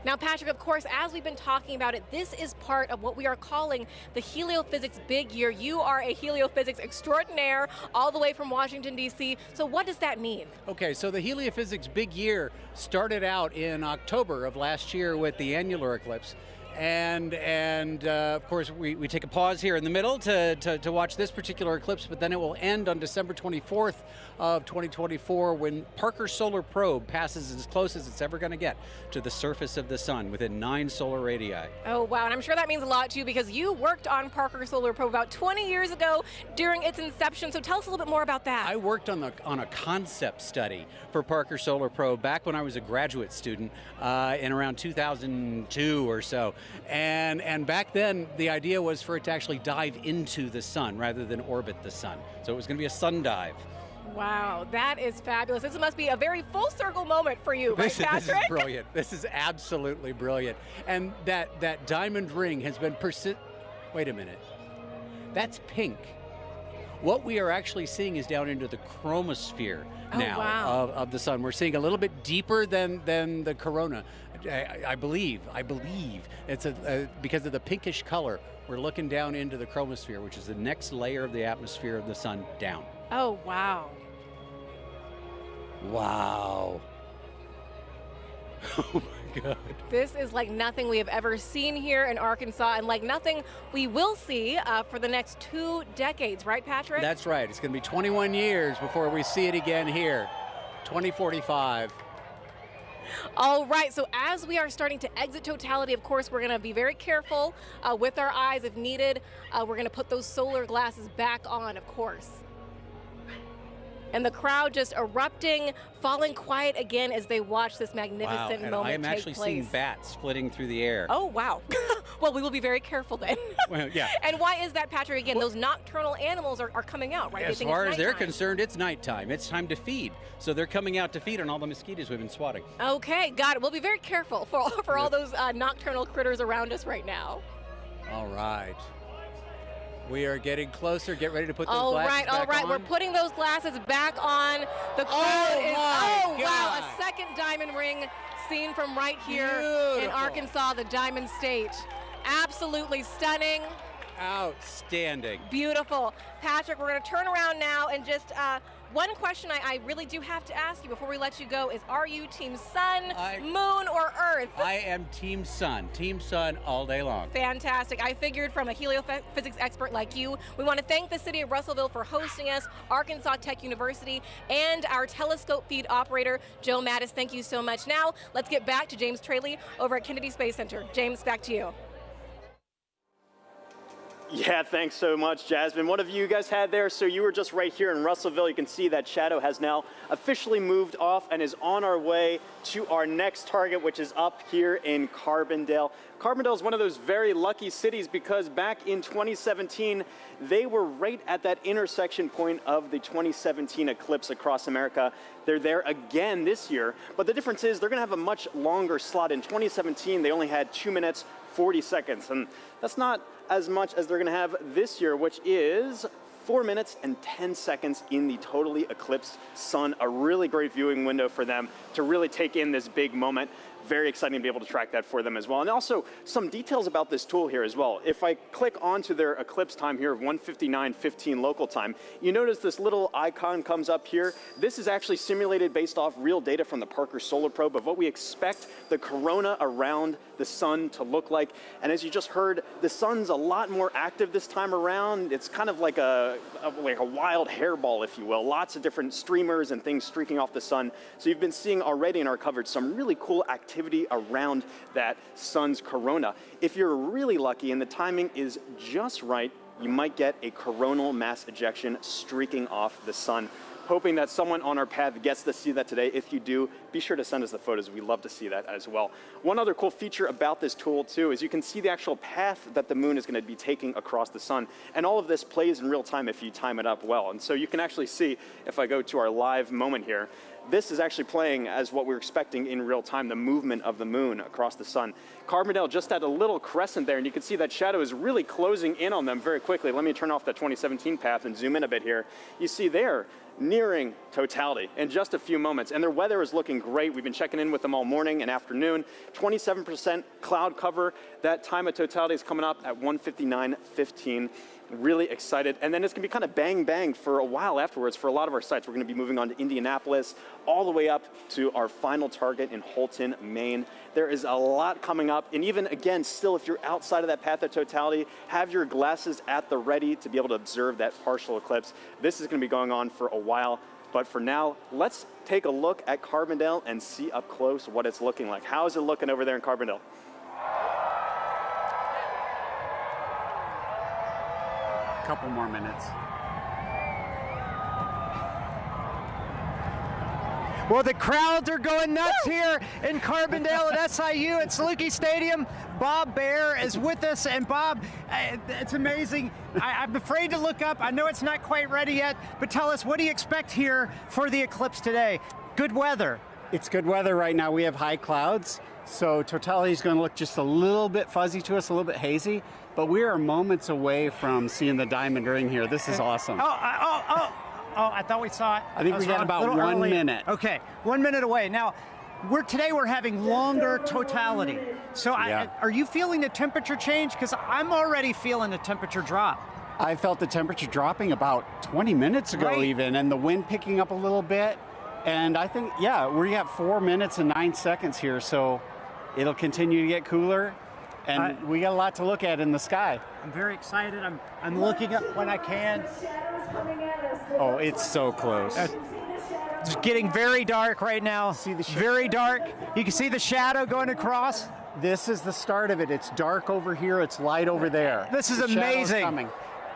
Now, Patrick, of course, as we've been talking about it, this is part of what we are calling the heliophysics big year. You are a heliophysics extraordinaire all the way from Washington, D.C. So what does that mean? Okay, so the heliophysics big year started out in October of last year with the annular eclipse. And of course, we take a pause here in the middle to watch this particular eclipse, but then it will end on December 24th of 2024 when Parker Solar Probe passes as close as it's ever going to get to the surface of the sun within 9 solar radii. Oh, wow. And I'm sure that means a lot to you because you worked on Parker Solar Probe about 20 years ago during its inception. So tell us a little bit more about that. I worked on a concept study for Parker Solar Probe back when I was a graduate student in around 2002 or so. And back then, the idea was for it to actually dive into the sun rather than orbit the sun. So it was going to be a sun dive. Wow, that is fabulous. This must be a very full circle moment for you, right, Patrick? This is brilliant. This is absolutely brilliant. And that diamond ring has been Wait a minute. That's pink. What we are actually seeing is down into the chromosphere now of the sun. We're seeing a little bit deeper than the corona. I believe it's because of the pinkish color. We're looking down into the chromosphere, which is the next layer of the atmosphere of the sun down. Oh, wow. Wow. Oh my God. This is like nothing we have ever seen here in Arkansas and like nothing we will see for the next 2 decades, right, Patrick? That's right. It's going to be 21 years before we see it again here. 2045. All right, so as we are starting to exit totality, of course, we're going to be very careful with our eyes if needed. We're going to put those solar glasses back on, of course. And the crowd just erupting, falling quiet again as they watch this magnificent moment I am take actually place. seeing bats flitting through the air. Oh, wow. Well, we will be very careful then. Well, yeah. And why is that, Patrick? Again, those nocturnal animals are coming out, right? As far as they're concerned, it's nighttime. It's time to feed. So they're coming out to feed on all the mosquitoes we've been swatting. Okay, got it. We'll be very careful for all those nocturnal critters around us right now. All right. We are getting closer. Get ready to put those glasses back all right. on. We're putting those glasses back on. The crowd wow, a second diamond ring seen from right here in Arkansas, the Diamond State. Absolutely stunning. Outstanding. Beautiful. Patrick, we're going to turn around now and just one question I really do have to ask you before we let you go is, are you Team Sun, Moon, or Earth? I am Team Sun. Team Sun all day long. Fantastic. I figured from a heliophysics expert like you. We want to thank the city of Russellville for hosting us, Arkansas Tech University, and our telescope feed operator, Joe Mattis. Thank you so much. Now, let's get back to James Traley over at Kennedy Space Center. James, back to you. Yeah, thanks so much, Jasmine. What have you guys had there? So you were just right here in Russellville. You can see that shadow has now officially moved off and is on our way to our next target, which is up here in Carbondale. Carbondale is one of those very lucky cities because back in 2017, they were right at that intersection point of the 2017 eclipse across America. They're there again this year, but the difference is they're going to have a much longer slot. In 2017, they only had 2 minutes, 40 seconds, and that's not as much as they're going to have this year, which is 4 minutes and 10 seconds in the totally eclipsed sun. A really great viewing window for them to really take in this big moment. Very exciting to be able to track that for them as well. And also some details about this tool here as well. If I click onto their eclipse time here of 1:59:15 local time, you notice this little icon comes up here. This is actually simulated based off real data from the Parker Solar Probe of what we expect the corona around the sun to look like. And as you just heard, the sun's a lot more active this time around. It's kind of like a wild hairball, if you will. Lots of different streamers and things streaking off the sun. So you've been seeing already in our coverage some really cool activity around that sun's corona. If you're really lucky and the timing is just right, you might get a coronal mass ejection streaking off the sun. Hoping that someone on our path gets to see that today. If you do, be sure to send us the photos. We'd love to see that as well. One other cool feature about this tool too is you can see the actual path that the moon is going to be taking across the sun. And all of this plays in real time if you time it up well. And so you can actually see, if I go to our live moment here, this is actually playing as what we're expecting in real time, the movement of the moon across the sun. Carbondale just had a little crescent there, and you can see that shadow is really closing in on them very quickly. Let me turn off the 2017 path and zoom in a bit here. You see there, nearing totality in just a few moments, and their weather is looking great. We've been checking in with them all morning and afternoon. 27% cloud cover. That time of totality is coming up at 1:59:15. Really excited. And then it's going to be kind of bang bang for a while afterwards for a lot of our sites. We're going to be moving on to Indianapolis, all the way up to our final target in Holton, Maine. There is a lot coming up. And even again, still, if you're outside of that path of totality, have your glasses at the ready to be able to observe that partial eclipse. This is going to be going on for a while. But for now, let's take a look at Carbondale and see up close what it's looking like. How is it looking over there in Carbondale? Couple more minutes. Well, the crowds are going nuts here in Carbondale at SIU at Saluki Stadium. Bob Baer is with us, and Bob, it's amazing. I'm afraid to look up. I know it's not quite ready yet, but tell us, what do you expect here for the eclipse today? Good weather. It's good weather right now. We have high clouds, so totality is going to look just a little bit fuzzy to us, a little bit hazy, but we are moments away from seeing the diamond ring here. This is awesome. Oh, I thought we saw it. I think we got about 1 minute. Okay, 1 minute away. Now, today we're having longer totality. So are you feeling the temperature change? Because I'm already feeling the temperature drop. I felt the temperature dropping about 20 minutes ago even, and the wind picking up a little bit. And I think, yeah, we have 4 minutes and 9 seconds here, so it'll continue to get cooler. And we got a lot to look at in the sky. I'm very excited. I'm looking up when I can. Oh, it's so close. It's getting very dark right now. See the very dark. You can see the shadow going across. This is the start of it. It's dark over here. It's light over there. This is amazing.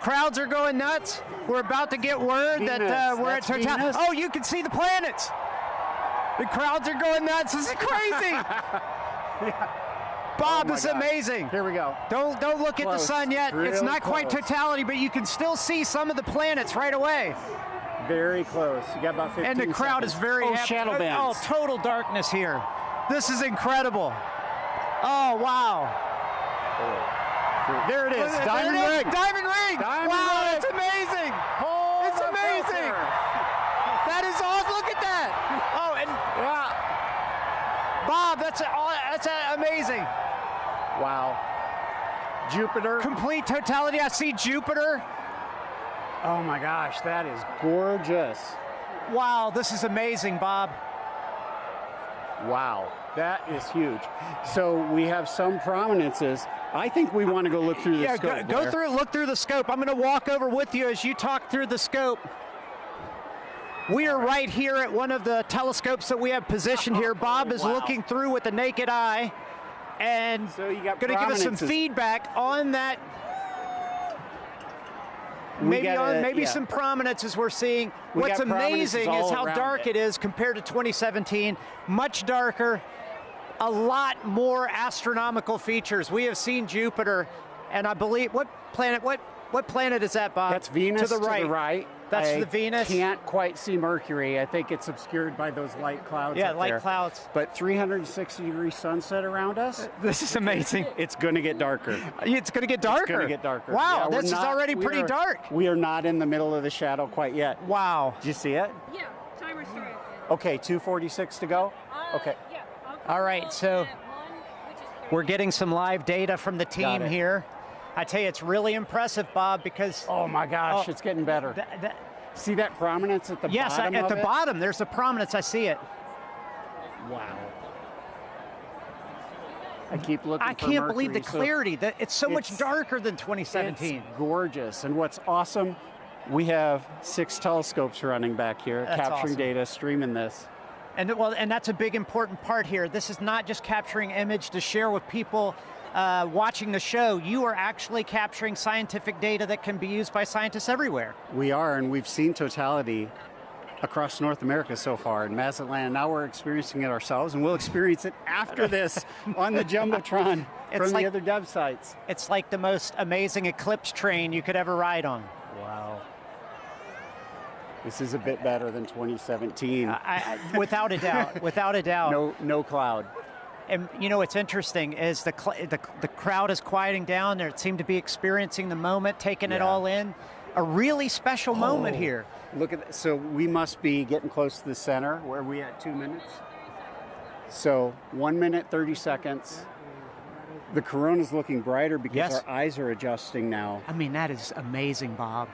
Crowds are going nuts. We're about to get word that we're at totality. Oh, you can see the planets. The crowds are going nuts. This is crazy. Bob, this is amazing. Here we go. Don't look at the sun yet. Really it's not quite totality, but you can still see some of the planets right away. Very close. You got about 15 And the crowd seconds. is very happy. Shadow bands. Oh, total darkness here. This is incredible. Oh, wow. There it is. Diamond ring. Diamond ring. Wow, ring. it's amazing. It's amazing. That is awesome. Look at that. Oh, and Bob, that's amazing. Wow. Jupiter. Complete totality. I see Jupiter. Oh my gosh, that is gorgeous. Wow, this is amazing, Bob. Wow, that is huge. So we have some prominences. I think we want to go look through the scope. Go through, look through the scope. I'm going to walk over with you as you talk through the scope. We are right here at one of the telescopes that we have positioned here. Bob is looking through with the naked eye and going to give us some feedback on that. Maybe some prominences we're seeing. What's amazing is how dark it is compared to 2017. Much darker, a lot more astronomical features. We have seen Jupiter, and I believe what planet is that, Bob? That's Venus to the right. That's the Venus. Can't quite see Mercury. I think it's obscured by those light clouds. Yeah, light clouds. But 360-degree sunset around us. This is amazing. It's going to get darker. It's going to get darker. It's going to get darker. Wow, this is already pretty dark. We are not in the middle of the shadow quite yet. Wow. Did you see it? Yeah, timer started. Okay, 2:46 to go. Okay. Yeah. All right, so we're getting some live data from the team here. I tell you, it's really impressive, Bob, because... Oh, my gosh, it's getting better. See that prominence at the bottom Yes, at the bottom, there's a prominence. I see it. Wow. I keep looking for I can't believe the Mercury, clarity. It's so much darker than 2017. It's gorgeous. And what's awesome, we have 6 telescopes running back here, That's capturing awesome. data, streaming this. And that's a big important part here. This is not just capturing image to share with people watching the show. You are actually capturing scientific data that can be used by scientists everywhere. We are, and we've seen totality across North America so far in Mazatlan. Now we're experiencing it ourselves, and we'll experience it after this on the Jumbotron from the other dev sites. It's like the most amazing eclipse train you could ever ride on. Wow. This is a bit better than 2017. Without a doubt, without a doubt. No cloud. And you know what's interesting is the crowd is quieting down. They seem to be experiencing the moment, taking it all in. A really special moment here. Look at that. So we must be getting close to the center. Where are we at? 2 minutes? So 1 minute, 30 seconds. The corona's looking brighter because Yes. our eyes are adjusting now. I mean, that is amazing, Bob.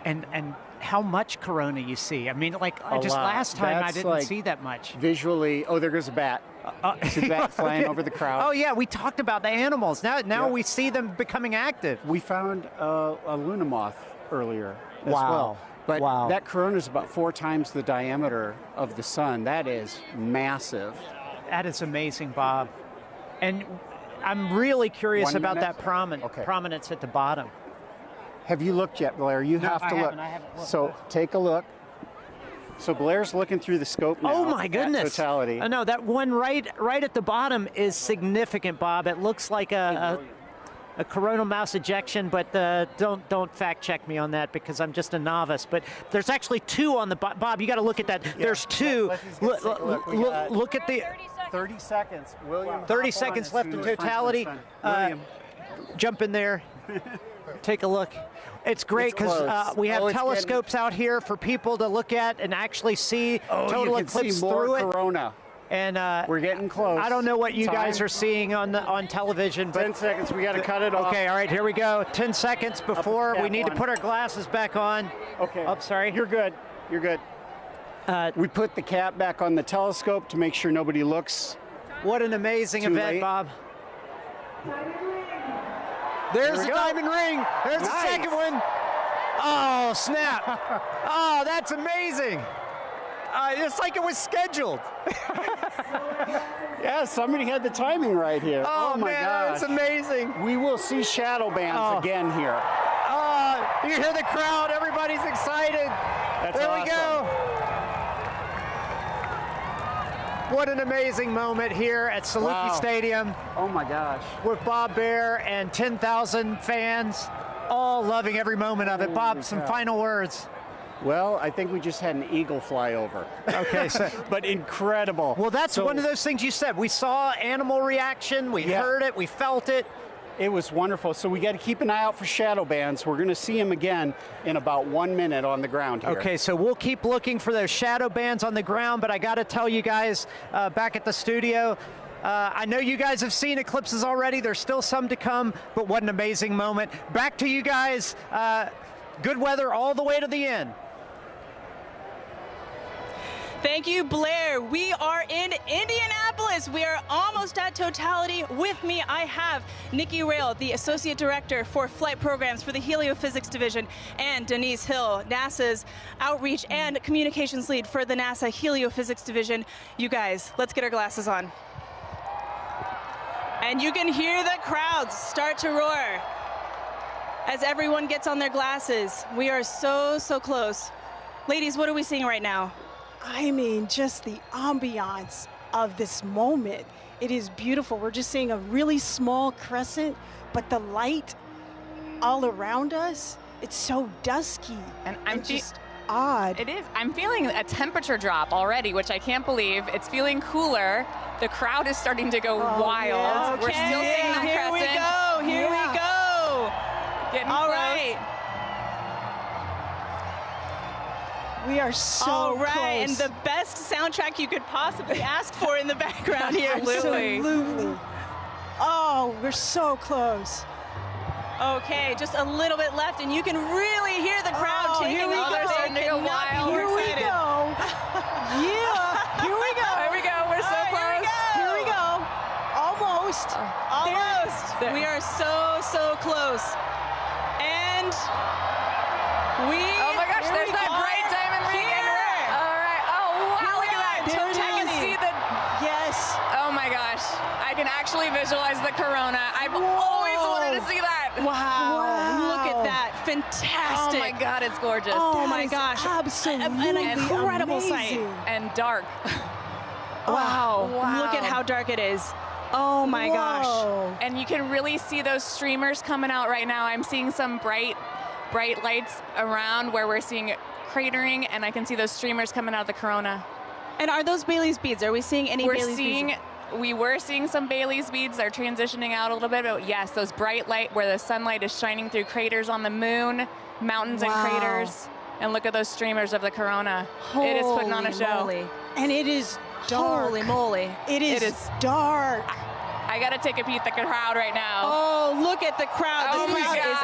And how much corona you see? I mean, like just lot. last time I That's didn't like see that much. Visually, oh, there goes a bat. See the bat flying over the crowd. Oh yeah, we talked about the animals. Now we see them becoming active. We found a Luna moth earlier as Wow. well. But Wow. that corona is about 4 times the diameter of the sun. That is massive. That is amazing, Bob. And I'm really curious 1 about minute? that prominence at the bottom. Have you looked yet, Blair? You No, have to I look. haven't. I haven't looked. So take a look. So Blair's looking through the scope now. Oh my at goodness! totality. No, that one right at the bottom is significant, Bob. It looks like a coronal mass ejection, but don't fact check me on that because I'm just a novice. But there's actually 2 on the Bob. You got to look at that. There's 2. Look at the 30 seconds. William. 30 seconds left in totality. William. Jump in there. Take a look. It's great It's because close. we have Oh, it's telescopes out here for people to look at and actually see total you can eclipse see more through it. corona. And we're getting close. I don't know what you guys Time. are seeing on television, but 10 seconds. We got to cut it off. Okay, all right, here we go. 10 seconds before we need to one. put our glasses back on. Okay. Oh, sorry. You're good. You're good. We put the cap back on the telescope to make sure nobody looks. What an amazing Too event, late. Bob. There's the we go. diamond ring. There's the Nice. second one. Oh, snap. Oh, that's amazing. It's like it was scheduled. Yeah, somebody had the timing right here. Oh, my man, gosh. that's amazing. We will see shadow bands again here. You hear the crowd. Everybody's excited. That's there we awesome. go. What an amazing moment here at Saluki Wow. Stadium Oh my gosh. with Bob Bear and 10,000 fans, all loving every moment of it. Bob, some cow. final words. Well, I think we just had an eagle fly over. Okay, so but incredible. well, that's So- one of those things you said. We saw animal reaction, we Yeah. heard it, we felt it. It was wonderful. So we got to keep an eye out for shadow bands. We're going to see them again in about 1 minute on the ground here. Okay, so we'll keep looking for those shadow bands on the ground, but I got to tell you guys back at the studio, I know you guys have seen eclipses already. There's still some to come, but what an amazing moment. Back to you guys. Good weather all the way to the end. Thank you, Blair. We are in Indianapolis. We are almost at totality. With me, I have Nikki Rail, the Associate Director for Flight Programs for the Heliophysics Division, and Denise Hill, NASA's Outreach and Communications Lead for the NASA Heliophysics Division. You guys, let's get our glasses on. And you can hear the crowds start to roar as everyone gets on their glasses. We are so, so close. Ladies, what are we seeing right now? I mean, just the ambiance of this moment. It is beautiful. We're just seeing a really small crescent, but the light all around us, it's so dusky and I'm just odd. It is. I'm feeling a temperature drop already, which I can't believe. It's feeling cooler. The crowd is starting to go wild. Yeah. We're still seeing the Here we crescent. go. Here we go. Getting All close. right. We are so All right, close. and the best soundtrack you could possibly ask for in the background here. Absolutely. Oh, we're so close. Okay, just a little bit left, and you can really hear the crowd taking here we over. go. They starting to go cannot be wild. more Here we excited. go. Yeah, here we go. There we go. We're so close. Here we go. Almost. Almost. We are so, so close. And we. Oh my gosh, here there's we that are bright diamond ring. here. All right. Oh wow, look at that. There it I can is. see the. Yes. Oh my gosh, I can actually visualize the corona. I've always wanted to see that. Wow. Look at that. Fantastic. Oh my God, it's gorgeous. Oh That my is gosh. absolutely An incredible sight. amazing. And dark. Wow. Wow. Look at how dark it is. Oh my gosh. Whoa. And you can really see those streamers coming out right now. I'm seeing some bright lights around where we're seeing cratering, and I can see those streamers coming out of the corona. And are those Bailey's beads? Are we seeing any Bailey's beads? We were seeing some Bailey's beads. They're transitioning out a little bit, but yes, those bright light where the sunlight is shining through craters on the moon, mountains and craters. And look at those streamers of the corona. It is putting on a show. Moly. And it is dark. Holy moly. It is dark. I got to take a peek at the crowd right now. Oh, look at the crowd. Oh The crowd is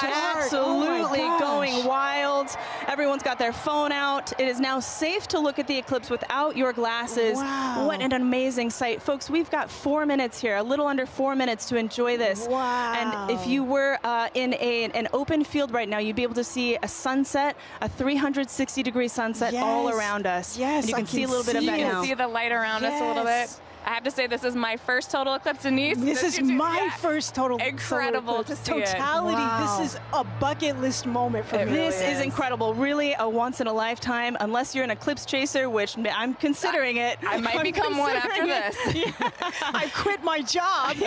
absolutely going wild. Everyone's got their phone out. It is now safe to look at the eclipse without your glasses. Wow. What an amazing sight. Folks, we've got 4 minutes here, a little under 4 minutes to enjoy this. Wow. And if you were in an open field right now, you'd be able to see a sunset, a 360-degree sunset all around us. Yes, and you can see a little bit of You that can now. see the light around us a little bit. I have to say, this is my first total eclipse in Nice. This is my first total Incredible to see it. totality. Wow. This is a bucket list moment for me. This is incredible. Really a once in a lifetime, unless you're an eclipse chaser, which I'm considering it. I might become one after this. Yeah. I quit my job.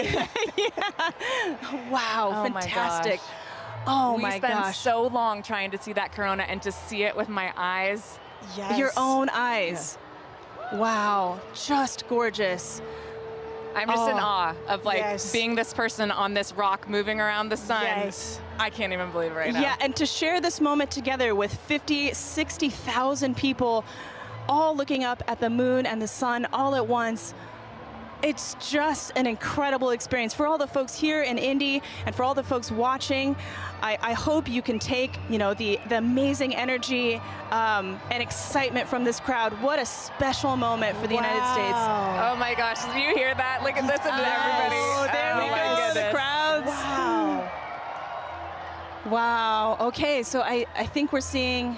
Wow, Oh fantastic. My gosh. Oh my We spent gosh. so long trying to see that corona and to see it with my eyes. Yes. Your own eyes. Wow, just gorgeous. I'm just in awe of yes. being this person on this rock moving around the sun. Yes. I can't even believe it right now. Yeah, and to share this moment together with 50, 60,000 people all looking up at the moon and the sun all at once. It's just an incredible experience for all the folks here in Indy and for all the folks watching. I hope you can take, the amazing energy and excitement from this crowd. What a special moment for the United States. Oh my gosh, did you hear that? Look at this and everybody. Oh, there we my go, the goodness. crowds. Wow. Wow, okay, so I think we're seeing,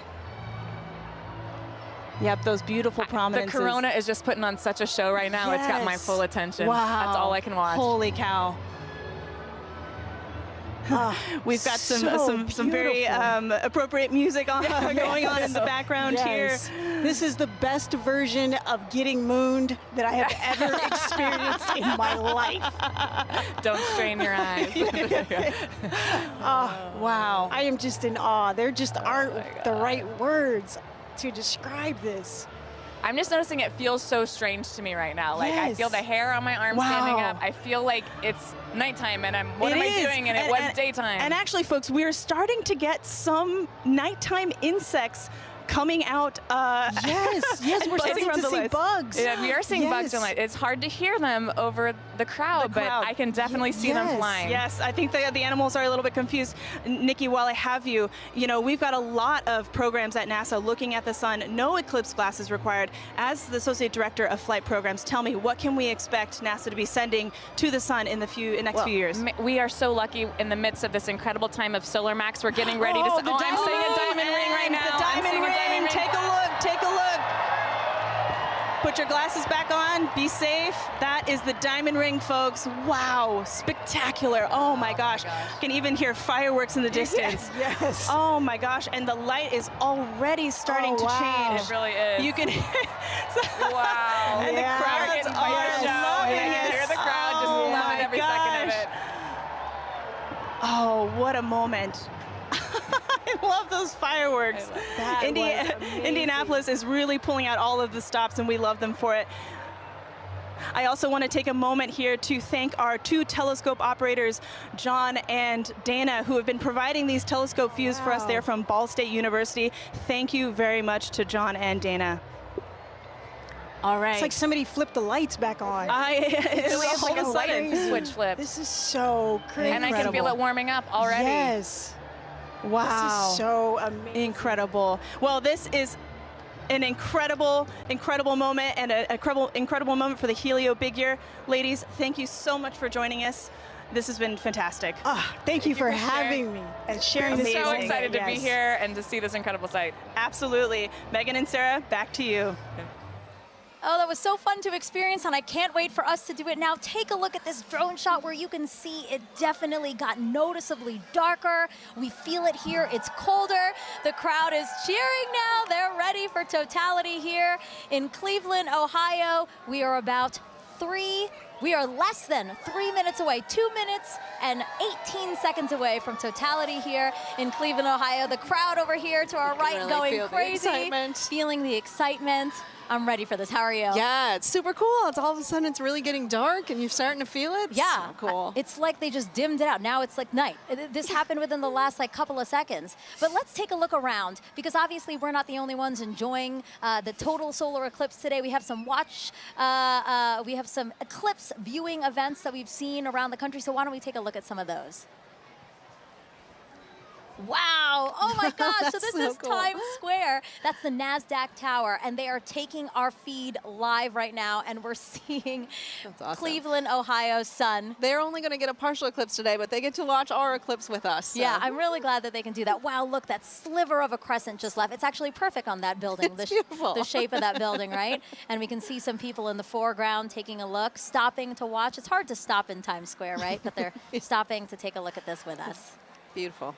yep, those beautiful prominences. The corona is just putting on such a show right now. It's got my Yes. full attention. Wow. That's all I can watch. Holy cow. We've got some very appropriate music going on in the background here. This is the best version of getting mooned that I have ever experienced in my life. Don't strain your eyes. Wow. I am just in awe. There just aren't the right words to describe this. I'm just noticing it feels so strange to me right now. Like I feel the hair on my arm standing up. I feel like it's nighttime and what am I doing? And it was daytime. And actually, folks, we're starting to get some nighttime insects coming out. Yes, we're starting to see bugs. Yeah, we are seeing bugs in light. It's hard to hear them over the crowd, but I can definitely see them flying. Yes, I think the animals are a little bit confused. Nikki, while I have you, we've got a lot of programs at NASA looking at the sun. No eclipse glasses required. As the Associate Director of Flight Programs, tell me, what can we expect NASA to be sending to the sun in the next few years? We are so lucky in the midst of this incredible time of Solar Max. We're getting ready to... I'm seeing a diamond ring right now. The diamond ring. Take a look. Take a look. Put your glasses back on. Be safe. That is the diamond ring, folks. Wow. Spectacular. Oh, my gosh. You can even hear fireworks in the distance. Yes. Oh, my gosh. And the light is already starting to change. It really is. You can wow. And the crowds are loving it. Hear the crowd just loving every second of it. Oh, what a moment. I love those fireworks. Indianapolis is really pulling out all of the stops, and we love them for it. I also want to take a moment here to thank our two telescope operators, John and Dana, who have been providing these telescope views for us there from Ball State University. Thank you very much to John and Dana. All right. It's like somebody flipped the lights back on. It's like a sudden switch flip. This is so crazy. And I can feel it warming up already. Yes. Wow. This is so amazing. Incredible. Well, this is an incredible moment and an incredible moment for the Helio Big Year. Ladies, thank you so much for joining us. This has been fantastic. Thank you for having me and sharing this. I'm so excited to be here and to see this incredible sight. Absolutely. Megan and Sarah, back to you. Oh, that was so fun to experience, and I can't wait for us to do it now. Take a look at this drone shot where you can see it definitely got noticeably darker. We feel it here. It's colder. The crowd is cheering now. They're ready for totality here in Cleveland, Ohio. We are less than 3 minutes away, 2 minutes and 18 seconds away from totality here in Cleveland, Ohio. The crowd over here to our right going crazy, feeling the excitement. I'm ready for this. How are you? Yeah, it's super cool. It's all of a sudden it's really getting dark and you're starting to feel it. Yeah, so cool. It's like they just dimmed it out. Now it's like night. This happened within the last like couple of seconds. But let's take a look around because obviously we're not the only ones enjoying the total solar eclipse today. We have some we have some eclipse viewing events that we've seen around the country. So why don't we take a look at some of those? Wow, oh my gosh, so this so is cool. Times Square. That's the NASDAQ tower, and they are taking our feed live right now, and we're seeing awesome. Cleveland, Ohio's sun. They're only going to get a partial eclipse today, but they get to watch our eclipse with us. So. Yeah, I'm really glad that they can do that. Wow, look, that sliver of a crescent just left. It's actually perfect on that building, It's beautiful. The shape of that building, right? And we can see some people in the foreground taking a look, stopping to watch. It's hard to stop in Times Square, right? But they're stopping to take a look at this with us. Beautiful.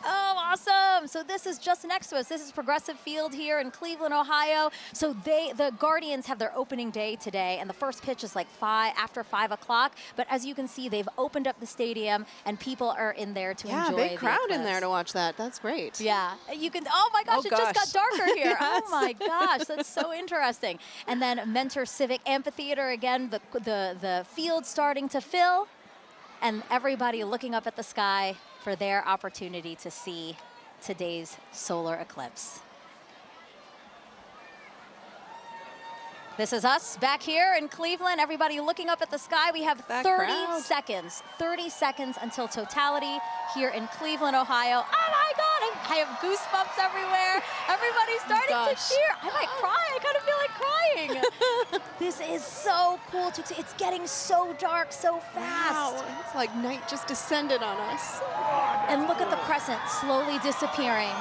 Oh, awesome. So this is just next to us. This is Progressive Field here in Cleveland, Ohio. So the Guardians have their opening day today, and the first pitch is like after 5 o'clock. But as you can see, they've opened up the stadium, and people are in there to enjoy the big crowd in eclipse. there to watch that. That's great. Yeah, you can, oh my gosh, Oh it just got darker here. Yes. Oh my gosh, that's so interesting. And then Mentor Civic Amphitheater, again, the field starting to fill, and everybody looking up at the sky for their opportunity to see today's solar eclipse. This is us back here in Cleveland. Everybody looking up at the sky. We have 30 seconds until totality here in Cleveland, Ohio. Oh my God, I have goosebumps everywhere. Everybody's starting to cheer. I might cry, I kind of feel like crying. This is so cool to see. It's getting so dark so fast. Wow, it's like night just descended on us. And look at the crescent slowly disappearing.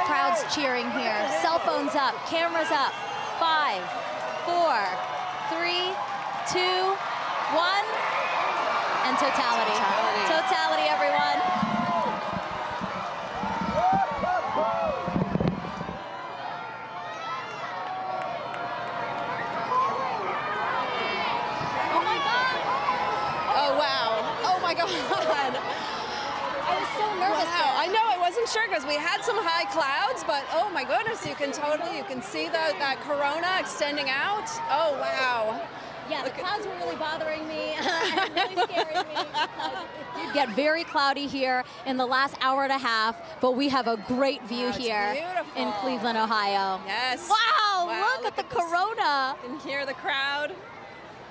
Crowds cheering here. Cell phones up, cameras up. 5, 4, 3, 2, 1, and totality. Totality, everyone. Oh my God. Oh wow. Oh my God. I was so nervous. Wow. I know, I wasn't sure because we had some high cloud, but oh my goodness, you can see that corona extending out. Oh wow. Yeah, the clouds were really bothering me and really scaring me. It did get very cloudy here in the last hour and a half, but we have a great view here in Cleveland, Ohio. Yes. Wow, look at the corona. You can hear the crowd.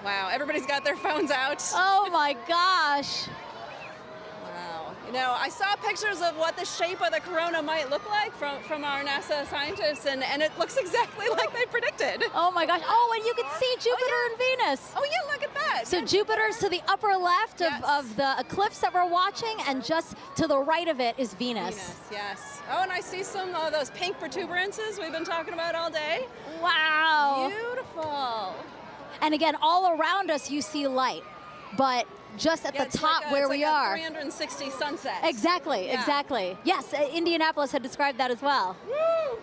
Wow, everybody's got their phones out. Oh my gosh. You know, I saw pictures of what the shape of the corona might look like from our NASA scientists, and it looks exactly like they predicted. Oh my gosh. Oh, and you can see Jupiter and Venus. Oh yeah, look at that. So Jupiter's to the upper left of the eclipse that we're watching, and just to the right of it is Venus. Venus, yes. Oh, and I see some of those pink protuberances we've been talking about all day. Wow. Beautiful. And again, all around us you see light, but just at the top where we are. 360 sunsets. Exactly, exactly. Yes, Indianapolis had described that as well. Woo!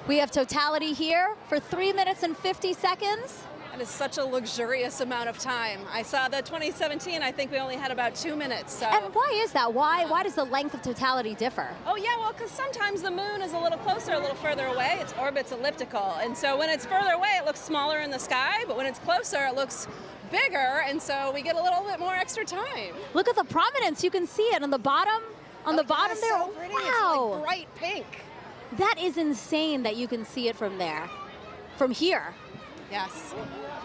We have totality here for 3 minutes and 50 seconds. That is such a luxurious amount of time. I saw the 2017, I think we only had about 2 minutes. So. And why is that? Why does the length of totality differ? Oh yeah, well, because sometimes the moon is a little closer, a little further away. Its orbit's elliptical. And so when it's further away, it looks smaller in the sky, but when it's closer, it looks bigger, and so we get a little bit more extra time. Look at the prominence. You can see it on the bottom. On the bottom there. So pretty. Wow. It's like bright pink. That is insane that you can see it from there. From here. Yes.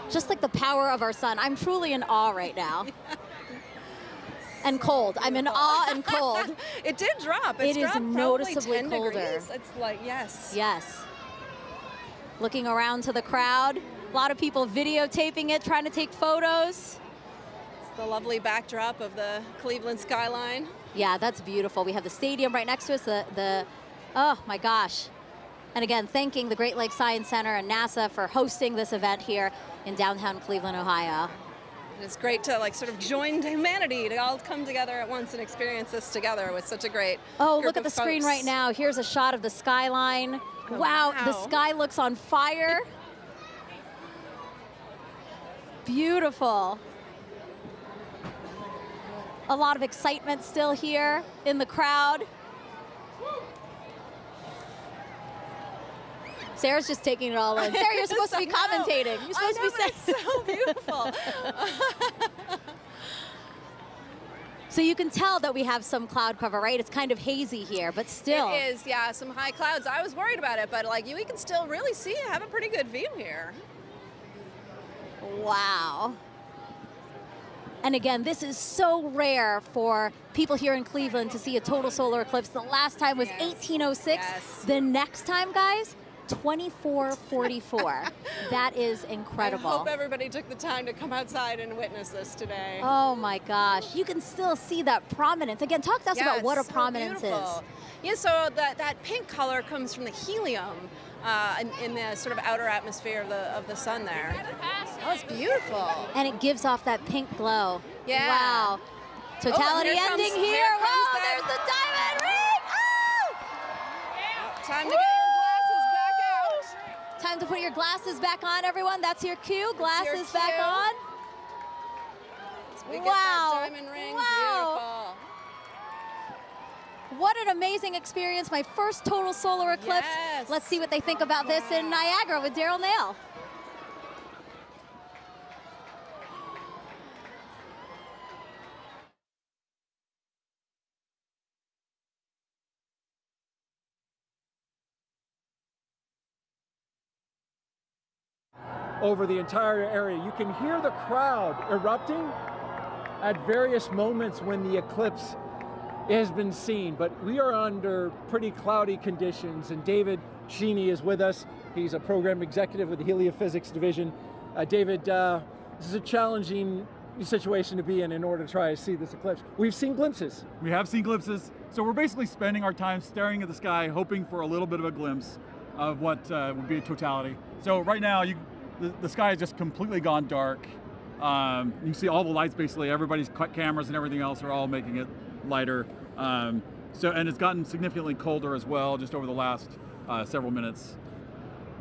Just like the power of our sun. I'm truly in awe right now. And cold. I'm in awe and cold. It did drop. It is noticeably 10 colder. degrees. It's like, yes. Yes. Looking around to the crowd. A lot of people videotaping it, trying to take photos. It's the lovely backdrop of the Cleveland skyline. Yeah, that's beautiful. We have the stadium right next to us. Oh my gosh. And again, thanking the Great Lakes Science Center and NASA for hosting this event here in downtown Cleveland, Ohio. And it's great to sort of join humanity to all come together at once and experience this together with such a great look group at the of screen folks. right now. Here's a shot of the skyline. Wow, the sky looks on fire. Beautiful. A lot of excitement still here in the crowd. Sarah's just taking it all in. Sarah, you're supposed to be commentating. You're supposed to be saying. It's so beautiful. So you can tell that we have some cloud cover, right? It's kind of hazy here, but still. It is, yeah, some high clouds. I was worried about it, but like we can still really see, have a pretty good view here. Wow. And again, this is so rare for people here in Cleveland to see a total solar eclipse. The last time was 1806. Yes. The next time, guys, 2444. That is incredible. I hope everybody took the time to come outside and witness this today. Oh my gosh, you can still see that prominence. Again, talk to us about what a prominence is. Yeah, so that pink color comes from the helium in the sort of outer atmosphere of the sun there. Oh, it's beautiful. And it gives off that pink glow. Yeah. Wow. Totality ending here. Wow, there's the diamond ring. Oh! Time to get your glasses back out. Time to put your glasses back on, everyone. That's your cue. Glasses back on. We get that diamond ring. Beautiful. What an amazing experience. My first total solar eclipse. Yes. Let's see what they think about this in Niagara with Daryl Nail. Over the entire area. You can hear the crowd erupting at various moments when the eclipse has been seen, but we are under pretty cloudy conditions, and David Sheeny is with us. He's a program executive with the Heliophysics Division. David, this is a challenging situation to be in order to try to see this eclipse. We've seen glimpses. We have seen glimpses, so we're basically spending our time staring at the sky, hoping for a little bit of a glimpse of what would be a totality. So right now, the sky has just completely gone dark. You see all the lights, basically, everybody's cameras and everything else are all making it lighter. And it's gotten significantly colder as well, just over the last several minutes.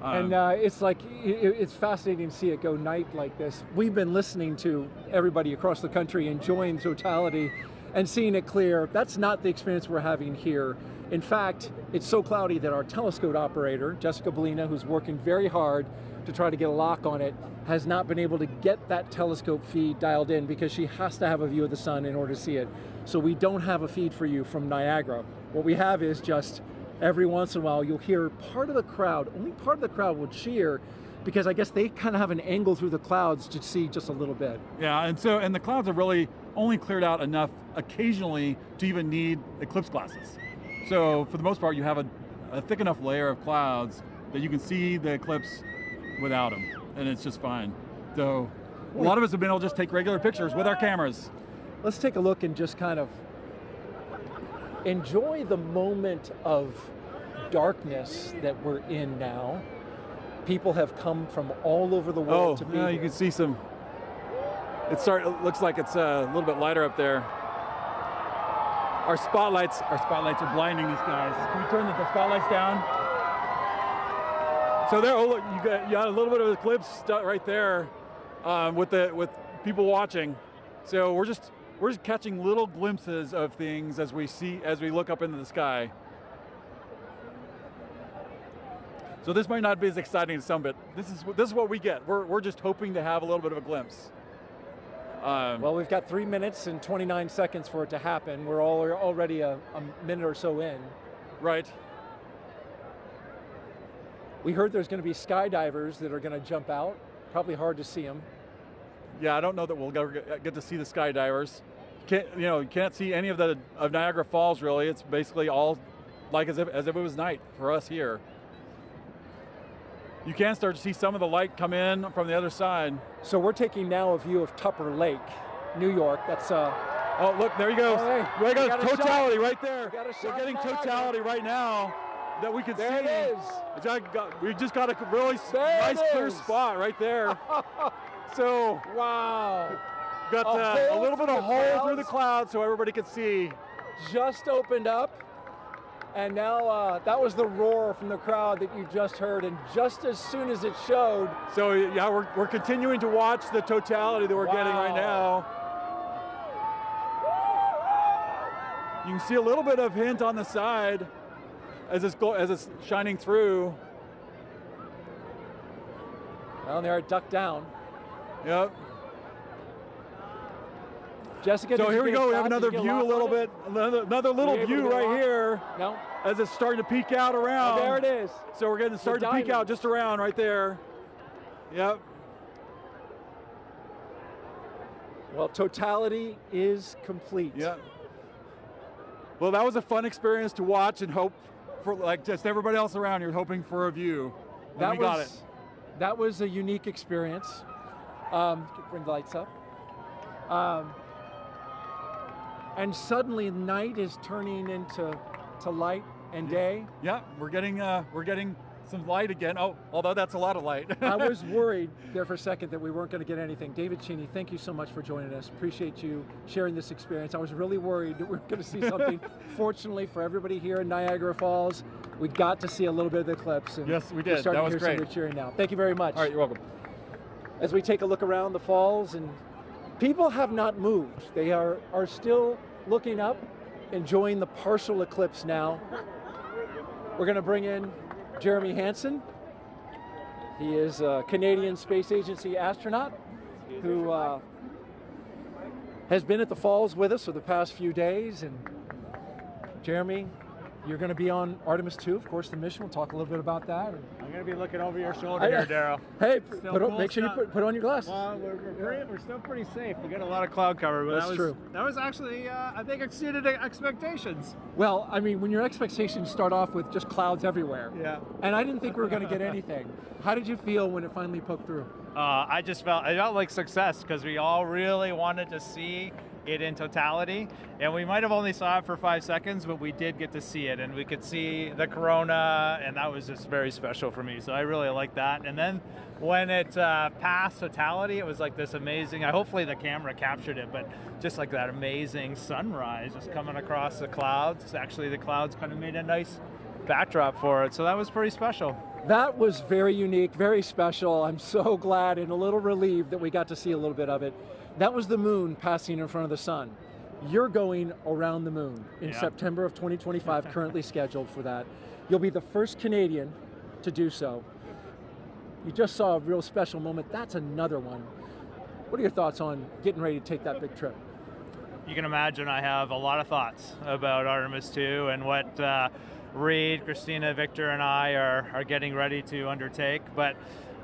And it's like, it's fascinating to see it go night like this. We've been listening to everybody across the country enjoying totality and seeing it clear. That's not the experience we're having here. In fact, it's so cloudy that our telescope operator, Jessica Bellina, who's working very hard to try to get a lock on it, has not been able to get that telescope feed dialed in because she has to have a view of the sun in order to see it. So we don't have a feed for you from Niagara. What we have is just every once in a while you'll hear part of the crowd, only part of the crowd will cheer, because I guess they kind of have an angle through the clouds to see just a little bit. Yeah, and the clouds have really only cleared out enough occasionally to even need eclipse glasses. So for the most part, you have a thick enough layer of clouds that you can see the eclipse without them, and it's just fine. So a lot of us have been able to just take regular pictures with our cameras. Let's take a look and just kind of enjoy the moment of darkness that we're in now. People have come from all over the world to be here. You can see some, it looks like it's a little bit lighter up there. Our spotlights are blinding these guys. Can we turn the spotlights down? So there, oh look, you got a little bit of eclipse right there with people watching. So we're just catching little glimpses of things as we look up into the sky. So this might not be as exciting as some, but this is what we get. We're just hoping to have a little bit of a glimpse. Well, we've got 3 minutes and 29 seconds for it to happen. We're already a minute or so in. Right. We heard there's going to be skydivers that are going to jump out. Probably hard to see them. Yeah, I don't know that we'll ever get to see the skydivers. You can't see any of Niagara Falls really. It's basically all like as if it was night for us here. You can start to see some of the light come in from the other side. So we're taking now a view of Tupper Lake, New York. That's oh look, there he goes. Oh, hey, there he goes. Totality right there. We're getting totality right now that we can see. There it is. We just got a really nice clear spot right there. So wow, got a little bit of hole through the clouds so everybody could see. Just opened up, and now that was the roar from the crowd that you just heard, and just as soon as it showed. So yeah, we're continuing to watch the totality that we're getting right now. You can see a little bit of hint on the side as it's shining through. Well, there, duck down. Yep. Jessica, so here we go. We have another view a little bit. Another little view right here. No. As it's starting to peek out around. Oh, there it is. So we're getting starting to peek out just around right there. Yep. Well, totality is complete. Yep. Well, that was a fun experience to watch and hope for, like just everybody else around here hoping for a view. And we got it. That was a unique experience. Bring the lights up. And suddenly night is turning into light and day. Yeah, we're getting some light again. Oh, although that's a lot of light. I was worried there for a second that we weren't going to get anything. David Cheney, thank you so much for joining us. Appreciate you sharing this experience. I was really worried that we were going to see something. Fortunately for everybody here in Niagara Falls, we got to see a little bit of the eclipse. And yes, we did. That was great. Some cheering now. Thank you very much. All right, you're welcome. As we take a look around the falls, and people have not moved. They are still looking up, enjoying the partial eclipse now. We're going to bring in Jeremy Hansen. He is a Canadian Space Agency astronaut who has been at the falls with us for the past few days. And Jeremy, you're going to be on Artemis 2, of course, the mission. We'll talk a little bit about that. I'm going to be looking over your shoulder here, Daryl. Hey, make sure you put on your glasses. Well, we're still pretty safe. We got a lot of cloud cover, but That's true. That was actually, I think, exceeded expectations. Well, I mean, when your expectations start off with just clouds everywhere. Yeah. And I didn't think we were going to get anything. How did you feel when it finally poked through? I felt like success because we all really wanted to see it in totality, and we might have only saw it for 5 seconds, but we did get to see it, and we could see the corona, and that was just very special for me. So I really like that. And then when it passed totality, it was like this amazing, hopefully the camera captured it, but just like that amazing sunrise just coming across the clouds. Actually, the clouds kind of made a nice backdrop for it, so that was pretty special. That was very unique, very special. I'm so glad and a little relieved that we got to see a little bit of it. That was the moon passing in front of the sun. You're going around the moon in September of 2025, currently scheduled for that. You'll be the first Canadian to do so. You just saw a real special moment. That's another one. What are your thoughts on getting ready to take that big trip? You can imagine I have a lot of thoughts about Artemis 2 and what Reed, Christina, Victor, and I are getting ready to undertake. But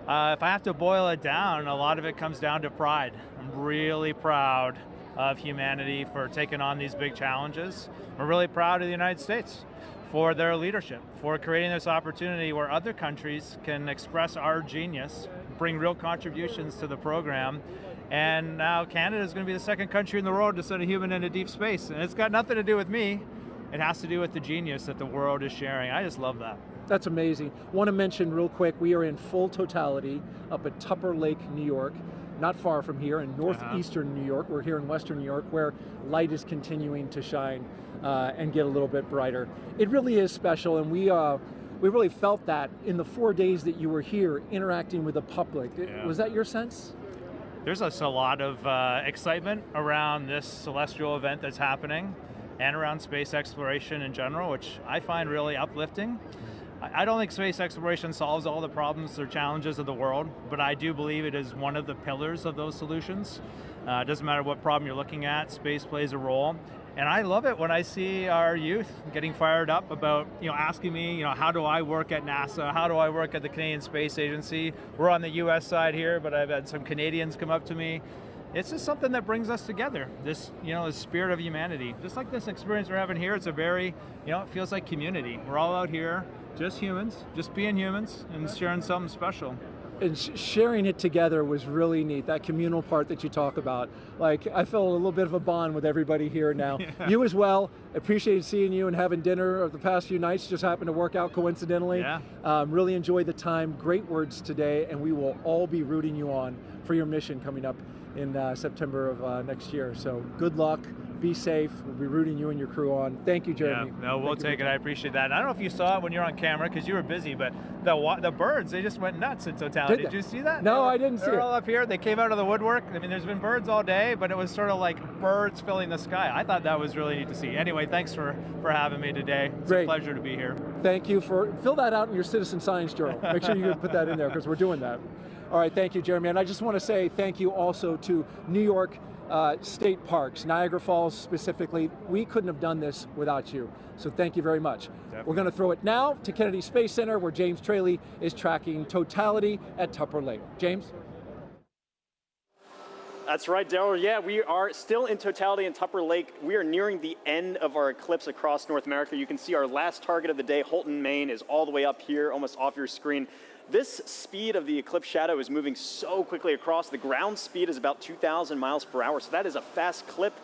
if I have to boil it down, a lot of it comes down to pride. I'm really proud of humanity for taking on these big challenges. We're really proud of the United States for their leadership, for creating this opportunity where other countries can express our genius, bring real contributions to the program. And now Canada is going to be the second country in the world to send a human into deep space. And it's got nothing to do with me. It has to do with the genius that the world is sharing. I just love that. That's amazing. Want to mention real quick, we are in full totality up at Tupper Lake, New York, not far from here in northeastern New York. We're here in western New York where light is continuing to shine and get a little bit brighter. It really is special, and we really felt that in the 4 days that you were here interacting with the public. Was that your sense? There's a lot of excitement around this celestial event that's happening and around space exploration in general, which I find really uplifting. I don't think space exploration solves all the problems or challenges of the world, but I do believe it is one of the pillars of those solutions. It doesn't matter what problem you're looking at, space plays a role. And I love it when I see our youth getting fired up about, asking me, how do I work at NASA? How do I work at the Canadian Space Agency? We're on the US side here, but I've had some Canadians come up to me. It's just something that brings us together, this, the spirit of humanity. Just like this experience we're having here, it's a very, it feels like community. We're all out here, just humans, just being humans and sharing something special. And sharing it together was really neat, that communal part that you talk about. Like, I felt a little bit of a bond with everybody here now. Yeah. You as well. Appreciated seeing you and having dinner the past few nights. Just happened to work out coincidentally. Yeah. Really enjoyed the time. Great words today, and we will all be rooting you on for your mission coming up in September of next year. So good luck. Be safe. We'll be rooting you and your crew on. Thank you, Jeremy. Yeah, no, we'll take it. I appreciate that. And I don't know if you saw it when you were on camera because you were busy, but the birds, they just went nuts in totality. Did you see that? No, I didn't see it. They're all up here. They came out of the woodwork. I mean, there's been birds all day, but it was sort of like birds filling the sky. I thought that was really neat to see. Anyway, thanks for having me today. It's a pleasure to be here. Thank you fill that out in your citizen science journal. Make sure you put that in there because we're doing that. All right, thank you, Jeremy. And I just want to say thank you also to New York State Parks, Niagara Falls specifically. We couldn't have done this without you. So thank you very much. Definitely. We're going to throw it now to Kennedy Space Center where James Traley is tracking totality at Tupper Lake. James? That's right, Daryl. Yeah, we are still in totality in Tupper Lake. We are nearing the end of our eclipse across North America. You can see our last target of the day, Holton, Maine, is all the way up here, almost off your screen. This speed of the eclipse shadow is moving so quickly across. The ground speed is about 2,000 miles per hour, so that is a fast clip.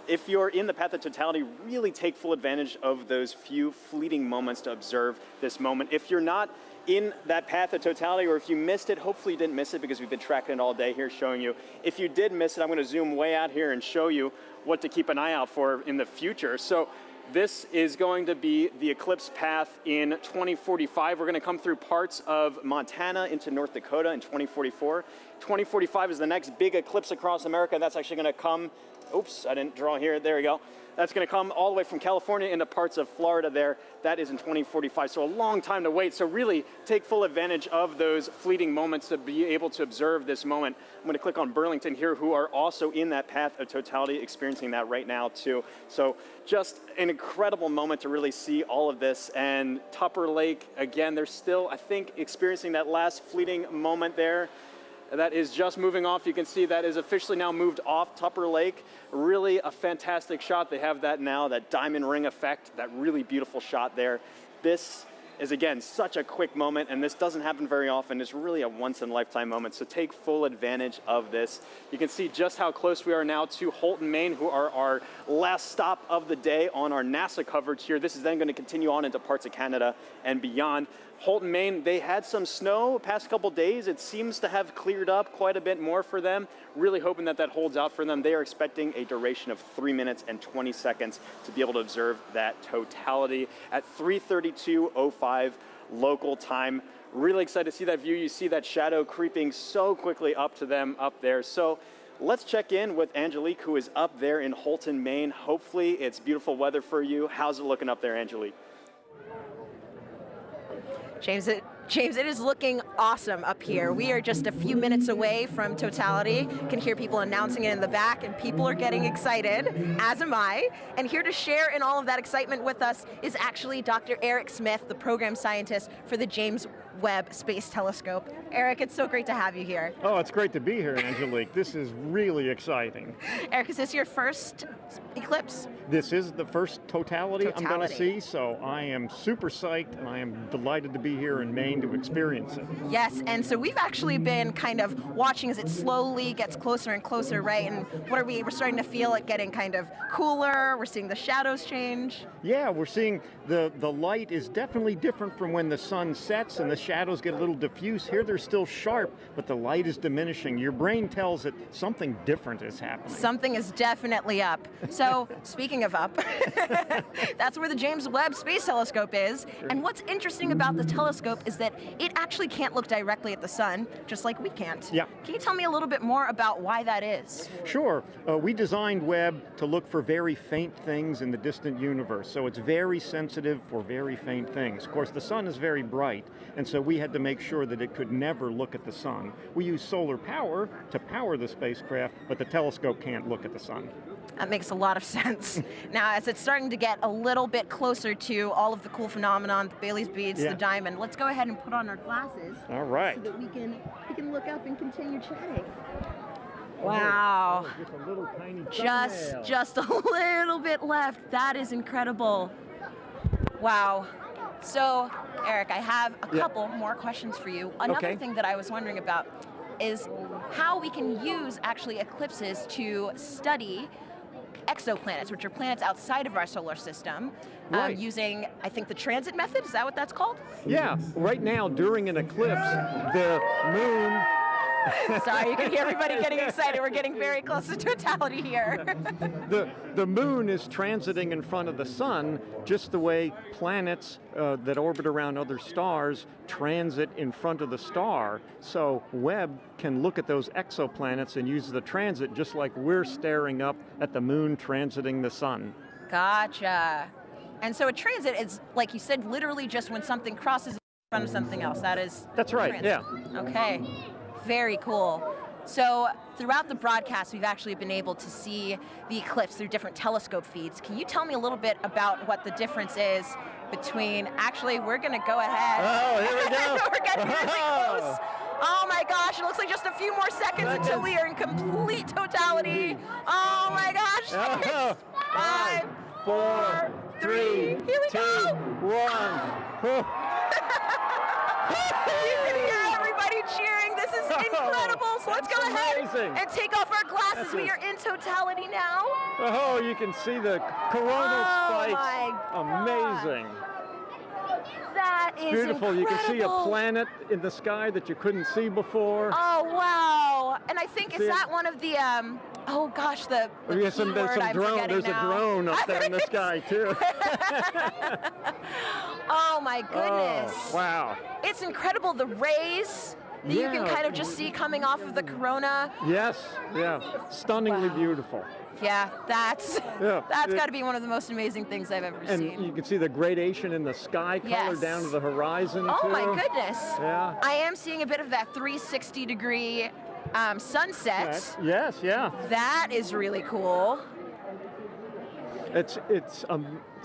If you're in the path of totality, really take full advantage of those few fleeting moments to observe this moment. If you're not in that path of totality, or if you missed it, hopefully you didn't miss it because we've been tracking it all day here showing you. If you did miss it, I'm going to zoom way out here and show you what to keep an eye out for in the future. So this is going to be the eclipse path in 2045. We're going to come through parts of Montana into North Dakota in 2044. 2045 is the next big eclipse across America. That's actually going to come, oops, I didn't draw here, there we go. That's going to come all the way from California into parts of Florida there. That is in 2045, so a long time to wait. So really take full advantage of those fleeting moments to be able to observe this moment. I'm going to click on Burlington here, who are also in that path of totality, experiencing that right now too. So just an incredible moment to really see all of this. And Tupper Lake, again, they're still, I think, experiencing that last fleeting moment there. That is just moving off. You can see that is officially now moved off Tupper Lake. Really a fantastic shot. They have that now, that diamond ring effect, that really beautiful shot there. This is, again, such a quick moment, and this doesn't happen very often. It's really a once-in-a-lifetime moment, so take full advantage of this. You can see just how close we are now to Holton, Maine, who are our last stop of the day on our NASA coverage here. This is then going to continue on into parts of Canada and beyond. Holton, Maine, they had some snow the past couple days. It seems to have cleared up quite a bit more for them. Really hoping that that holds out for them. They are expecting a duration of 3 minutes and 20 seconds to be able to observe that totality at 3:32:05 local time. Really excited to see that view. You see that shadow creeping so quickly up to them up there. So let's check in with Angelique, who is up there in Holton, Maine. Hopefully it's beautiful weather for you. How's it looking up there, Angelique? James, it is looking awesome up here. We are just a few minutes away from totality. You can hear people announcing it in the back, and people are getting excited, as am I. And here to share in all of that excitement with us is actually Dr. Eric Smith, the program scientist for the James Webb Space Telescope. Eric, it's so great to have you here. Oh, it's great to be here, Angelique. This is really exciting. Eric, is this your first eclipse? This is the first totality I'm going to see, so I am super psyched, and I am delighted to be here in Maine to experience it. Yes, and so we've actually been kind of watching as it slowly gets closer and closer, right? And what are we? We're starting to feel it getting kind of cooler. We're seeing the shadows change. Yeah, we're seeing the light is definitely different from when the sun sets and the shadows get a little diffuse. Here they're still sharp, but the light is diminishing. Your brain tells it something different is happening. Something is definitely up. So speaking of up, that's where the James Webb Space Telescope is. Sure. And what's interesting about the telescope is that it actually can't look directly at the sun, just like we can't. Yeah. Can you tell me a little bit more about why that is? Sure. We designed Webb to look for very faint things in the distant universe, so it's very sensitive for very faint things. Of course, the sun is very bright, and so we had to make sure that it could never look at the sun. We use solar power to power the spacecraft, but the telescope can't look at the sun. That makes a lot of sense. Now, as it's starting to get a little bit closer to all of the cool phenomenon, the Bailey's beads, the diamond, let's go ahead and put on our glasses. All right. So that we can look up and continue chatting. Wow. Oh, just a little tiny just a little bit left. That is incredible. Wow. So, Eric, I have a couple more questions for you. Another thing that I was wondering about is how we can use actually eclipses to study exoplanets, which are planets outside of our solar system, using, I think, the transit method. Is that what that's called? Yeah. Right now, during an eclipse, the moon Sorry, you can hear everybody getting excited. We're getting very close to totality here. The moon is transiting in front of the sun just the way planets that orbit around other stars transit in front of the star. So Webb can look at those exoplanets and use the transit just like we're staring up at the moon transiting the sun. Gotcha. And so a transit is, like you said, literally just when something crosses in front of something else. That's right, transit. yeah. Okay, very cool. So throughout the broadcast, we've actually been able to see the eclipse through different telescope feeds. Can you tell me a little bit about what the difference is between, actually, we're going to go ahead. Oh, here we go. We're getting really close. Oh my gosh, it looks like just a few more seconds until we are in complete totality. Oh my gosh. Oh. 5, 4, 3, here we 2, go. 1. You can hear everybody cheering. This is incredible. So let's go ahead and take off our glasses. We are in totality now. Oh, you can see the coronal spikes. My God. Amazing. That is beautiful. Incredible. You can see a planet in the sky that you couldn't see before. Oh, wow. And I think, is See that one of the, oh gosh, the there's some drone. There's a drone up there in the sky, too. Oh, my goodness. Oh, wow. It's incredible. The rays that you can kind of just see coming off of the corona. Yes, yeah. Stunningly beautiful. Yeah, that's got to be one of the most amazing things I've ever seen. And you can see the gradation in the sky color down to the horizon, Oh, too. my goodness. Yeah. I am seeing a bit of that 360-degree sunset. Yes, yeah. That is really cool. It's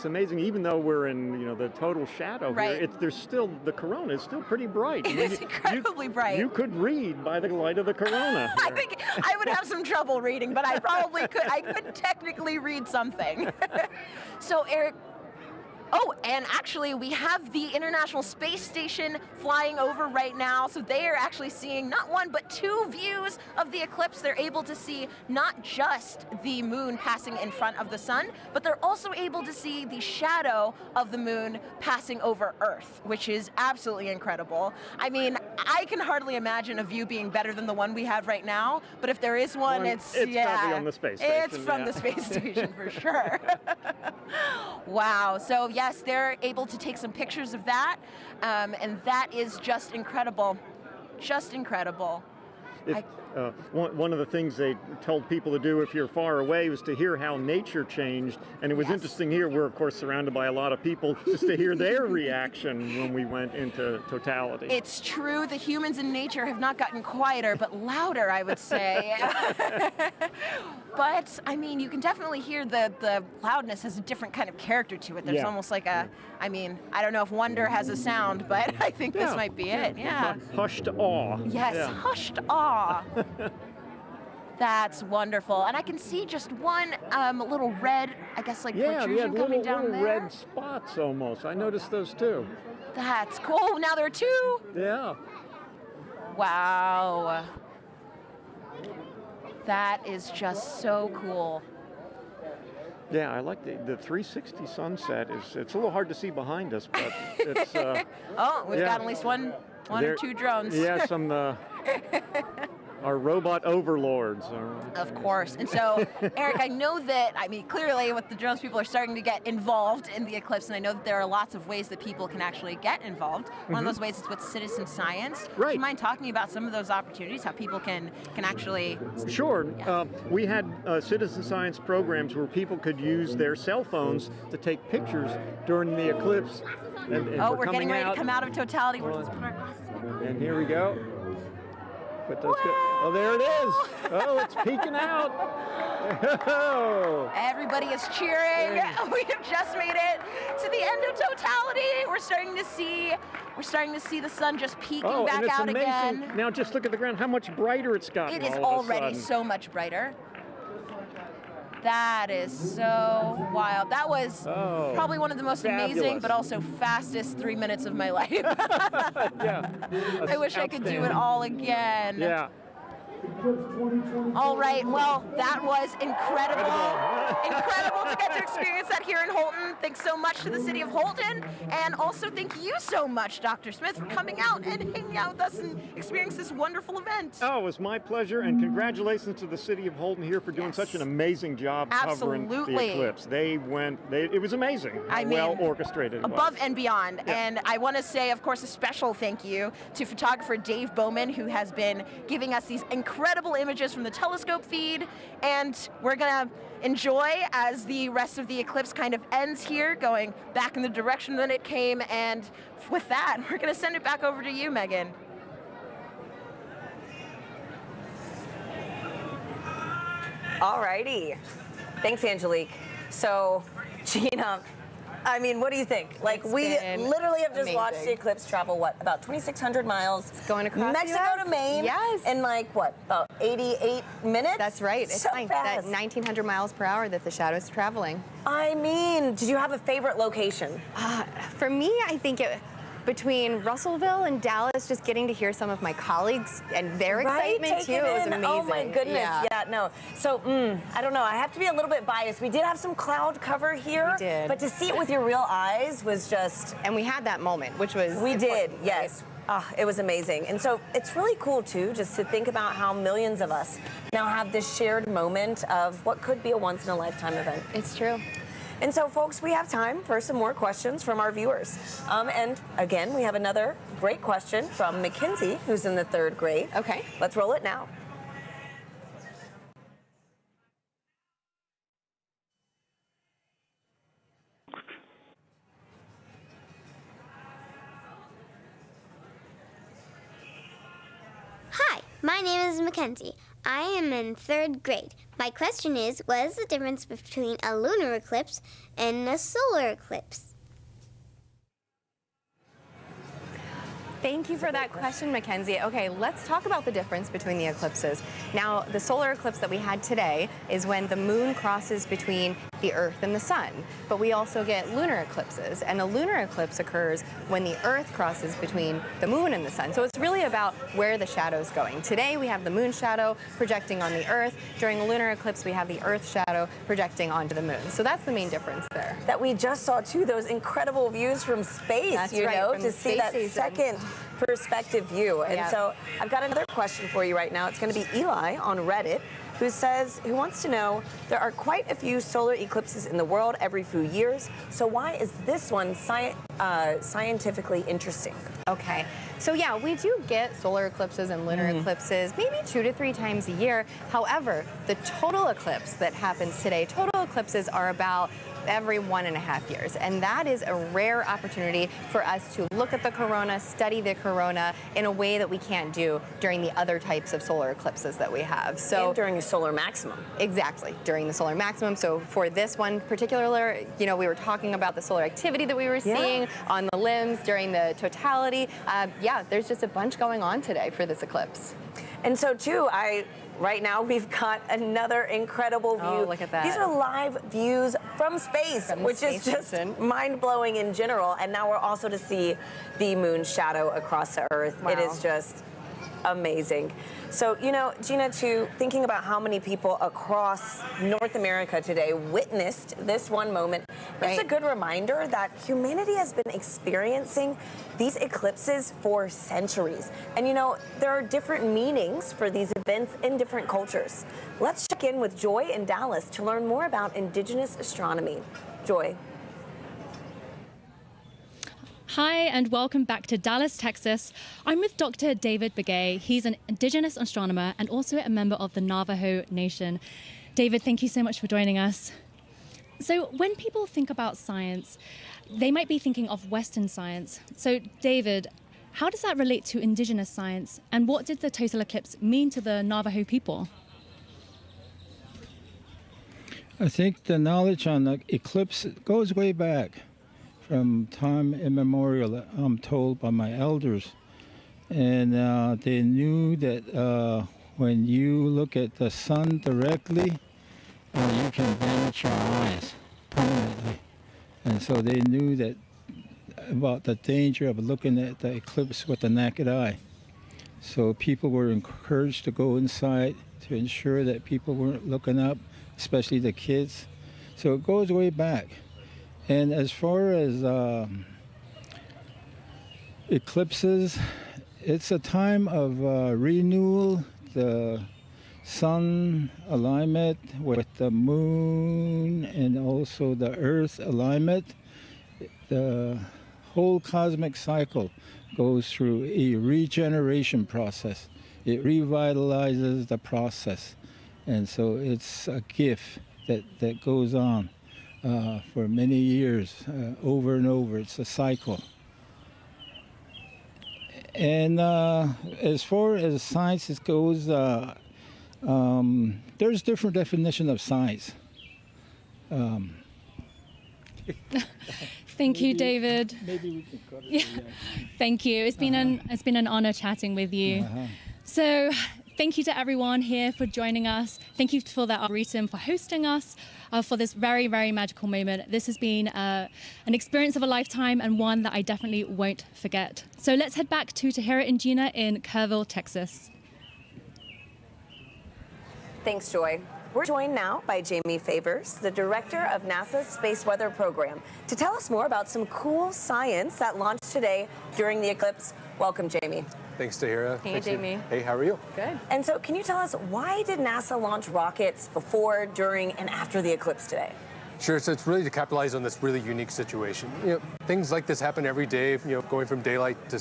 amazing. Even though we're in the total shadow here, there's still the corona is still pretty bright. It is incredibly bright. You could read by the light of the corona. I think I would have some trouble reading, but I probably could. I could technically read something. So Eric. Oh, and actually we have the International Space Station flying over right now, so they are actually seeing not one but two views of the eclipse. They're able to see not just the moon passing in front of the sun, but they're also able to see the shadow of the moon passing over Earth, which is absolutely incredible. I mean, I can hardly imagine a view being better than the one we have right now, but if there is one, it's probably on the space station. It's from the space station for sure. Wow, so yes, they're able to take some pictures of that, and that is just incredible. Just incredible. One of the things they told people to do if you're far away was to hear how nature changed, and it was interesting here. We're of course surrounded by a lot of people, just to hear their reaction when we went into totality. It's true, the humans in nature have not gotten quieter, but louder, I would say. But I mean, you can definitely hear the loudness has a different kind of character to it. There's almost like a, I mean, I don't know if wonder has a sound, but I think this might be it. Yeah. Hushed awe. Yes, hushed awe. That's wonderful. And I can see just one little red, I guess like protrusion coming down little there. red spots almost. I noticed those too. That's cool. Now there are two. Yeah. Wow. That is just so cool. Yeah, I like the 360 sunset. It's a little hard to see behind us, but it's. Oh, we've got at least one or two drones. Yes, our robot overlords. Of course. And so, Eric, I know that, I mean, clearly with the drones, people are starting to get involved in the eclipse, and I know that there are lots of ways that people can actually get involved. One of those ways is with citizen science. Right. Do you mind talking about some of those opportunities, how people can actually... Sure. We had citizen science programs where people could use their cell phones to take pictures during the eclipse. And we're getting ready to come out of totality. We're just put our glasses on. And here we go. Put those oh, there it is. Oh, it's peeking out. Oh. Everybody is cheering. We have just made it to the end of totality. We're starting to see the sun just peeking back out again. Now just look at the ground, how much brighter it's gotten. It is already so much brighter. That is so wild. That was probably one of the most amazing, but also fastest 3 minutes of my life. Yeah. I wish I could do it all again. Yeah. All right, well, that was incredible. Incredible to get to experience that here in Holton. Thanks so much to the city of Holton, and also thank you so much, Dr. Smith, for coming out and hanging out with us and experiencing this wonderful event. Oh, it was my pleasure, and congratulations to the city of Holton here for doing such an amazing job covering the eclipse. It was amazing how well orchestrated it was. Above and beyond. Yeah. And I want to say, of course, a special thank you to photographer Dave Bowman, who has been giving us these incredible images from the telescope feed. And we're going to enjoy as the rest of the eclipse kind of ends here, going back in the direction that it came. And with that, we're going to send it back over to you, Megan. All righty. Thanks, Angelique. So, Gina, I mean, what do you think? Like, we literally have just watched the eclipse travel, what, about 2,600 miles? It's going across Mexico to Maine. Yes. In like, what, about 88 minutes? That's right. It's so like fast. that 1,900 miles per hour that the shadow's traveling. I mean, did you have a favorite location? For me, I think between Russellville and Dallas, just getting to hear some of my colleagues and their excitement too, it was amazing. Oh my goodness, yeah, no. So, I don't know, I have to be a little bit biased. We did have some cloud cover here, we did. But to see it with your real eyes was just... And we had that moment, which was We did, right? yes. It was amazing. And so it's really cool too, just to think about how millions of us now have this shared moment of what could be a once-in-a-lifetime event. It's true. And so, folks, we have time for some more questions from our viewers. And again, we have another great question from Mackenzie, who's in the 3rd grade. Okay. Let's roll it now. Hi, my name is Mackenzie. I am in 3rd grade. My question is, what is the difference between a lunar eclipse and a solar eclipse? Thank you for that question, Mackenzie. Okay, let's talk about the difference between the eclipses. Now, the solar eclipse that we had today is when the moon crosses between the Earth and the sun. But we also get lunar eclipses, and a lunar eclipse occurs when the Earth crosses between the moon and the sun. So it's really about where the shadow's going. Today, we have the moon shadow projecting on the Earth. During a lunar eclipse, we have the Earth shadow projecting onto the moon. So that's the main difference there. That we just saw, too, those incredible views from space, That's you right, know, from to see that station. second perspective view. And so I've got another question for you right now. It's going to be Eli on Reddit, who wants to know, there are quite a few solar eclipses in the world every few years, so why is this one scientifically interesting? Okay, so yeah, we do get solar eclipses and lunar eclipses maybe 2 to 3 times a year. However, the total eclipse that happens today, total eclipses are about every 1.5 years. And that is a rare opportunity for us to look at the corona, study the corona in a way that we can't do during the other types of solar eclipses that we have. So and during a solar maximum. Exactly, during the solar maximum. So for this one particular, you know, we were talking about the solar activity that we were seeing on the limbs during the totality. Yeah, there's just a bunch going on today for this eclipse. And so too, right now, we've got another incredible view. Oh, look at that. These are live views from space, which is just mind-blowing in general. And now we're also to see the moon shadow across the Earth. Wow. It is just amazing. So, you know, Gina, too, thinking about how many people across North America today witnessed this one moment, it's a good reminder that humanity has been experiencing these eclipses for centuries. And, you know, there are different meanings for these events in different cultures. Let's check in with Joy in Dallas to learn more about indigenous astronomy. Joy. Hi, and welcome back to Dallas, Texas. I'm with Dr. David Begay. He's an indigenous astronomer and also a member of the Navajo Nation. David, thank you so much for joining us. So when people think about science, they might be thinking of Western science. So David, how does that relate to indigenous science? And what did the total eclipse mean to the Navajo people? I think the knowledge on the eclipse goes way back. From time immemorial, I'm told by my elders. And they knew that when you look at the sun directly, you can damage your eyes permanently. And so they knew that about the danger of looking at the eclipse with the naked eye. So people were encouraged to go inside to ensure that people weren't looking up, especially the kids. So it goes way back. And as far as eclipses, it's a time of renewal. The sun alignment with the moon and also the earth alignment. The whole cosmic cycle goes through a regeneration process. It revitalizes the process. And so it's a gift that goes on for many years, over and over. It's a cycle. And as far as science goes, there's different definition of science. Thank you, David. Maybe we can cut it. Yeah. Thank you. It's been an honor chatting with you. So, thank you to everyone here for joining us. Thank you for the Arboretum for hosting us for this very, very magical moment. This has been an experience of a lifetime and one that I definitely won't forget. So let's head back to Tahira and Gina in Kerrville, Texas. Thanks, Joy. We're joined now by Jamie Favors, the director of NASA's Space Weather Program, to tell us more about some cool science that launched today during the eclipse. Welcome, Jamie. Thanks, Tahira. Hey, Jamie. Hey, how are you? Good. And so can you tell us, why did NASA launch rockets before, during, and after the eclipse today? Sure, so it's really to capitalize on this really unique situation. Things like this happen every day, going from daylight to,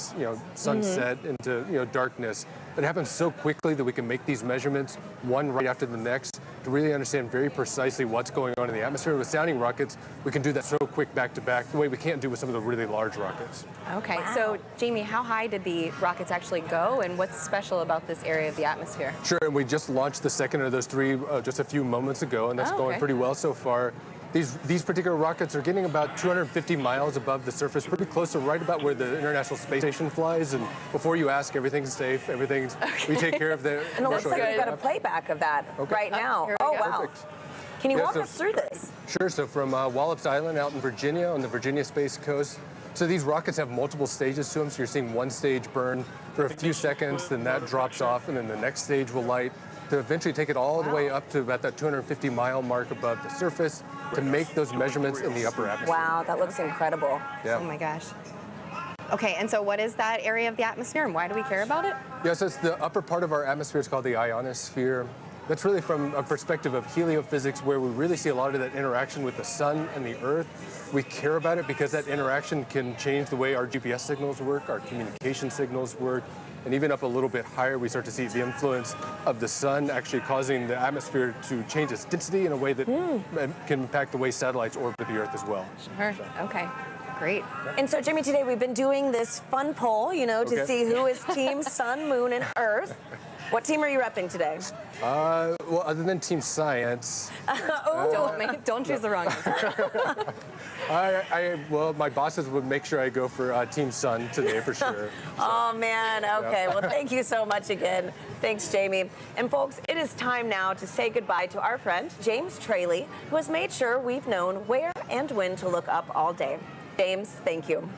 sunset into, darkness. It happens so quickly that we can make these measurements, one right after the next, to really understand very precisely what's going on in the atmosphere. With sounding rockets, we can do that so quick back to back, the way we can't do with some of the really large rockets. Okay, Wow. So Jamie, how high did the rockets actually go, and what's special about this area of the atmosphere? Sure, and we just launched the second of those three just a few moments ago, and that's going pretty well so far. These particular rockets are getting about 250 miles above the surface, pretty close to right about where the International Space Station flies. And before you ask, everything's safe. We take care of the. And it looks like we've got a playback of that right now. Here Oh, we go. wow. Perfect. Can you walk us through this? Sure. So from Wallops Island out in Virginia, on the Virginia Space Coast. So these rockets have multiple stages to them. So you're seeing one stage burn for a few seconds, then that drops off, and then the next stage will light, to eventually take it all the way up to about that 250-mile mark above the surface to make those measurements in the upper atmosphere. Wow, that looks incredible. Yeah. Oh my gosh. Okay, and so what is that area of the atmosphere, and why do we care about it? Yes, it's the upper part of our atmosphere. It's called the ionosphere. That's really from a perspective of heliophysics, where we really see a lot of that interaction with the sun and the earth. We care about it because that interaction can change the way our GPS signals work, our communication signals work, and even up a little bit higher, we start to see the influence of the sun actually causing the atmosphere to change its density in a way that can impact the way satellites orbit the Earth as well. Sure. Okay. Great. And so, Jimmy, today we've been doing this fun poll, to see who is Team Sun, Moon, and Earth. What team are you repping today? Well, other than Team Science. Don't choose the wrong answer. Well, my bosses would make sure I go for Team Sun today for sure. Oh, man. Okay. Well, thank you so much again. Thanks, Jamie. And folks, it is time now to say goodbye to our friend, James Traley, who has made sure we've known where and when to look up all day. James, thank you.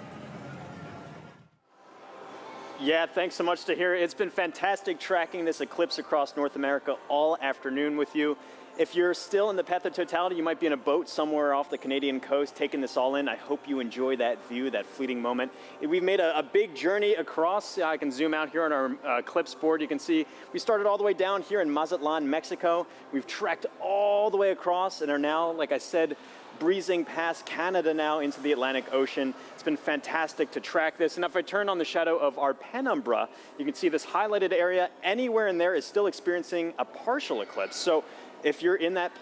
Yeah, thanks so much, Tahira. It's been fantastic tracking this eclipse across North America all afternoon with you. If you're still in the path of totality, you might be in a boat somewhere off the Canadian coast taking this all in. I hope you enjoy that view, that fleeting moment. We've made a big journey across. I can zoom out here on our eclipse board. You can see we started all the way down here in Mazatlan, Mexico. We've trekked all the way across and are now, like I said, breezing past Canada now into the Atlantic Ocean. It's been fantastic to track this. And if I turn on the shadow of our penumbra, you can see this highlighted area. Anywhere in there is still experiencing a partial eclipse. So if you're in that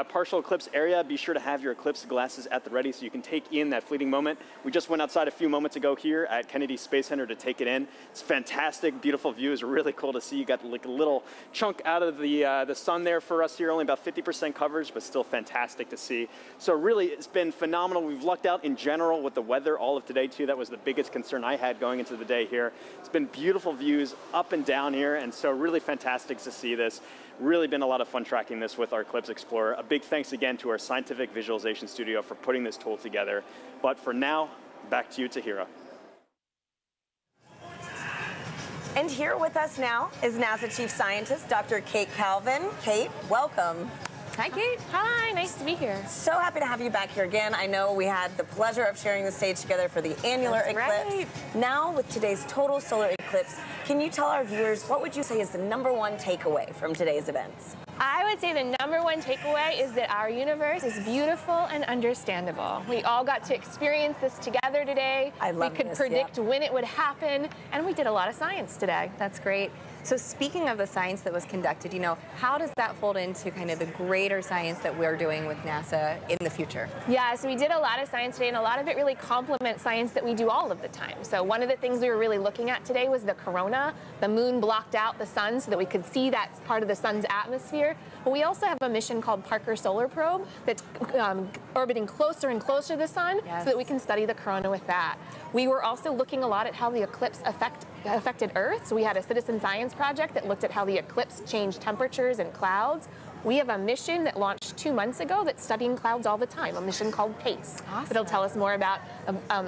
partial eclipse area, be sure to have your eclipse glasses at the ready so you can take in that fleeting moment. We just went outside a few moments ago here at Kennedy Space Center to take it in. It's fantastic, beautiful view. It's really cool to see. You got like a little chunk out of the sun there for us here, only about 50% coverage, but still fantastic to see. So really, it's been phenomenal. We've lucked out in general with the weather all of today too. That was the biggest concern I had going into the day here. It's been beautiful views up and down here, and so really fantastic to see this. Really been a lot of fun tracking this with our Eclipse Explorer. A big thanks again to our scientific visualization studio for putting this tool together. But for now, back to you, Tahira. And here with us now is NASA Chief Scientist, Dr. Kate Calvin. Kate, welcome. Hi, Kate. Hi, nice to be here. So happy to have you back here again. I know we had the pleasure of sharing the stage together for the annular eclipse. Right. Now, with today's total solar eclipse, can you tell our viewers what would you say is the #1 takeaway from today's events? I would say the #1 takeaway is that our universe is beautiful and understandable. We all got to experience this together today. We could predict when it would happen, and we did a lot of science today. That's great. So speaking of the science that was conducted, how does that fold into kind of the greater science that we're doing with NASA in the future? Yeah, so we did a lot of science today, and a lot of it really complements science that we do all of the time. So one of the things we were really looking at today was the corona. The moon blocked out the sun so that we could see that part of the sun's atmosphere. But we also have a mission called Parker Solar Probe that's orbiting closer and closer to the sun so that we can study the corona with that. We were also looking a lot at how the eclipse affected Earth. So we had a citizen science project that looked at how the eclipse changed temperatures and clouds. We have a mission that launched 2 months ago that's studying clouds all the time, a mission called PACE. Awesome. It'll tell us more about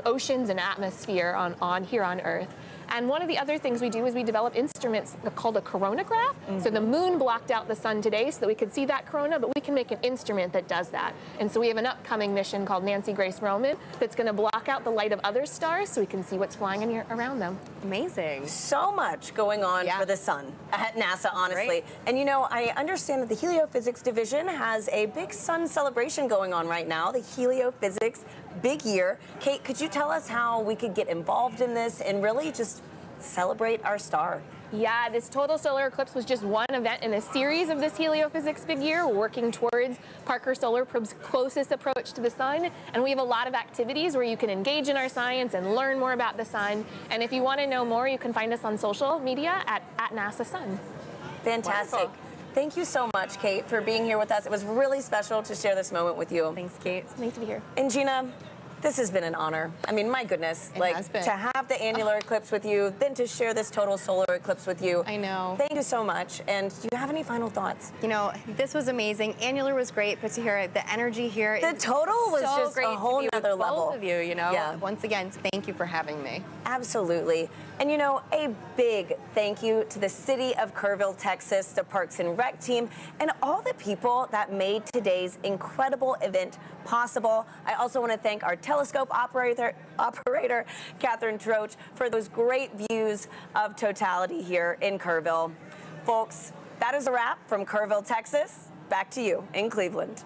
oceans and atmosphere on here on Earth. And one of the other things we do is we develop instruments called a coronagraph. So the moon blocked out the sun today so that we could see that corona, but we can make an instrument that does that. And so we have an upcoming mission called Nancy Grace Roman that's going to block out the light of other stars so we can see what's flying around them. Amazing. So much going on for the sun at NASA, honestly. Right. And I understand that the Heliophysics Division has a big sun celebration going on right now, the Heliophysics Big Year. Kate, could you tell us how we could get involved in this and really just celebrate our star? Yeah, this total solar eclipse was just one event in a series of this Heliophysics Big Year, working towards Parker Solar Probe's closest approach to the sun. And we have a lot of activities where you can engage in our science and learn more about the sun. And if you want to know more, you can find us on social media at NASA Sun. Fantastic. Wonderful. Thank you so much, Kate, for being here with us. It was really special to share this moment with you. Thanks, Kate. It's nice to be here. And Gina, this has been an honor. I mean, my goodness, to have the annular eclipse with you, then to share this total solar eclipse with you. I know. Thank you so much. And do you have any final thoughts? This was amazing. Annular was great, but to hear the energy here, the total was so just great a whole to be nother with level. both of you. Yeah. Once again, thank you for having me. Absolutely. And a big thank you to the city of Kerrville, Texas, the Parks and Rec team, and all the people that made today's incredible event possible. I also want to thank our telescope operator Catherine Troach, for those great views of totality here in Kerrville. Folks, that is a wrap from Kerrville, Texas. Back to you in Cleveland.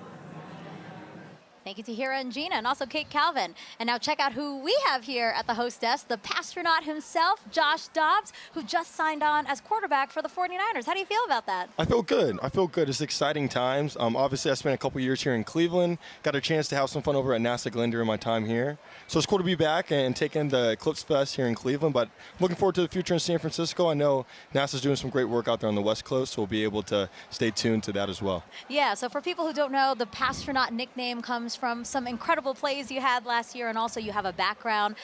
Thank you to Hira and Gina, and also Kate Calvin. And now check out who we have here at the host desk, the pastronaut himself, Josh Dobbs, who just signed on as quarterback for the 49ers. How do you feel about that? I feel good. It's exciting times. Obviously, I spent a couple years here in Cleveland. Got a chance to have some fun over at NASA Glenn during my time here. So it's cool to be back and taking the Eclipse Fest here in Cleveland. But looking forward to the future in San Francisco. I know NASA's doing some great work out there on the West Coast, so we'll be able to stay tuned to that as well. Yeah, so for people who don't know, the pastronaut nickname comes from some incredible plays you had last year, and also you have a background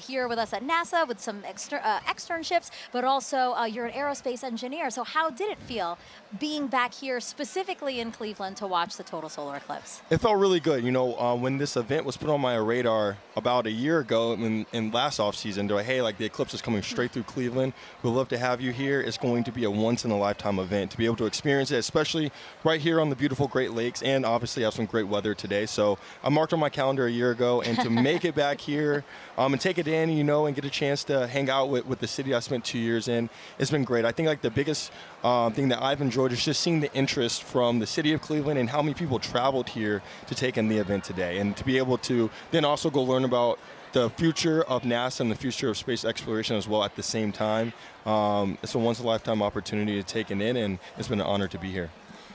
here with us at NASA with some externships, but also you're an aerospace engineer. So how did it feel being back here specifically in Cleveland to watch the total solar eclipse? It felt really good. When this event was put on my radar about a year ago in last offseason, they're like, hey, the eclipse is coming straight through Cleveland. We'd love to have you here. It's going to be a once-in-a-lifetime event to be able to experience it, especially right here on the beautiful Great Lakes, and obviously have some great weather today. So I'm marked on my calendar a year ago, and to make it back here and take it in, and get a chance to hang out with the city I spent 2 years in, it's been great. I think the biggest thing that I've enjoyed is just seeing the interest from the city of Cleveland and how many people traveled here to take in the event today, and to be able to then also go learn about the future of NASA and the future of space exploration as well at the same time. It's a once-in-a-lifetime opportunity to take it in, and it's been an honor to be here.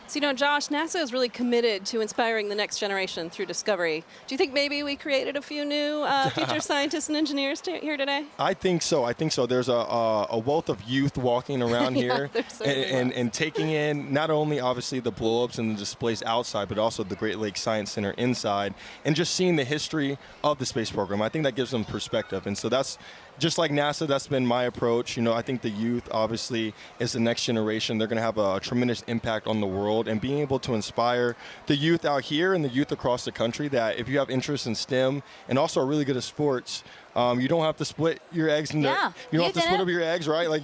So, Josh, NASA is really committed to inspiring the next generation through discovery. Do you think maybe we created a few new future scientists and engineers here today? I think so. There's a wealth of youth walking around here and taking in not only obviously the blow-ups and the displays outside, but also the Great Lakes Science Center inside, and just seeing the history of the space program. I think that gives them perspective. And so that's just like NASA, that's been my approach. You know, I think the youth obviously is the next generation. They're going to have a tremendous impact on the world, and being able to inspire the youth out here and the youth across the country that if you have interest in STEM and also are really good at sports, you don't have to split your eggs into, you don't have to split up your eggs, right? Like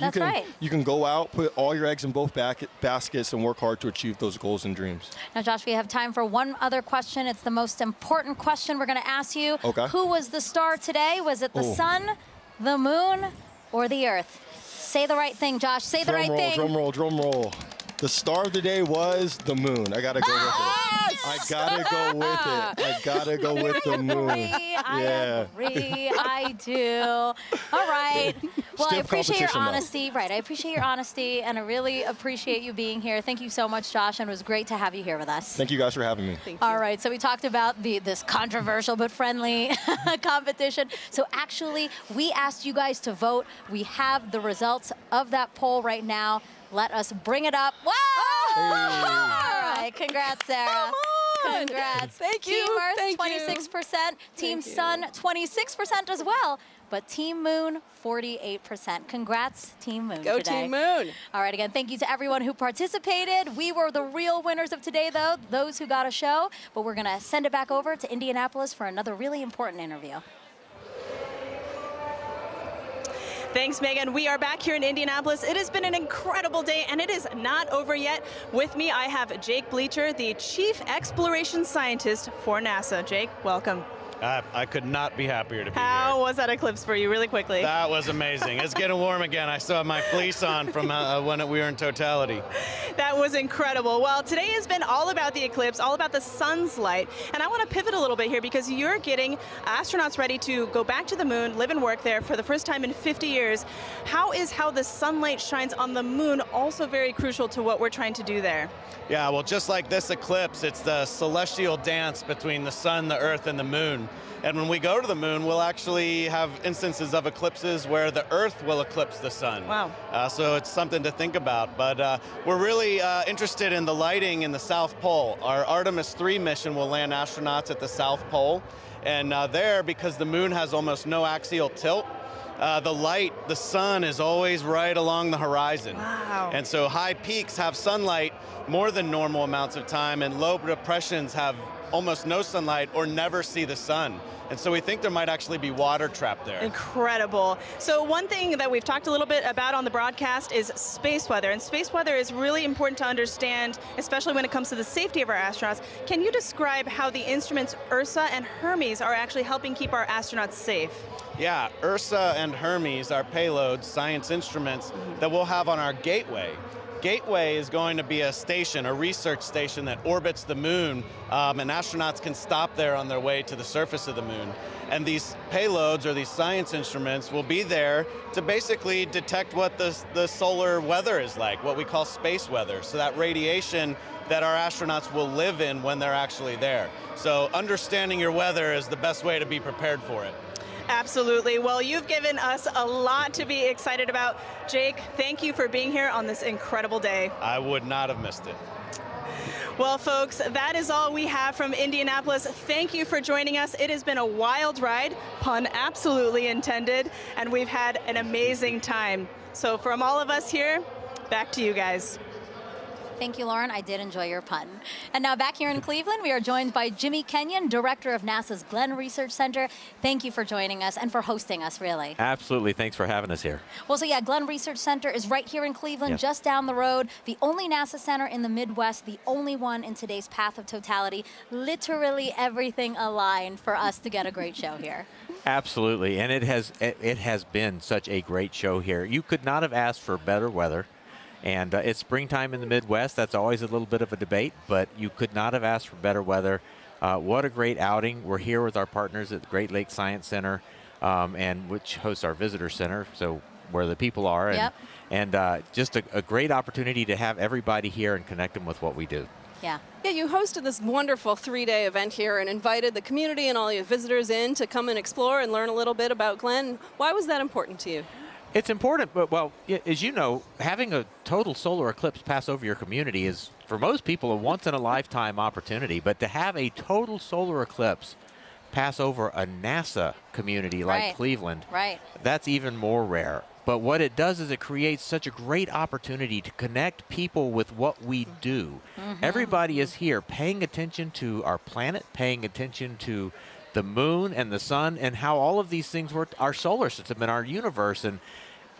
you can go out, put all your eggs in both baskets and work hard to achieve those goals and dreams. Now, Josh, we have time for one other question. It's the most important question we're going to ask you. Okay. Who was the star today? Was it the sun, the moon, or the earth? Say the right thing, Josh. Say the right thing. Drum roll, drum roll. The star of the day was the moon. I gotta go with it. I gotta go with it. I gotta go with the moon. I agree. I do. All right. Well, I appreciate your honesty. Right. I appreciate your honesty, and I really appreciate you being here. Thank you so much, Josh, and it was great to have you here with us. Thank you guys for having me. All right. So we talked about this controversial but friendly competition. So actually, we asked you guys to vote. We have the results of that poll right now. Let us bring it up. Whoa! Hey. All right, congrats, Sarah. Come on. Congrats. Thank you. Team Earth, Thank 26%. Team Sun, 26% as well. But Team Moon, 48%. Congrats, Team Moon. Go today. Team Moon. All right, again, thank you to everyone who participated. We were the real winners of today, though, those who got a show. But we're going to send it back over to Indianapolis for another really important interview. Thanks, Megan. We are back here in Indianapolis. It has been an incredible day, and it is not over yet. With me, I have Jake Bleacher, the Chief Exploration Scientist for NASA. Jake, welcome. I could not be happier to be here. How was that eclipse for you, really quickly? That was amazing. It's getting warm again. I still have my fleece on from when we were in totality. That was incredible. Well, today has been all about the eclipse, all about the sun's light. And I want to pivot a little bit here because you're getting astronauts ready to go back to the moon, live and work there for the first time in 50 years. How the sunlight shines on the moon also very crucial to what we're trying to do there? Yeah, well, just like this eclipse, it's the celestial dance between the sun, the earth, and the moon. And when we go to the moon, we'll actually have instances of eclipses where the Earth will eclipse the sun. Wow. So it's something to think about. But we're really interested in the lighting in the South Pole. Our Artemis 3 mission will land astronauts at the South Pole. And there, because the moon has almost no axial tilt, the sun is always right along the horizon. Wow. And so high peaks have sunlight more than normal amounts of time, and low depressions have almost no sunlight or never see the sun. And so we think there might actually be water trapped there. Incredible. So one thing that we've talked a little bit about on the broadcast is space weather. And space weather is really important to understand, especially when it comes to the safety of our astronauts. Can you describe how the instruments Ursa and Hermes are actually helping keep our astronauts safe? Yeah, Ursa and Hermes are payloads, science instruments that we'll have on our Gateway. Gateway is going to be a station, a research station that orbits the moon, and astronauts can stop there on their way to the surface of the moon. And these payloads, or these science instruments, will be there to basically detect what the solar weather is like, what we call space weather. So that radiation that our astronauts will live in when they're actually there. So understanding your weather is the best way to be prepared for it. Absolutely. Well, you've given us a lot to be excited about. Jake, thank you for being here on this incredible day. I would not have missed it. Well, folks, that is all we have from Indianapolis. Thank you for joining us. It has been a wild ride, pun absolutely intended, and we've had an amazing time. So from all of us here, back to you guys. Thank you, Lauren. I did enjoy your pun. And now back here in Cleveland, we are joined by Jimmy Kenyon, director of NASA's Glenn Research Center. Thank you for joining us and for hosting us, really. Absolutely. Thanks for having us here. Well, so yeah, Glenn Research Center is right here in Cleveland, Yes. just down the road. The only NASA center in the Midwest, the only one in today's path of totality. Literally everything aligned for us to get a great show here. Absolutely. And it has been such a great show here. You could not have asked for better weather. And it's springtime in the Midwest. That's always a little bit of a debate, but you could not have asked for better weather. What a great outing. We're here with our partners at the Great Lakes Science Center, and which hosts our visitor center, so where the people are. Yep. And just a great opportunity to have everybody here and connect them with what we do. Yeah. Yeah, you hosted this wonderful 3-day event here and invited the community and all your visitors in to come and explore and learn a little bit about Glenn. Why was that important to you? It's important, but, well, as you know, having a total solar eclipse pass over your community is, for most people, a once-in-a-lifetime opportunity. But to have a total solar eclipse pass over a NASA community like Right. Cleveland, Right. that's even more rare. But what it does is it creates such a great opportunity to connect people with what we do. Everybody is here paying attention to our planet, paying attention to the moon and the sun and how all of these things work, our solar system and our universe. And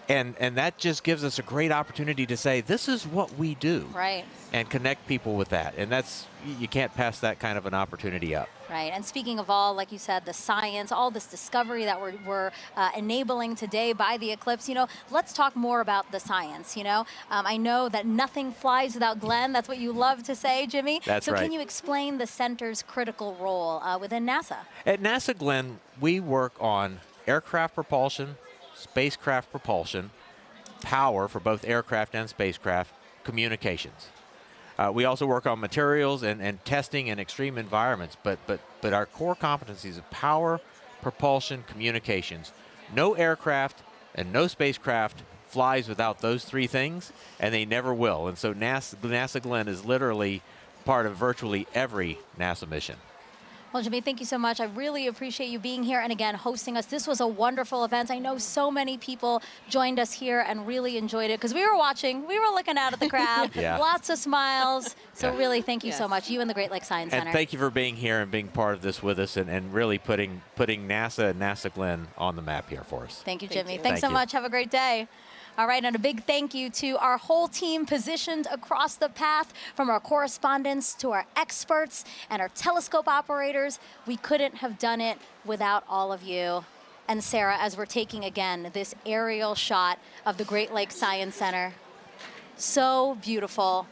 that just gives us a great opportunity to say, this is what we do. Right. And connect people with that. And that's, you can't pass that kind of an opportunity up. Right, and speaking of all, like you said, the science, all this discovery that we're enabling today by the eclipse, you know, let's talk more about the science, you know. I know that nothing flies without Glenn. That's what you love to say, Jimmy. That's so right. Can you explain the center's critical role within NASA? At NASA, Glenn, we work on aircraft propulsion, spacecraft propulsion, power for both aircraft and spacecraft, communications. We also work on materials and testing in extreme environments, but our core competencies of power, propulsion, communications. No aircraft and no spacecraft flies without those three things, and they never will. And so NASA Glenn is literally part of virtually every NASA mission. Well, Jimmy, thank you so much. I really appreciate you being here and again hosting us. This was a wonderful event. I know so many people joined us here and really enjoyed it because we were watching, we were looking out at the crowd, Yeah. Lots of smiles. So Yeah. really, thank you so much, you and the Great Lakes Science Center. And thank you for being here and being part of this with us and really putting NASA and NASA Glenn on the map here for us. Thank you, Jimmy. you. Thanks Thank so you. much. Have a great day. All right, and a big thank you to our whole team positioned across the path, from our correspondents to our experts and our telescope operators. We couldn't have done it without all of you. And Sarah, as we're taking again this aerial shot of the Great Lakes Science Center, so beautiful.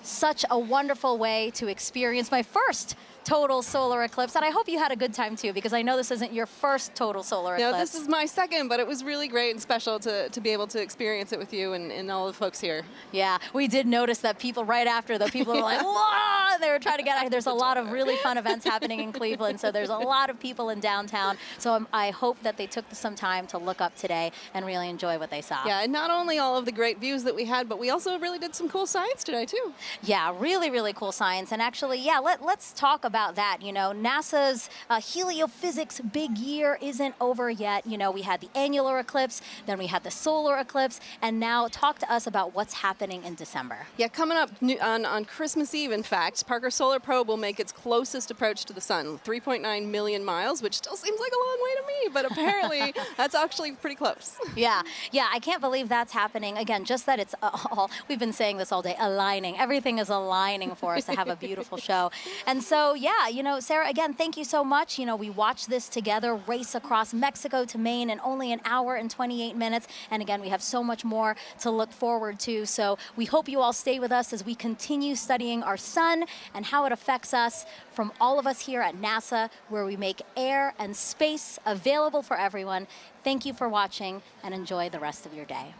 Such a wonderful way to experience my first total solar eclipse, and I hope you had a good time too, because I know this isn't your first total solar eclipse. No, this is my second, but it was really great and special to be able to experience it with you and all the folks here. Yeah, we did notice that people right after, the people were like, whoa, they were trying to get out. There's a lot of really fun events happening in Cleveland, so there's a lot of people in downtown. So I hope that they took some time to look up today and really enjoy what they saw. Yeah, and not only all of the great views that we had, but we also really did some cool science today too. Yeah, really, really cool science. And actually, yeah, let's talk about that. You know, NASA's heliophysics big year isn't over yet. You know, we had the annular eclipse, then we had the solar eclipse, and now talk to us about what's happening in December. Yeah, coming up on Christmas Eve, in fact, Parker Solar Probe will make its closest approach to the sun, 3.9 million miles, which still seems like a long way to me, but apparently that's actually pretty close. Yeah, I can't believe that's happening. Again, just that it's all, we've been saying this all day, aligning. Everything is aligning for us to have a beautiful show. And so, yeah, you know, Sarah, again, thank you so much. You know, we watched this together, race across Mexico to Maine in only an hour and 28 minutes. And again, we have so much more to look forward to. So we hope you all stay with us as we continue studying our sun and how it affects us, from all of us here at NASA, where we make air and space available for everyone. Thank you for watching and enjoy the rest of your day.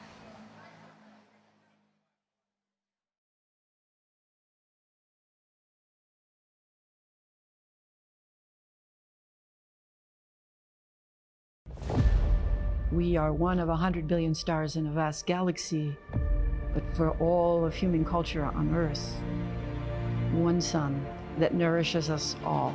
We are one of 100 billion stars in a vast galaxy, but for all of human culture on Earth, one sun that nourishes us all.